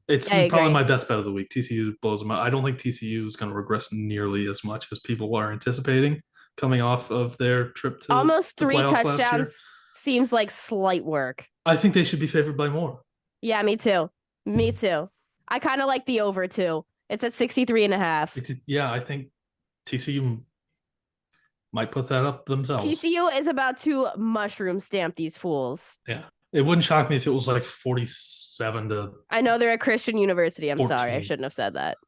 Speaker 2: It's
Speaker 1: I
Speaker 2: probably
Speaker 1: agree.
Speaker 2: my best bet of the week. TCU blows them out. I don't think TCU is going to regress nearly as much as people are anticipating, coming off of their trip to
Speaker 1: Almost
Speaker 2: the
Speaker 1: 3
Speaker 2: playoffs last year.
Speaker 1: touchdowns seems like slight work.
Speaker 2: I think they should be favored by more.
Speaker 1: Yeah, me too. Me too. I kind of like the over too. It's at 63.5.
Speaker 2: Yeah, I think TCU might put that up themselves.
Speaker 1: TCU is about to mushroom stamp these fools.
Speaker 2: Yeah. It wouldn't shock me if it was like 47 to.
Speaker 1: I know they're a Christian university. I'm
Speaker 2: 14.
Speaker 1: sorry. I shouldn't have said that.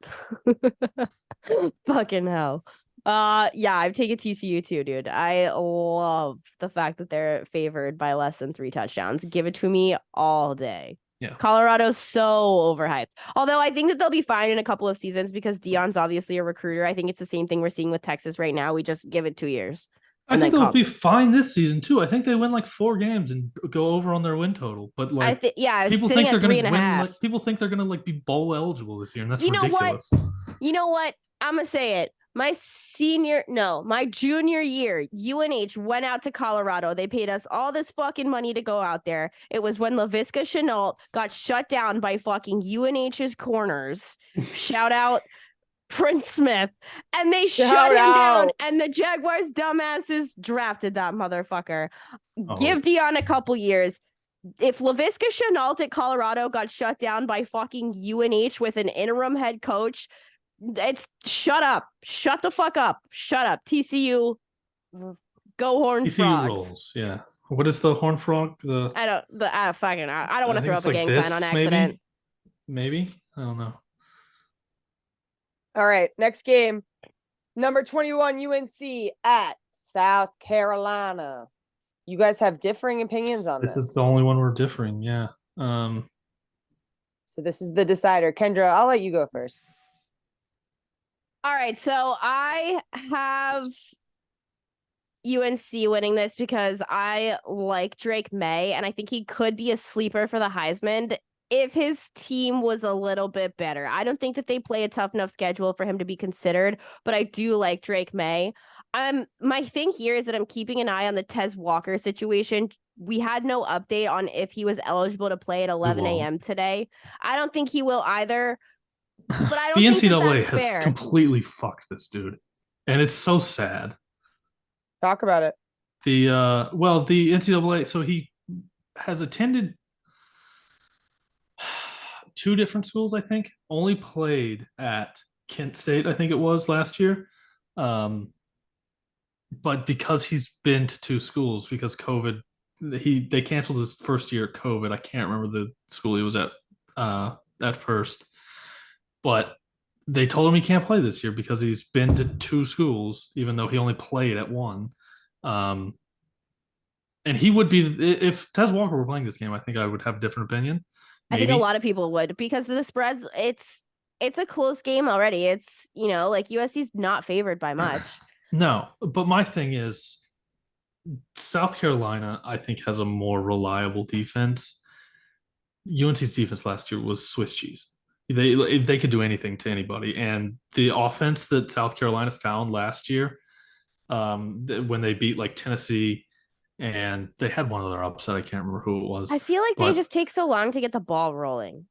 Speaker 1: Fucking hell. Yeah, I've taken TCU too, dude. I love the fact that they're favored by less than 3 touchdowns. Give it to me all day.
Speaker 2: Yeah.
Speaker 1: Colorado's so overhyped. Although I think that they'll be fine in a couple of seasons because Dion's obviously a recruiter. I think it's the same thing we're seeing with Texas right now. We just give it 2 years.
Speaker 2: I think they'll be fine this season too. I think they win like 4 games and go over on their win total. But like, people think they're going to win. Like, people think they're going to like be bowl eligible this year, and that's ridiculous.
Speaker 1: You know what? I'm gonna say it. My junior year, UNH went out to Colorado. They paid us all this fucking money to go out there. It was when LaVisca Chenault got shut down by fucking UNH's corners. Shout out Prince Smith. And they shut him down. And the Jaguars dumbasses drafted that motherfucker. Give Dion a couple years. If LaVisca Chenault at Colorado got shut down by fucking UNH with an interim head coach, it's shut up. Shut the fuck up. Shut up. TCU, go Horned Frogs.
Speaker 2: Rolls, yeah. What is the Horned Frog?
Speaker 1: I don't want to throw up a gang sign on accident.
Speaker 2: Maybe? I don't know.
Speaker 3: All right, next game. Number 21 UNC at South Carolina. You guys have differing opinions on this.
Speaker 2: This is the only one we're differing, yeah.
Speaker 3: So this is the decider. Kendra, I'll let you go first.
Speaker 1: All right, so I have UNC winning this because I like Drake May, and I think he could be a sleeper for the Heisman if his team was a little bit better. I don't think that they play a tough enough schedule for him to be considered, but I do like Drake May. My thing here is that I'm keeping an eye on the Tez Walker situation. We had no update on if he was eligible to play at 11 a.m. today. I don't think he will either. But I don't
Speaker 2: the
Speaker 1: think
Speaker 2: NCAA
Speaker 1: that's
Speaker 2: has
Speaker 1: fair.
Speaker 2: completely fucked this dude, and it's so sad.
Speaker 3: Talk about it.
Speaker 2: The NCAA. So he has attended 2 different schools, I think. Only played at Kent State, I think it was last year. But because he's been to 2 schools because COVID, they canceled his first year at COVID. I can't remember the school he was at first. But they told him he can't play this year because he's been to 2 schools, even though he only played at 1. And he would be, if Tez Walker were playing this game, I think I would have a different opinion. Maybe.
Speaker 1: I think a lot of people would because the spreads, it's a close game already. It's, like USC's not favored by much.
Speaker 2: No, but my thing is South Carolina, I think, has a more reliable defense. UNC's defense last year was Swiss cheese. They could do anything to anybody, and the offense that South Carolina found last year, when they beat like Tennessee, and they had one other upset. I can't remember who it was.
Speaker 1: I feel like they just take so long to get the ball rolling.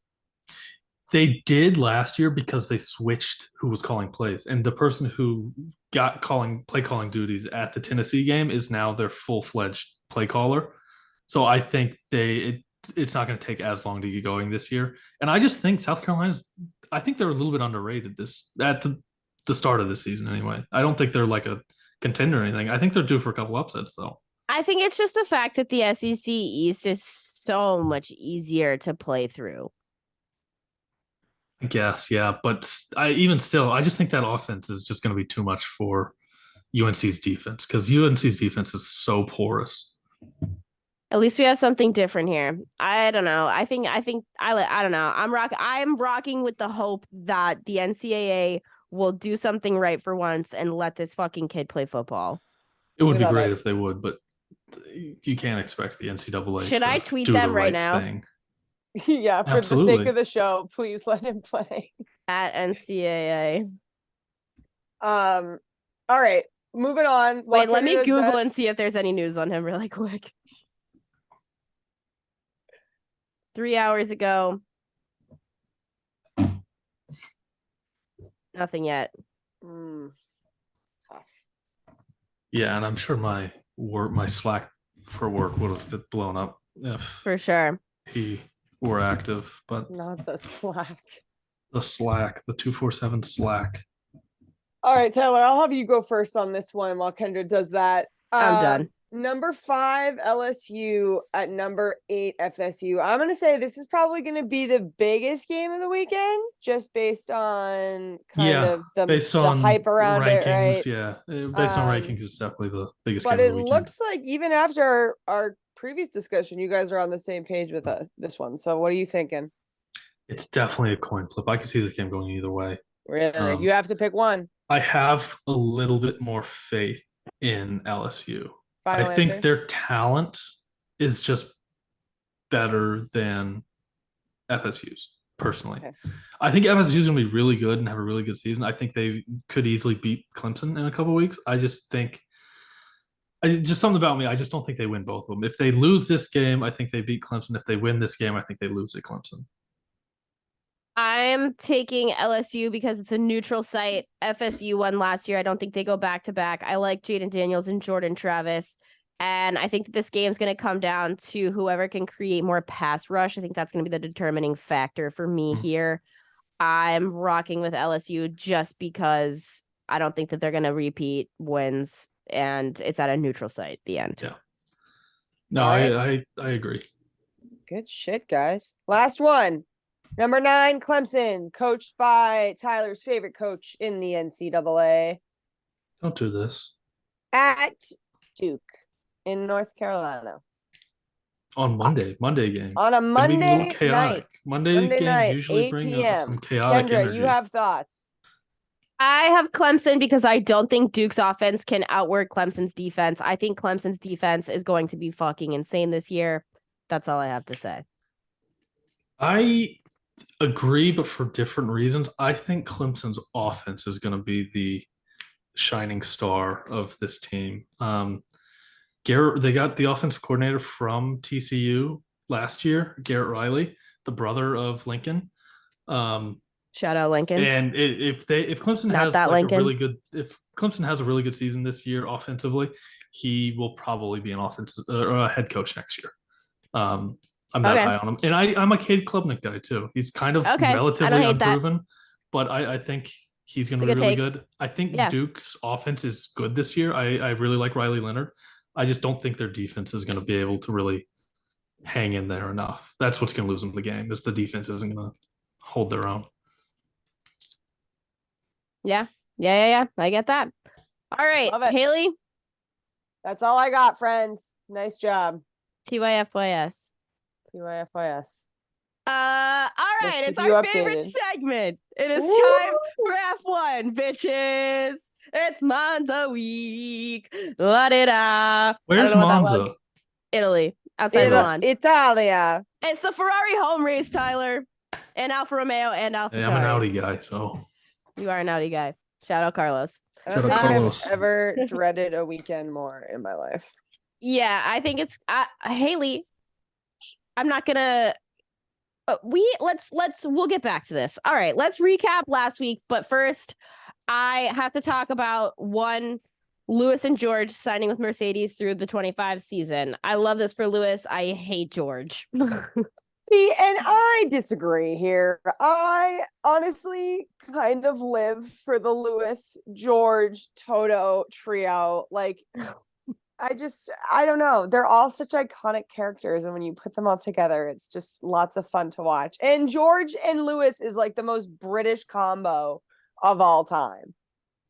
Speaker 2: They did last year because they switched who was calling plays, and the person who got play calling duties at the Tennessee game is now their full-fledged play caller. So I think it's not going to take as long to get going this year. And I just think South Carolina's, I think they're a little bit underrated at the start of the season anyway. I don't think they're like a contender or anything. I think they're due for a couple upsets though.
Speaker 1: I think it's just the fact that the SEC East is so much easier to play through.
Speaker 2: I guess, yeah. But I just think that offense is just going to be too much for UNC's defense because UNC's defense is so porous.
Speaker 1: At least we have something different here. I don't know. I don't know. I'm rocking with the hope that the NCAA will do something right for once and let this fucking kid play football.
Speaker 2: It would be great if they would, but you can't expect the NCAA.
Speaker 1: Should I tweet them right now?
Speaker 2: Thing.
Speaker 3: Yeah, for the sake of the show, please let him play.
Speaker 1: At NCAA.
Speaker 3: All right, moving on.
Speaker 1: Wait, let me Google and see if there's any news on him really quick. 3 hours ago. Nothing yet.
Speaker 3: Tough.
Speaker 2: Yeah, and I'm sure my Slack for work would have been blown up if
Speaker 1: For sure.
Speaker 2: he were active. But
Speaker 3: Not the Slack.
Speaker 2: the Slack, the 247 Slack.
Speaker 3: All right, Tyler, I'll have you go first on this one while Kendra does that.
Speaker 1: I'm done.
Speaker 3: Number 5, LSU at number 8, FSU. I'm going to say this is probably going to be the biggest game of the weekend, just based on
Speaker 2: based
Speaker 3: the
Speaker 2: on
Speaker 3: hype around
Speaker 2: rankings,
Speaker 3: it, right?
Speaker 2: Based on rankings, it's definitely the biggest
Speaker 3: But
Speaker 2: game
Speaker 3: it
Speaker 2: of the weekend.
Speaker 3: looks like even after our previous discussion, you guys are on the same page with this one. So what are you thinking?
Speaker 2: It's definitely a coin flip. I can see this game going either way.
Speaker 3: Really? You have to pick one.
Speaker 2: I have a little bit more faith in LSU.
Speaker 3: Final
Speaker 2: I think
Speaker 3: answer?
Speaker 2: their talent is just better than FSU's, personally.
Speaker 3: Okay.
Speaker 2: I think FSU's going to be really good and have a really good season. I think they could easily beat Clemson in a couple of weeks. I just think just something about me. I just don't think they win both of them. If they lose this game, I think they beat Clemson. If they win this game, I think they lose to Clemson.
Speaker 1: I'm taking LSU because it's a neutral site. FSU won last year. I don't think they go back to back. I like Jaden Daniels and Jordan Travis. And I think this game's going to come down to whoever can create more pass rush. I think that's going to be the determining factor for me here. I'm rocking with LSU just because I don't think that they're going to repeat wins, and it's at a neutral site at the end.
Speaker 2: Yeah. No,
Speaker 3: All
Speaker 2: I agree.
Speaker 3: Good shit, guys. Last one. Number 9, Clemson, coached by Tyler's favorite coach in the NCAA,
Speaker 2: Don't do this.
Speaker 3: at Duke in North Carolina.
Speaker 2: On Monday game.
Speaker 3: On a
Speaker 2: It's gonna be
Speaker 3: Monday
Speaker 2: a little chaotic.
Speaker 3: night.
Speaker 2: Monday games
Speaker 3: night,
Speaker 2: usually
Speaker 3: 8
Speaker 2: bring
Speaker 3: p.m.
Speaker 2: some chaotic
Speaker 3: Kendra,
Speaker 2: energy.
Speaker 3: you have thoughts.
Speaker 1: I have Clemson because I don't think Duke's offense can outwork Clemson's defense. I think Clemson's defense is going to be fucking insane this year. That's all I have to say.
Speaker 2: I agree, but for different reasons. I think Clemson's offense is going to be the shining star of this team. Garrett, they got the offensive coordinator from TCU last year, Garrett Riley, the brother of Lincoln.
Speaker 1: Shout out Lincoln.
Speaker 2: And if Clemson
Speaker 1: Not
Speaker 2: has
Speaker 1: that
Speaker 2: like
Speaker 1: Lincoln.
Speaker 2: if Clemson has a really good season this year offensively, he will probably be an offensive or a head coach next year. I'm that high on him, and I'm a Cade Klubnik guy too. He's kind of relatively unproven, but I think he's going to be really good. I think Duke's offense is good this year. I really like Riley Leonard. I just don't think their defense is going to be able to really hang in there enough. That's what's going to lose them the game. Is the defense isn't going to hold their own.
Speaker 1: Yeah. I get that. All right,
Speaker 3: Love it.
Speaker 1: Haley.
Speaker 3: That's all I got, friends. Nice job.
Speaker 1: TYFYS.
Speaker 3: TYFYS.
Speaker 1: All right, it's
Speaker 3: keep you
Speaker 1: our favorite
Speaker 3: updated.
Speaker 1: segment. It is time for F1, bitches. It's Monza week. La-di-da.
Speaker 2: Where's Monza?
Speaker 1: Italy, outside Milan.
Speaker 3: Italia.
Speaker 1: It's the Ferrari home race, Tyler, and Alfa Romeo and Alfa
Speaker 2: Hey, I'm an Audi guy, so
Speaker 1: you are an Audi guy. Shout out Carlos.
Speaker 3: I don't
Speaker 2: Shout out
Speaker 3: think
Speaker 2: Carlos.
Speaker 3: I've ever dreaded a weekend more in my life.
Speaker 1: Yeah, I think it's Haley. I'm not gonna. We'll get back to this. All right, let's recap last week. But first, I have to talk about Lewis and George signing with Mercedes through the 25 season. I love this for Lewis. I hate George.
Speaker 3: See, and I disagree here. I honestly kind of live for the Lewis, George, Toto trio. Like, I don't know. They're all such iconic characters. And when you put them all together, it's just lots of fun to watch. And George and Lewis is like the most British combo of all time.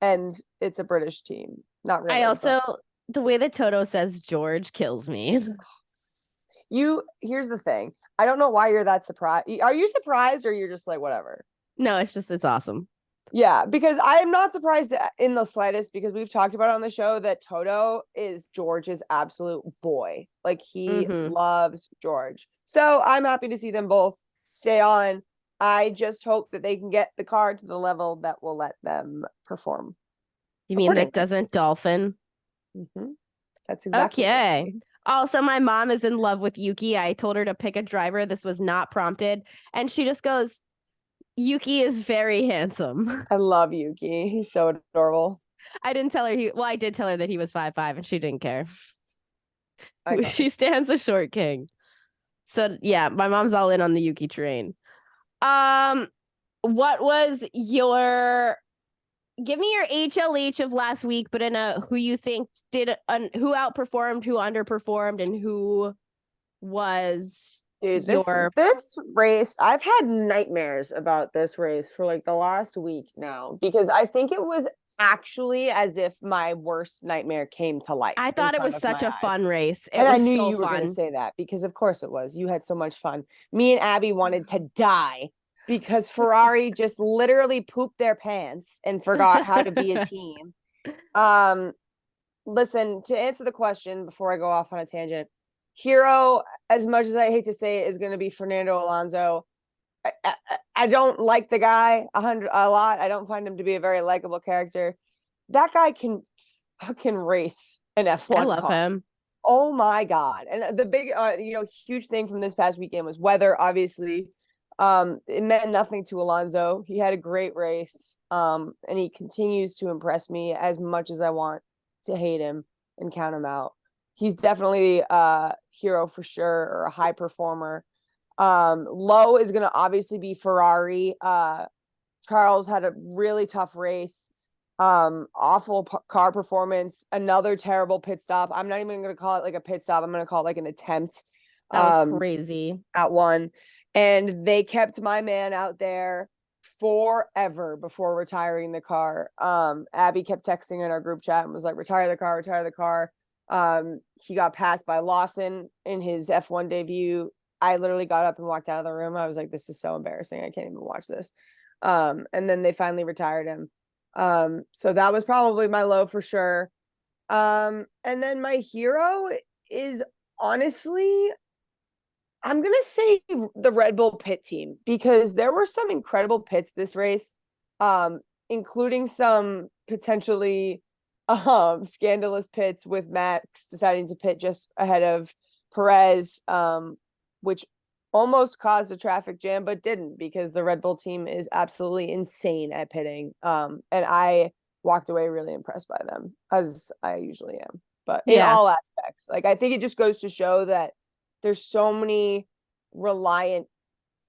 Speaker 3: And it's a British team. Not really.
Speaker 1: The way that Toto says George kills me.
Speaker 3: Here's the thing. I don't know why you're that surprised. Are you surprised or you're just like, whatever?
Speaker 1: No, it's awesome.
Speaker 3: Yeah, because I am not surprised in the slightest, because we've talked about on the show that Toto is George's absolute boy. Like, he loves George. So I'm happy to see them both stay on. I just hope that they can get the car to the level that will let them perform.
Speaker 1: You mean that doesn't dolphin?
Speaker 3: That's exactly
Speaker 1: okay. Also, my mom is in love with Yuki. I told her to pick a driver. This was not prompted. And she just goes, Yuki is very handsome.
Speaker 3: I love Yuki. He's so adorable.
Speaker 1: I didn't tell her I did tell her that he was 5'5", and she didn't care.
Speaker 3: Iconic.
Speaker 1: She stands a short king. So yeah, my mom's all in on the Yuki train. What was your give me your HLH of last week, but in a who you think who outperformed, who underperformed, and who was
Speaker 3: Dude,
Speaker 1: your
Speaker 3: this race, I've had nightmares about this race for like the last week now because I think it was actually as if my worst nightmare came to life.
Speaker 1: I
Speaker 3: in
Speaker 1: thought it
Speaker 3: front
Speaker 1: was
Speaker 3: of
Speaker 1: such
Speaker 3: my
Speaker 1: a
Speaker 3: eyes.
Speaker 1: fun race. It
Speaker 3: And
Speaker 1: was
Speaker 3: I knew
Speaker 1: so
Speaker 3: you were going to
Speaker 1: fun.
Speaker 3: say that because of course it was. You had so much fun. Me and Abby wanted to die because Ferrari just literally pooped their pants and forgot how to be a team. Listen, to answer the question before I go off on a tangent, hero, as much as I hate to say it, is going to be Fernando Alonso. I don't like the guy a lot. I don't find him to be a very likable character. That guy can fucking race an F1
Speaker 1: I love
Speaker 3: car.
Speaker 1: him.
Speaker 3: Oh my God. And the big, huge thing from this past weekend was weather, obviously. It meant nothing to Alonso. He had a great race. And he continues to impress me as much as I want to hate him and count him out. He's definitely a hero for sure, or a high performer. Low is going to obviously be Ferrari. Charles had a really tough race. Awful car performance. Another terrible pit stop. I'm not even going to call it like a pit stop. I'm going to call it like an attempt.
Speaker 1: That was crazy.
Speaker 3: At one. And they kept my man out there forever before retiring the car. Abby kept texting in our group chat and was like, retire the car. He got passed by Lawson in his F1 debut. I literally got up and walked out of the room. I was like, this is so embarrassing. I can't even watch this. And then they finally retired him. So that was probably my low for sure. And then my hero is honestly, I'm going to say the Red Bull pit team, because there were some incredible pits this race, including some potentially scandalous pits with Max deciding to pit just ahead of Perez, which almost caused a traffic jam, but didn't, because the Red Bull team is absolutely insane at pitting. And I walked away really impressed by them, as I usually am. But in all aspects, like, I think it just goes to show that there's so many reliant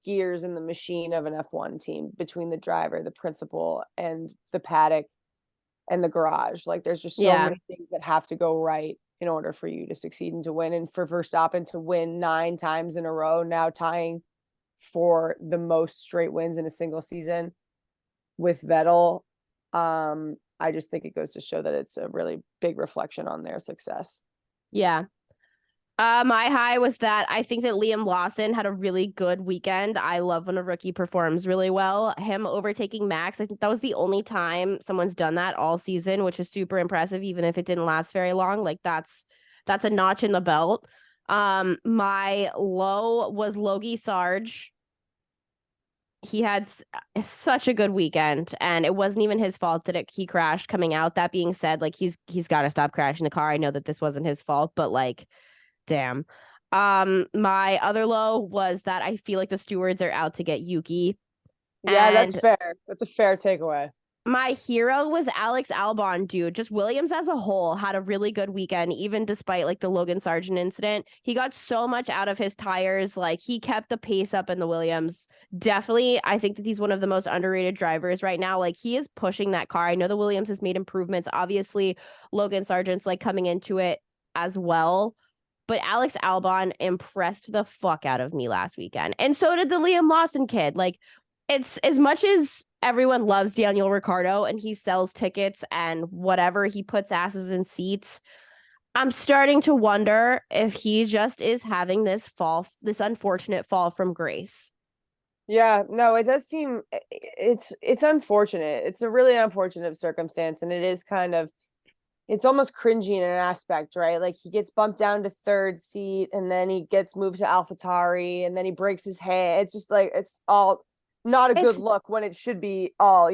Speaker 3: gears in the machine of an F1 team between the driver, the principal, and the paddock and the garage. Like, there's just so many things that have to go right in order for you to succeed and to win. And for Verstappen to win 9 times in a row, now tying for the most straight wins in a single season with Vettel, I just think it goes to show that it's a really big reflection on their success.
Speaker 1: Yeah. My high was that I think that Liam Lawson had a really good weekend. I love when a rookie performs really well. Him overtaking Max, I think that was the only time someone's done that all season, which is super impressive, even if it didn't last very long. Like, that's a notch in the belt. My low was Logie Sarge. He had such a good weekend, and it wasn't even his fault that he crashed coming out. That being said, like, he's got to stop crashing the car. I know that this wasn't his fault, but like, damn. My other low was that I feel like the stewards are out to get Yuki.
Speaker 3: Yeah, that's fair. That's a fair takeaway.
Speaker 1: My hero was Alex Albon, dude. Just Williams as a whole had a really good weekend, even despite like the Logan Sargent incident. He got so much out of his tires. Like, he kept the pace up in the Williams. Definitely, I think that he's one of the most underrated drivers right now. Like, he is pushing that car. I know the Williams has made improvements. Obviously, Logan Sargent's like coming into it as well. But Alex Albon impressed the fuck out of me last weekend. And so did the Liam Lawson kid. Like, it's as much as everyone loves Daniel Ricciardo and he sells tickets and whatever, he puts asses in seats, I'm starting to wonder if he just is having this unfortunate fall from grace.
Speaker 3: Yeah, no, it does seem it's unfortunate. It's a really unfortunate circumstance, and it is kind of, it's almost cringy in an aspect, right? Like, he gets bumped down to 3rd seat, and then he gets moved to AlphaTauri, and then he breaks his hand. It's just like, it's all not a good look when it should be all,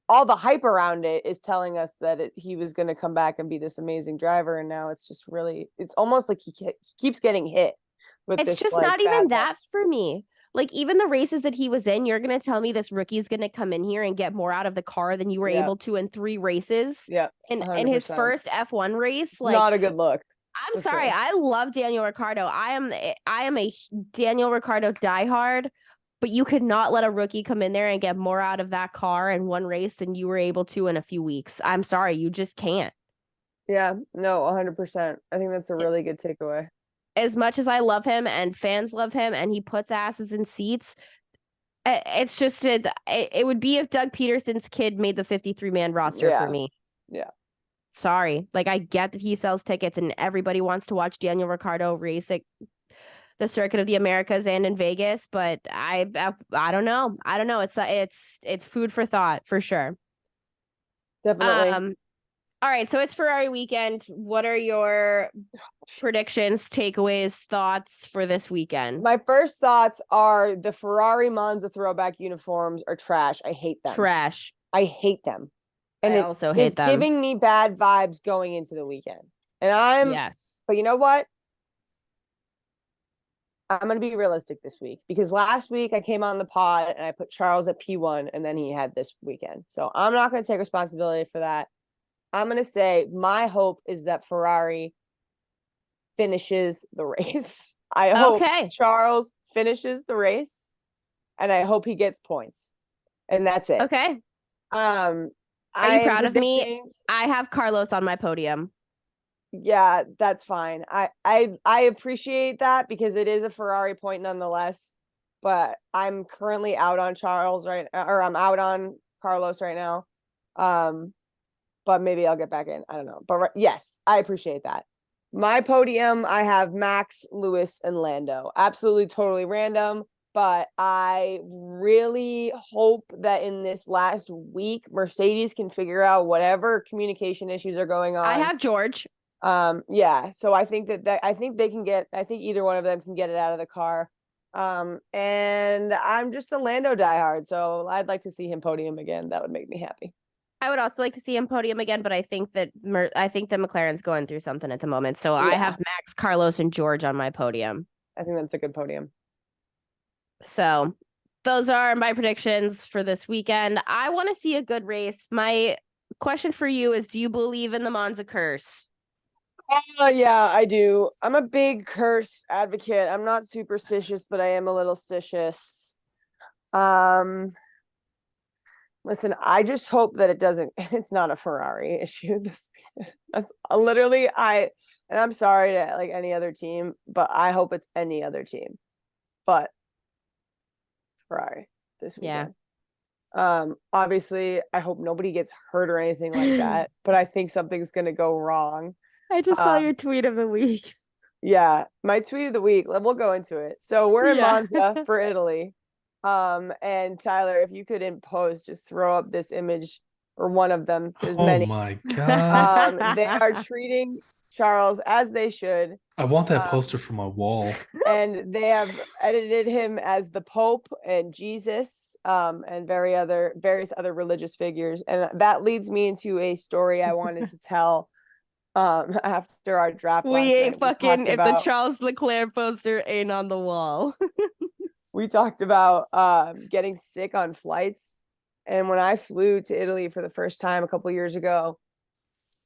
Speaker 3: all the hype around it is telling us that he was going to come back and be this amazing driver. And now it's just really, it's almost like he keeps getting hit with this.
Speaker 1: It's just
Speaker 3: like,
Speaker 1: not even that for me. Like, even the races that he was in, you're going to tell me this rookie's going to come in here and get more out of the car than you were able to in 3 races?
Speaker 3: Yeah.
Speaker 1: In his
Speaker 3: 100%.
Speaker 1: first F1 race? Like,
Speaker 3: Not a good look.
Speaker 1: I'm
Speaker 3: for
Speaker 1: sorry.
Speaker 3: sure.
Speaker 1: I love Daniel Ricciardo. I am a Daniel Ricciardo diehard, but you could not let a rookie come in there and get more out of that car in 1 race than you were able to in a few weeks. I'm sorry. You just can't.
Speaker 3: Yeah, no, 100%. I think that's a really good takeaway.
Speaker 1: As much as I love him and fans love him and he puts asses in seats, it's just it would be if Doug Peterson's kid made the 53-man roster for me.
Speaker 3: Yeah.
Speaker 1: Sorry. Like, I get that he sells tickets and everybody wants to watch Daniel Ricciardo race at the Circuit of the Americas and in Vegas, but I don't know. I don't know. It's food for thought for sure.
Speaker 3: Definitely.
Speaker 1: All right, so it's Ferrari weekend. What are your predictions, takeaways, thoughts for this weekend?
Speaker 3: My first thoughts are the Ferrari Monza throwback uniforms are trash. I hate them.
Speaker 1: Trash.
Speaker 3: I hate them. And
Speaker 1: I also hate them.
Speaker 3: It's giving me bad vibes going into the weekend. And
Speaker 1: yes.
Speaker 3: But you know what? I'm going to be realistic this week because last week I came on the pod and I put Charles at P1 and then he had this weekend. So I'm not going to take responsibility for that. I'm going to say my hope is that Ferrari finishes the race. I hope Charles finishes the race and I hope he gets points. And that's it.
Speaker 1: Okay. Are you proud of me? I have Carlos on my podium.
Speaker 3: Yeah, that's fine. I appreciate that because it is a Ferrari point nonetheless, but I'm currently out on Charles I'm out on Carlos right now. But maybe I'll get back in. I don't know. But yes, I appreciate that. My podium, I have Max, Lewis, and Lando. Absolutely, totally random. But I really hope that in this last week, Mercedes can figure out whatever communication issues are going on.
Speaker 1: I have George.
Speaker 3: Yeah. So I think I think either one of them can get it out of the car. And I'm just a Lando diehard, so I'd like to see him podium again. That would make me happy.
Speaker 1: I would also like to see him podium again, but I think that McLaren's going through something at the moment. So I have Max, Carlos, and George on my podium.
Speaker 3: I think that's a good podium.
Speaker 1: So those are my predictions for this weekend. I want to see a good race. My question for you is, do you believe in the Monza curse?
Speaker 3: Yeah, I do. I'm a big curse advocate. I'm not superstitious, but I am a little stitious. Listen, I just hope that it's not a Ferrari issue this weekend. That's literally and I'm sorry to like any other team, but I hope it's any other team. But Ferrari this weekend. Yeah. Obviously I hope nobody gets hurt or anything like that, but I think something's gonna go wrong.
Speaker 1: I just saw your tweet of the week.
Speaker 3: Yeah, my tweet of the week. We'll go into it. So we're in Monza for Italy. And Tyler, if you could in post just throw up this image or one of them. There's many.
Speaker 2: Oh my god.
Speaker 3: They are treating Charles as they should.
Speaker 2: I want that poster for my wall.
Speaker 3: And they have edited him as the Pope and Jesus, and various other religious figures. And that leads me into a story I wanted to tell after our draft.
Speaker 1: We ain't fucking if the Charles Leclerc poster ain't on the wall.
Speaker 3: We talked about getting sick on flights. And when I flew to Italy for the first time a couple years ago,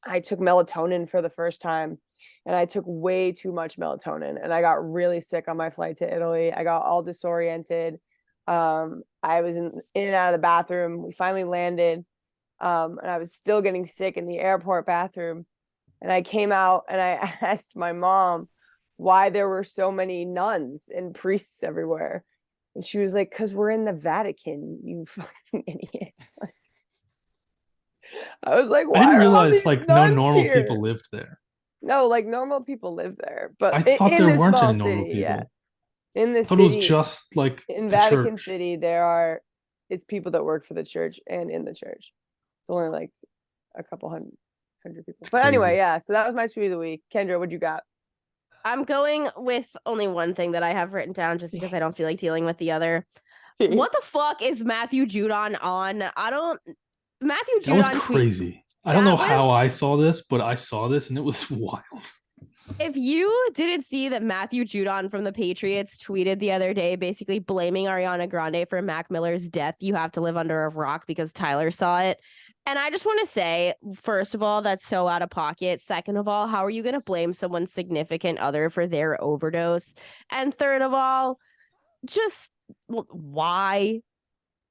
Speaker 3: I took melatonin for the first time and I took way too much melatonin and I got really sick on my flight to Italy. I got all disoriented. I was in and out of the bathroom. We finally landed and I was still getting sick in the airport bathroom. And I came out and I asked my mom why there were so many nuns and priests everywhere. And she was like, because we're in the Vatican, you fucking idiot. I was like, why
Speaker 2: I didn't
Speaker 3: realize
Speaker 2: like no normal people lived there.
Speaker 3: No, like normal people live there. But
Speaker 2: I thought there weren't any normal people.
Speaker 3: Yeah. In the
Speaker 2: city. It was
Speaker 3: just
Speaker 2: like
Speaker 3: in Vatican City, it's people that work for the church and in the church. It's only like a couple hundred people. But anyway, yeah. So that was my tweet of the week. Kendra, what you got?
Speaker 1: I'm going with only one thing that I have written down just because I don't feel like dealing with the other. What the fuck is Matthew Judon on? Matthew Judon.
Speaker 2: That was crazy. I don't know how I saw this, but I saw this and it was wild.
Speaker 1: If you didn't see that Matthew Judon from the Patriots tweeted the other day, basically blaming Ariana Grande for Mac Miller's death, you have to live under a rock because Tyler saw it. And I just want to say, first of all, that's so out of pocket. Second of all, how are you going to blame someone's significant other for their overdose? And third of all, just why?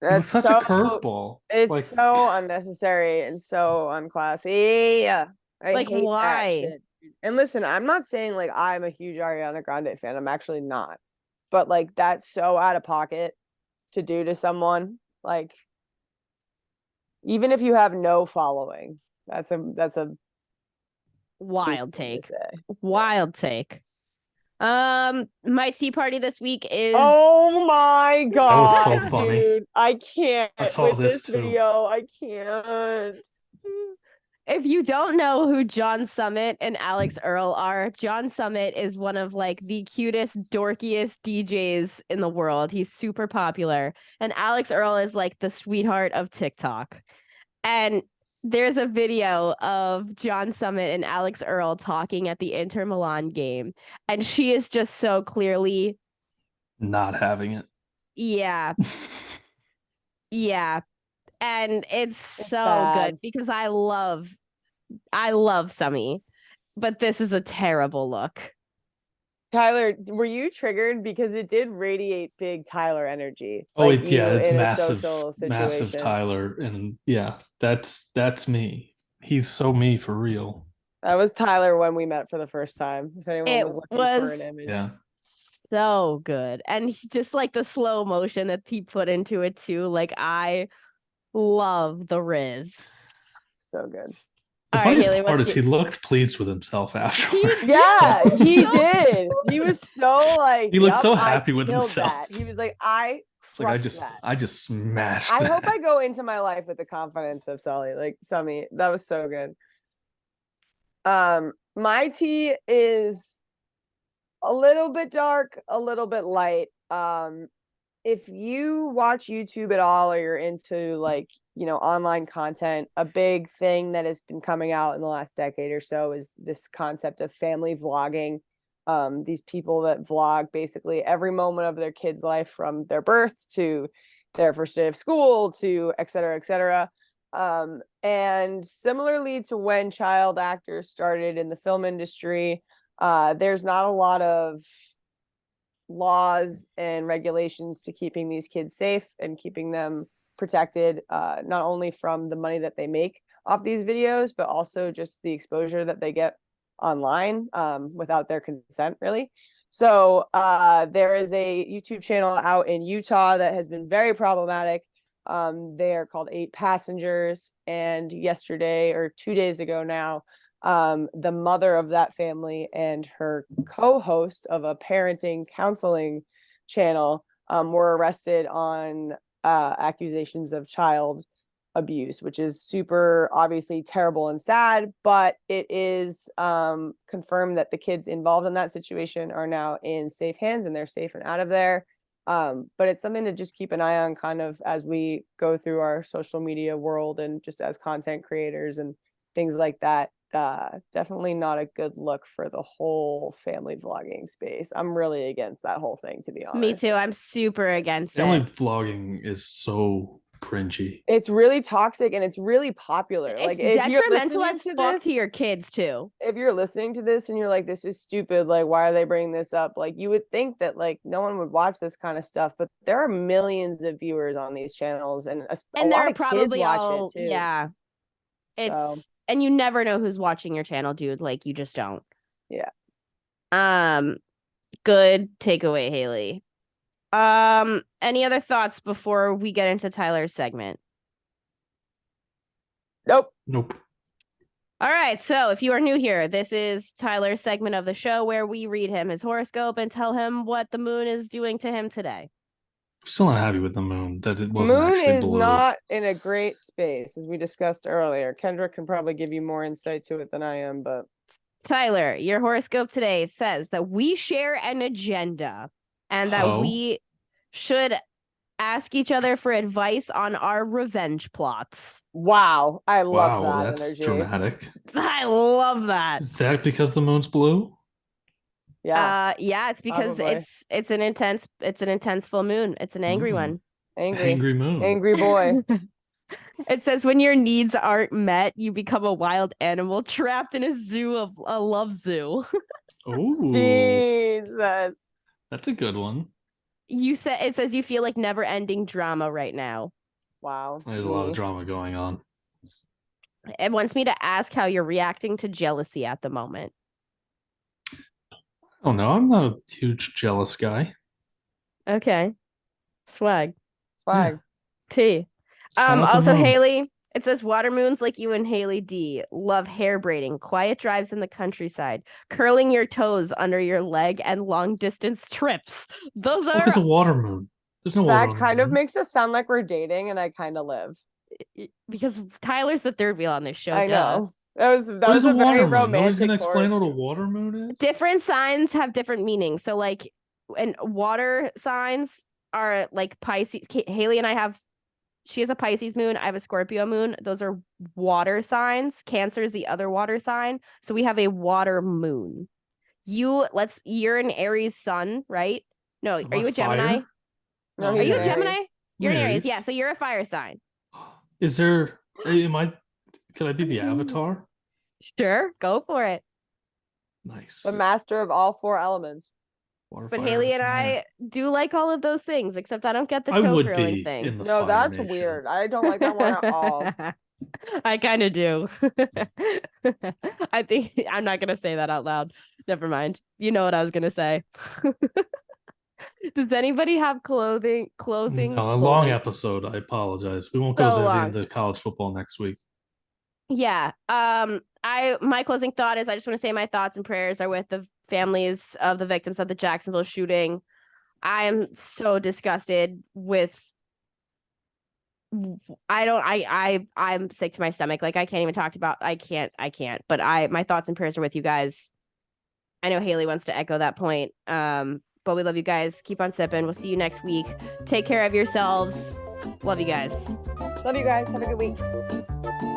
Speaker 2: It was
Speaker 3: That's
Speaker 2: such
Speaker 3: so
Speaker 2: a curveball.
Speaker 3: It's
Speaker 2: Like,
Speaker 3: so unnecessary and so unclassy. Yeah, I
Speaker 1: Like,
Speaker 3: hate
Speaker 1: why?
Speaker 3: that shit. And listen, I'm not saying like I'm a huge Ariana Grande fan. I'm actually not. But like that's so out of pocket to do to someone. Like even if you have no following, that's a
Speaker 1: Wild
Speaker 3: thing to
Speaker 1: take.
Speaker 3: say.
Speaker 1: Wild take. My tea party this week is
Speaker 3: Oh my god,
Speaker 2: so funny.
Speaker 3: dude! I can't
Speaker 2: I saw
Speaker 3: with
Speaker 2: this
Speaker 3: this
Speaker 2: too.
Speaker 3: video. I can't.
Speaker 1: If you don't know who John Summit and Alex Earl are, John Summit is one of like the cutest, dorkiest DJs in the world. He's super popular. And Alex Earl is like the sweetheart of TikTok. And there's a video of John Summit and Alex Earl talking at the Inter Milan game. And she is just so clearly,
Speaker 2: not having it.
Speaker 1: yeah. Yeah. And it's so
Speaker 3: bad.
Speaker 1: good because I love Summy, but this is a terrible look.
Speaker 3: Tyler, were you triggered because it did radiate big Tyler energy?
Speaker 2: Oh,
Speaker 3: like
Speaker 2: yeah,
Speaker 3: you
Speaker 2: it's
Speaker 3: in a
Speaker 2: massive,
Speaker 3: social
Speaker 2: massive
Speaker 3: situation.
Speaker 2: Tyler, and yeah, that's me. He's so me for real.
Speaker 3: That was Tyler when we met for the first time. If anyone
Speaker 1: It
Speaker 3: was looking for
Speaker 1: was
Speaker 3: an image,
Speaker 2: Yeah,
Speaker 1: so good, and just like the slow motion that he put into it too. Like I love the Riz.
Speaker 3: so good.
Speaker 2: the
Speaker 1: All right,
Speaker 2: funniest
Speaker 1: Haley,
Speaker 2: part
Speaker 1: what's
Speaker 2: is he looked pleased with himself afterwards.
Speaker 3: Yeah, he
Speaker 1: So-
Speaker 3: did. He was so like
Speaker 2: He looked
Speaker 3: "Yup,
Speaker 2: so
Speaker 3: I
Speaker 2: happy with
Speaker 3: killed
Speaker 2: himself.
Speaker 3: that." He was like, "I
Speaker 2: It's like
Speaker 3: crushed that."
Speaker 2: I just smashed.
Speaker 3: I hope
Speaker 2: that.
Speaker 3: I go into my life with the confidence of Sully, like Summy. That was so good. My tea is a little bit dark, a little bit light. If you watch YouTube at all or you're into like, online content, a big thing that has been coming out in the last decade or so is this concept of family vlogging. These people that vlog basically every moment of their kid's life from their birth to their first day of school to et cetera, et cetera. And similarly to when child actors started in the film industry, there's not a lot of laws and regulations to keeping these kids safe and keeping them protected, not only from the money that they make off these videos, but also just the exposure that they get online without their consent, really. So there is a YouTube channel out in Utah that has been very problematic. They are called 8 Passengers, and yesterday or 2 days ago now, the mother of that family and her co-host of a parenting counseling channel were arrested on accusations of child abuse, which is super obviously terrible and sad, but it is confirmed that the kids involved in that situation are now in safe hands and they're safe and out of there. But it's something to just keep an eye on kind of as we go through our social media world and just as content creators and things like that. Definitely not a good look for the whole family vlogging space. I'm really against that whole thing, to be honest.
Speaker 1: Me too. I'm super against
Speaker 2: Family
Speaker 1: it.
Speaker 2: vlogging is so cringy.
Speaker 3: It's really toxic and it's really popular.
Speaker 1: It's
Speaker 3: Like if you're
Speaker 1: detrimental
Speaker 3: listening
Speaker 1: as
Speaker 3: to
Speaker 1: fuck
Speaker 3: this,
Speaker 1: to your kids too.
Speaker 3: if you're listening to this and you're like, this is stupid, like why are they bringing this up? Like you would think that like no one would watch this kind of stuff, but there are millions of viewers on these channels and a
Speaker 1: And
Speaker 3: lot
Speaker 1: they're
Speaker 3: of kids
Speaker 1: probably
Speaker 3: watch
Speaker 1: all
Speaker 3: it too.
Speaker 1: yeah. It's
Speaker 3: So.
Speaker 1: and you never know who's watching your channel, dude. Like you just don't.
Speaker 3: Yeah.
Speaker 1: Good takeaway, Haley. Any other thoughts before we get into Tyler's segment?
Speaker 3: Nope.
Speaker 1: All right, so if you are new here, this is Tyler's segment of the show where we read him his horoscope and tell him what the moon is doing to him today.
Speaker 2: Still not happy with the moon. That it wasn't
Speaker 3: Moon
Speaker 2: actually
Speaker 3: is
Speaker 2: blue.
Speaker 3: not in a great space, as we discussed earlier. Kendra can probably give you more insight to it than I am, but
Speaker 1: Tyler, your horoscope today says that we share an agenda and that
Speaker 2: Oh.
Speaker 1: we should ask each other for advice on our revenge plots.
Speaker 3: wow, I love
Speaker 2: Wow,
Speaker 3: that
Speaker 2: that's
Speaker 3: energy.
Speaker 2: dramatic.
Speaker 1: I love that.
Speaker 2: Is that because the moon's blue?
Speaker 3: Yeah.
Speaker 1: Yeah, it's because
Speaker 3: Probably.
Speaker 1: it's an intense full moon. It's an angry one.
Speaker 2: Angry moon.
Speaker 3: Angry boy.
Speaker 1: It says when your needs aren't met, you become a wild animal trapped in a love zoo.
Speaker 2: Ooh,
Speaker 3: Jesus.
Speaker 2: that's a good one.
Speaker 1: It says you feel like never-ending drama right now.
Speaker 3: Wow.
Speaker 2: There's a lot of drama going on.
Speaker 1: It wants me to ask how you're reacting to jealousy at the moment.
Speaker 2: Oh no, I'm not a huge jealous guy.
Speaker 1: Okay. Swag.
Speaker 3: Swag.
Speaker 1: T.
Speaker 2: Shout out to
Speaker 1: Also
Speaker 2: Moon.
Speaker 1: Haley, it says water moons like you and Haley D love hair braiding, quiet drives in the countryside, curling your toes under your leg, and long distance trips. Those
Speaker 2: What
Speaker 1: are
Speaker 2: is a water moon? There's no water
Speaker 3: That
Speaker 2: on the
Speaker 3: kind of
Speaker 2: moon.
Speaker 3: makes us sound like we're dating, and I kind of live.
Speaker 1: because Tyler's the third wheel on this show.
Speaker 3: I
Speaker 1: duh.
Speaker 3: know. That was
Speaker 2: What is
Speaker 3: a
Speaker 2: a water
Speaker 3: very
Speaker 2: moon? Nobody's
Speaker 3: romantic
Speaker 2: gonna explain what a
Speaker 3: horoscope.
Speaker 2: water moon is.
Speaker 1: Different signs have different meanings. So like, and water signs are like Pisces. Haley and I have. She has a Pisces moon. I have a Scorpio moon. Those are water signs. Cancer is the other water sign. So we have a water moon. You're an Aries sun, right? No,
Speaker 2: Am
Speaker 1: are you
Speaker 2: I
Speaker 1: a Gemini?
Speaker 2: fire?
Speaker 3: No,
Speaker 1: Are
Speaker 3: he's
Speaker 1: you
Speaker 3: an
Speaker 1: a Gemini?
Speaker 3: Aries.
Speaker 1: You're an Aries.
Speaker 2: Aries.
Speaker 1: Yeah, so you're a fire sign.
Speaker 2: Is there? Am I? Could I be the avatar?
Speaker 1: Sure, go for it.
Speaker 2: Nice.
Speaker 3: The master of all four elements.
Speaker 2: Water,
Speaker 1: But
Speaker 2: fire,
Speaker 1: Haley and
Speaker 2: fire.
Speaker 1: I do like all of those things, except I don't get the
Speaker 2: I
Speaker 1: toe
Speaker 2: would
Speaker 1: curling
Speaker 2: be
Speaker 1: thing.
Speaker 2: in the
Speaker 3: No,
Speaker 2: Fire
Speaker 3: that's
Speaker 2: Nation.
Speaker 3: weird. I don't like that one at all.
Speaker 1: I kind of do. I think I'm not gonna say that out loud. Never mind. You know what I was gonna say. Does anybody have closing?
Speaker 2: No, a long episode. I apologize. We won't go
Speaker 1: So
Speaker 2: Zevi
Speaker 1: long.
Speaker 2: into college football next week.
Speaker 1: Yeah. My closing thought is I just want to say my thoughts and prayers are with the families of the victims of the Jacksonville shooting. I am so disgusted with I'm sick to my stomach. Like I can't even talk about I can't. But my thoughts and prayers are with you guys. I know Haley wants to echo that point. But we love you guys. Keep on sipping. We'll see you next week. Take care of yourselves. Love you guys.
Speaker 3: Love you guys. Have a good week.